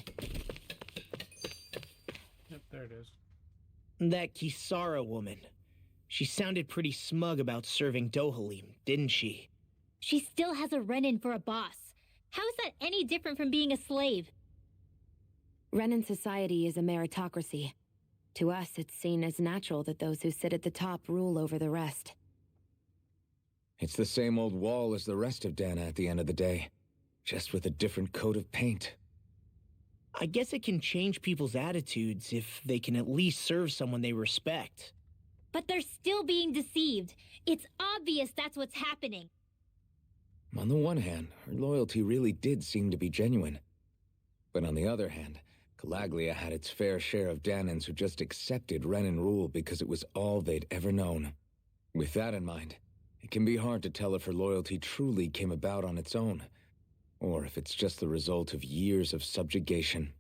Yep, there it is. That Kisara woman. She sounded pretty smug about serving Dohalim, didn't she? She still has a Renin for a boss. How is that any different from being a slave? Renan society is a meritocracy. To us, it's seen as natural that those who sit at the top rule over the rest. It's the same old wall as the rest of Dana at the end of the day, just with a different coat of paint. I guess it can change people's attitudes if they can at least serve someone they respect. But they're still being deceived. It's obvious that's what's happening. On the one hand, her loyalty really did seem to be genuine. But on the other hand, Calaglia had its fair share of Danons who just accepted Renan rule because it was all they'd ever known. With that in mind, it can be hard to tell if her loyalty truly came about on its own, or if it's just the result of years of subjugation.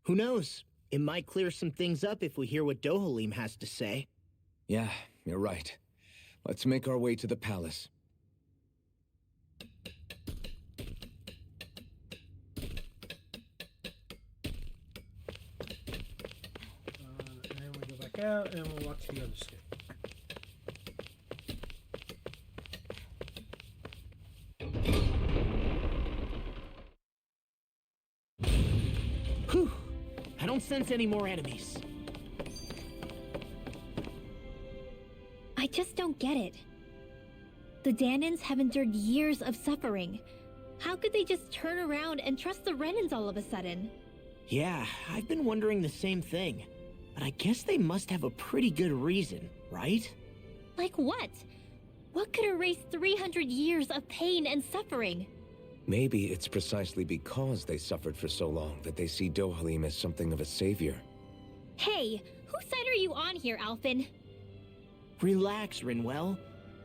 Who knows? It might clear some things up if we hear what Dohalim has to say. Yeah, you're right. Let's make our way to the palace. And then we go back out and we'll watch the other skip. Whew. I don't sense any more enemies. I just don't get it. The Danons have endured years of suffering. How could they just turn around and trust the Renans all of a sudden? Yeah, I've been wondering the same thing. But I guess they must have a pretty good reason, right? Like what? What could erase 300 years of pain and suffering? Maybe it's precisely because they suffered for so long that they see Dohalim as something of a savior. Hey, whose side are you on here, Alphen? Relax, Rinwell.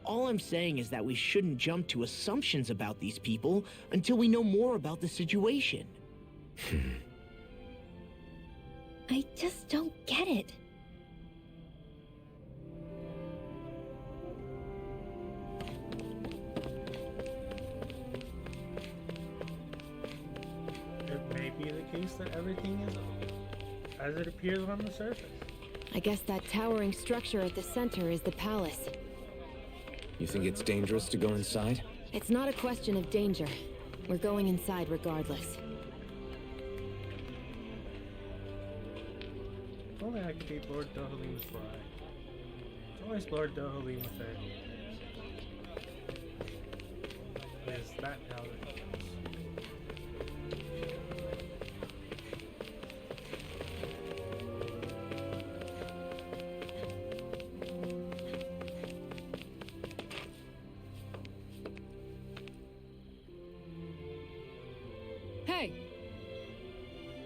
All I'm saying is that we shouldn't jump to assumptions about these people until we know more about the situation. I just don't get it. case that everything is as it appears on the surface. I guess that towering structure at the center is the palace. You think it's dangerous to go inside? It's not a question of danger. We're going inside regardless. If only I could be Lord Dohalim's bride. It's always Lord Dohalim with her. Is that how it goes? Hey!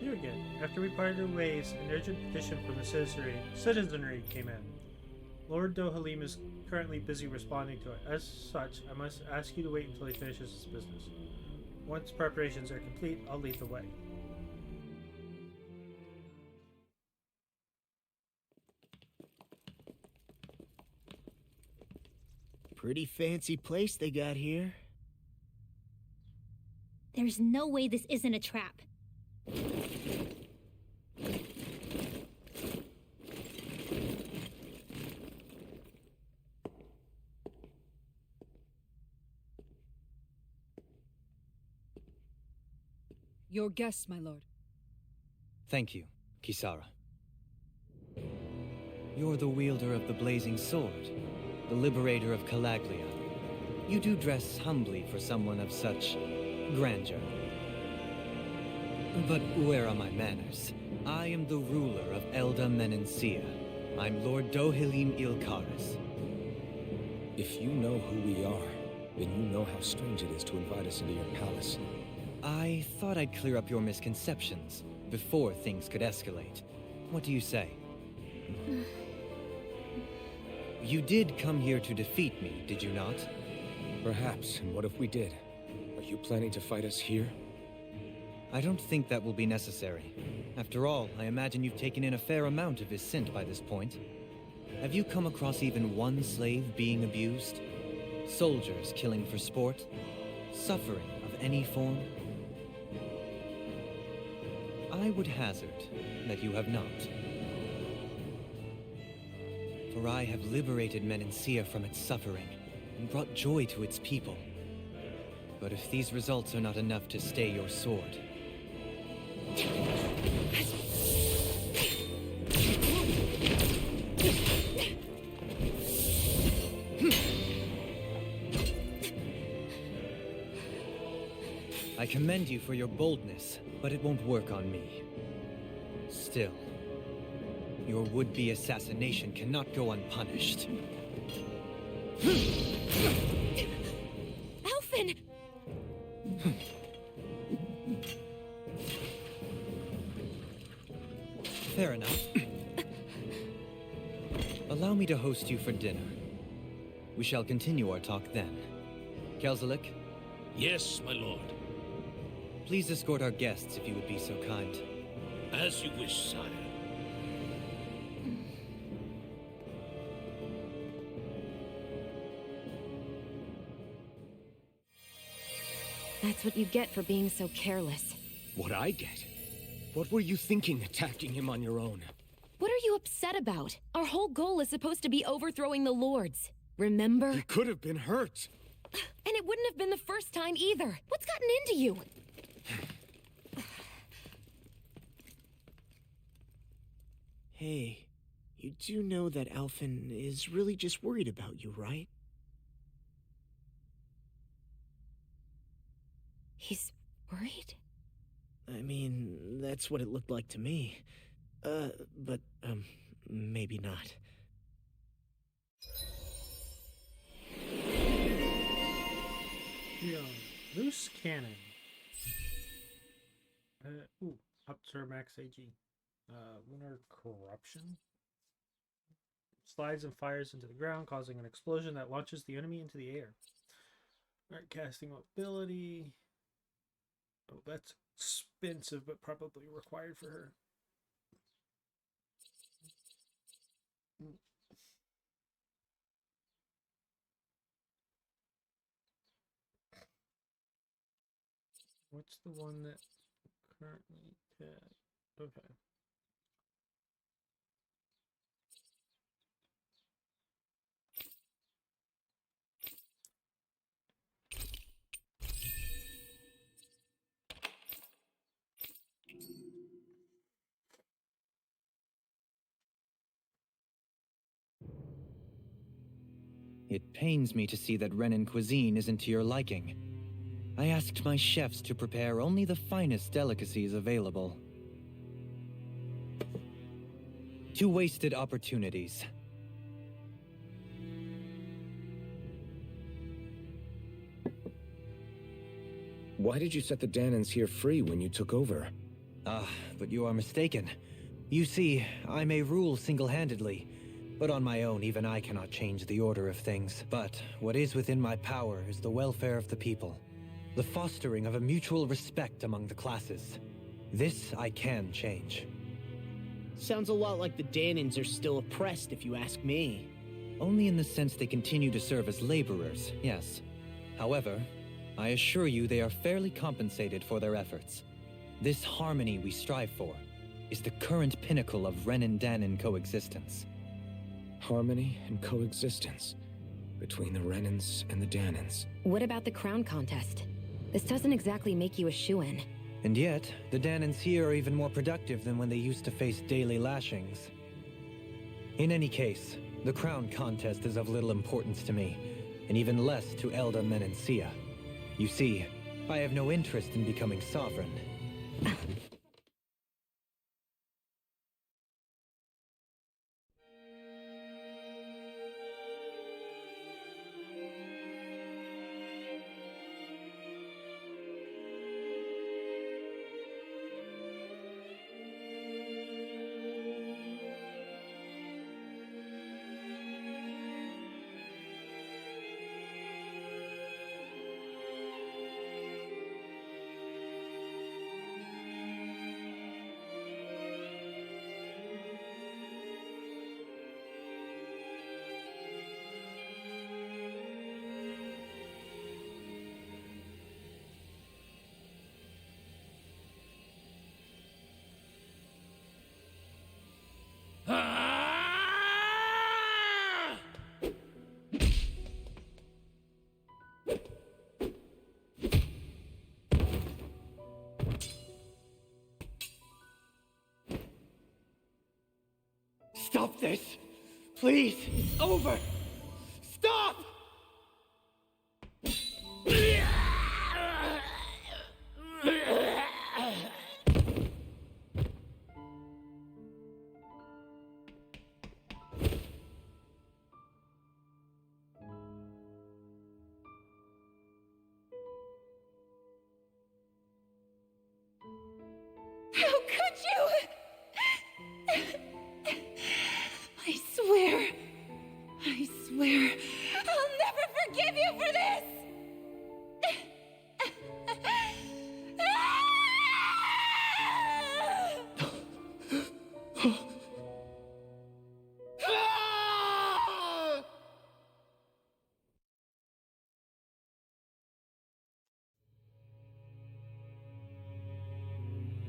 You again. After we parted ways, an urgent petition from the citizenry came in. Lord Dohalim is currently busy responding to it. As such, I must ask you to wait until he finishes his business. Once preparations are complete, I'll lead the way. Pretty fancy place they got here. There's no way this isn't a trap. Your guests, my lord. Thank you, Kisara. You're the wielder of the blazing sword, the liberator of Calaglia. You do dress humbly for someone of such grandeur. But where are my manners? I am the ruler of Elda Menencia. I'm Lord Dohalim Ilkaris. If you know who we are, then you know how strange it is to invite us into your palace. I thought I'd clear up your misconceptions before things could escalate. What do you say? You did come here to defeat me, did you not? Perhaps, and what if we did? Are you planning to fight us here? I don't think that will be necessary. After all, I imagine you've taken in a fair amount of his scent by this point. Have you come across even one slave being abused? Soldiers killing for sport? Suffering of any form? I would hazard that you have not. For I have liberated Menencia from its suffering and brought joy to its people. But if these results are not enough to stay your sword... I commend you for your boldness, but it won't work on me. Still, your would-be assassination cannot go unpunished. Alphen! Fair enough. Allow me to host you for dinner. We shall continue our talk then. Kelzelik, Yes, my lord. please escort our guests if you would be so kind. As you wish, sire. That's what you get for being so careless. What I get? What were you thinking attacking him on your own? What are you upset about? Our whole goal is supposed to be overthrowing the lords. Remember? He could have been hurt. And it wouldn't have been the first time either. What's gotten into you? Hey, you do know that Alphen is really just worried about you, right? He's worried? I mean, that's what it looked like to me. But maybe not. Yeah, loose cannon. Ooh, up to max AG. Lunar corruption. Slides and fires into the ground, causing an explosion that launches the enemy into the air. Alright, casting mobility. Oh, that's expensive, but probably required for her. What's the one that currently dead. Okay. It pains me to see that Renan cuisine isn't to your liking. I asked my chefs to prepare only the finest delicacies available. 2 wasted opportunities. Why did you set the Danans here free when you took over? But you are mistaken. You see, I may rule single-handedly, but on my own, even I cannot change the order of things. But what is within my power is the welfare of the people, the fostering of a mutual respect among the classes. This I can change. Sounds a lot like the Danans are still oppressed, if you ask me. Only in the sense they continue to serve as laborers, yes. However, I assure you they are fairly compensated for their efforts. This harmony we strive for is the current pinnacle of Renan-Danan coexistence. Harmony and coexistence between the Renans and the Danans. What about the crown contest? This doesn't exactly make you a shoo-in. And yet, the Danans here are even more productive than when they used to face daily lashings. In any case, the crown contest is of little importance to me, and even less to Elda Menencia. You see, I have no interest in becoming sovereign. Stop this! Please! It's over! Stop! How could you? I swear, I'll never forgive you for this!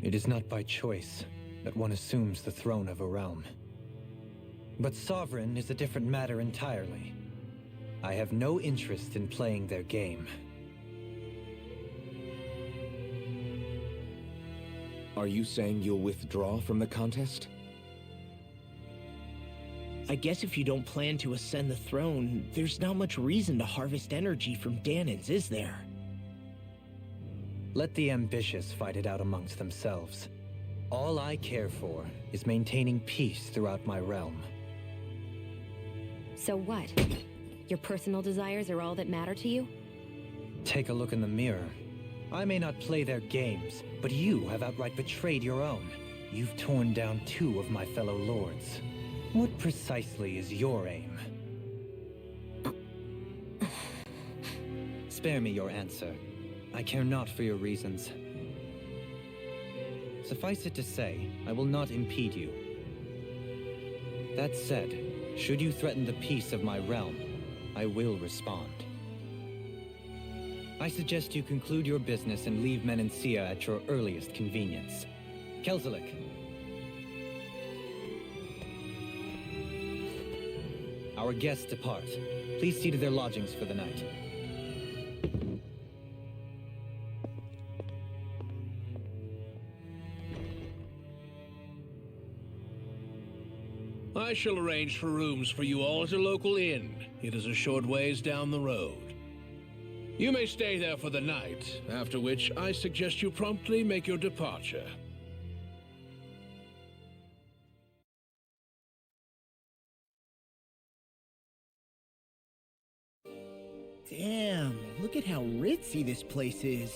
It is not by choice that one assumes the throne of a realm. But sovereign is a different matter entirely. I have no interest in playing their game. Are you saying you'll withdraw from the contest? I guess if you don't plan to ascend the throne, there's not much reason to harvest energy from Danans, is there? Let the ambitious fight it out amongst themselves. All I care for is maintaining peace throughout my realm. So what? Your personal desires are all that matter to you? Take a look in the mirror. I may not play their games, but you have outright betrayed your own. You've torn down 2 of my fellow lords. What precisely is your aim? Spare me your answer. I care not for your reasons. Suffice it to say, I will not impede you. That said, should you threaten the peace of my realm, I will respond. I suggest you conclude your business and leave Menancia at your earliest convenience. Kelzelik. Our guests depart. Please see to their lodgings for the night. I shall arrange for rooms for you all at a local inn. It is a short ways down the road. You may stay there for the night, after which I suggest you promptly make your departure. Damn, look at how ritzy this place is.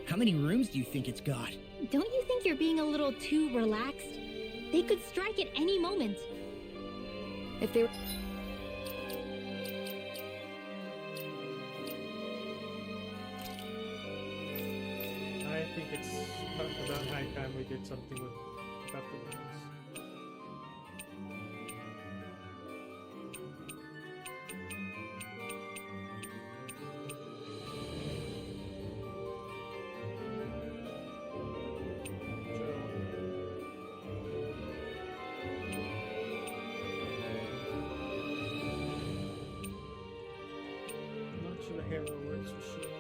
How many rooms do you think it's got? Don't you think you're being a little too relaxed? They could strike at any moment. If they were... I think it's about high time we did something with about the wings. Not sure the hero works for sure.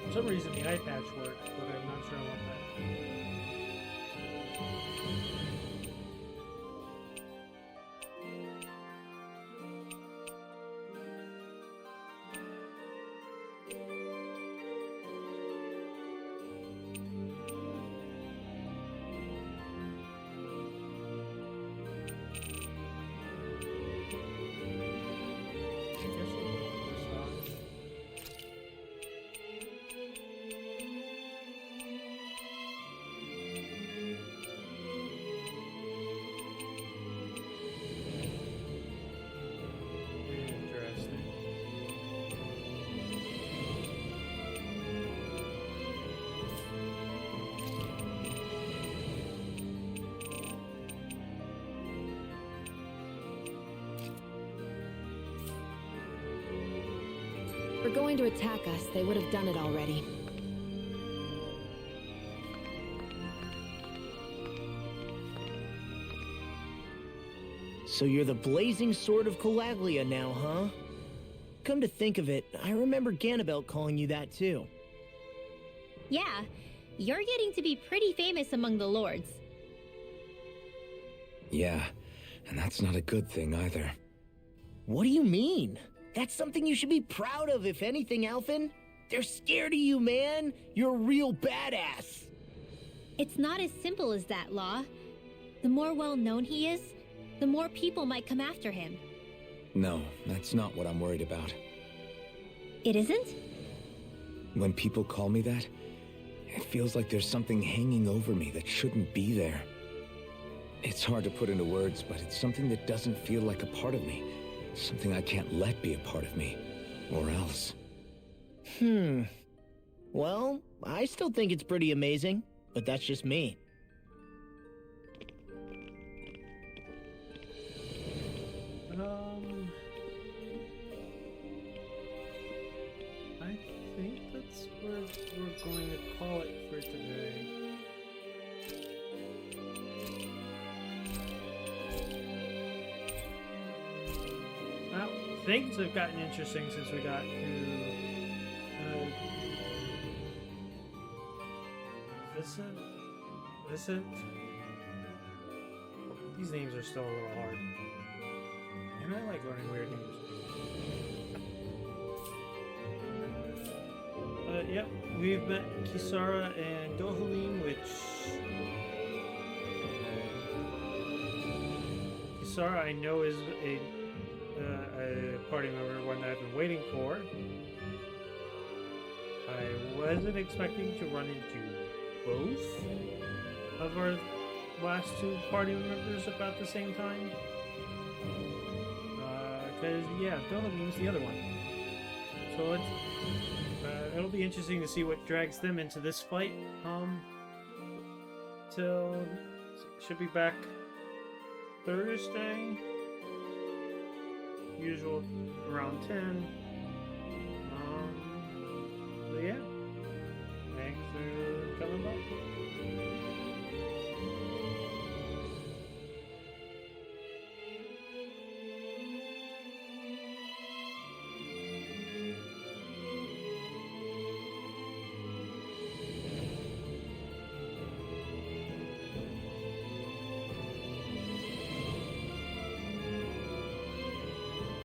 For some reason the eye patch works, but I'm not sure what that. I guess we'll put this on. Interesting. If they're going to attack us, they would have done it already. So you're the blazing sword of Calaglia now, huh? Come to think of it, I remember Ganabelt calling you that too. Yeah, you're getting to be pretty famous among the lords. Yeah, and that's not a good thing either. What do you mean? That's something you should be proud of, if anything, Alphen. They're scared of you, man. You're a real badass. It's not as simple as that, Law. The more well-known he is, the more people might come after him. No, that's not what I'm worried about. It isn't? When people call me that, it feels like there's something hanging over me that shouldn't be there. It's hard to put into words, but it's something that doesn't feel like a part of me. Something I can't let be a part of me. Or else. Well, I still think it's pretty amazing, but that's just me. I think that's where we're going to call it for today. Well, things have gotten interesting since we got to Vicent. These names are still a little hard. And I like learning weird names. Yep, we've met Kisara and Dohalim, which... Kisara I know is a party member, one that I've been waiting for. I wasn't expecting to run into both of our last two party members about the same time. Because, yeah, Dohalim's the other one. So it'll be interesting to see what drags them into this fight. till should be back Thursday. Usual around 10. So yeah, thanks for coming by.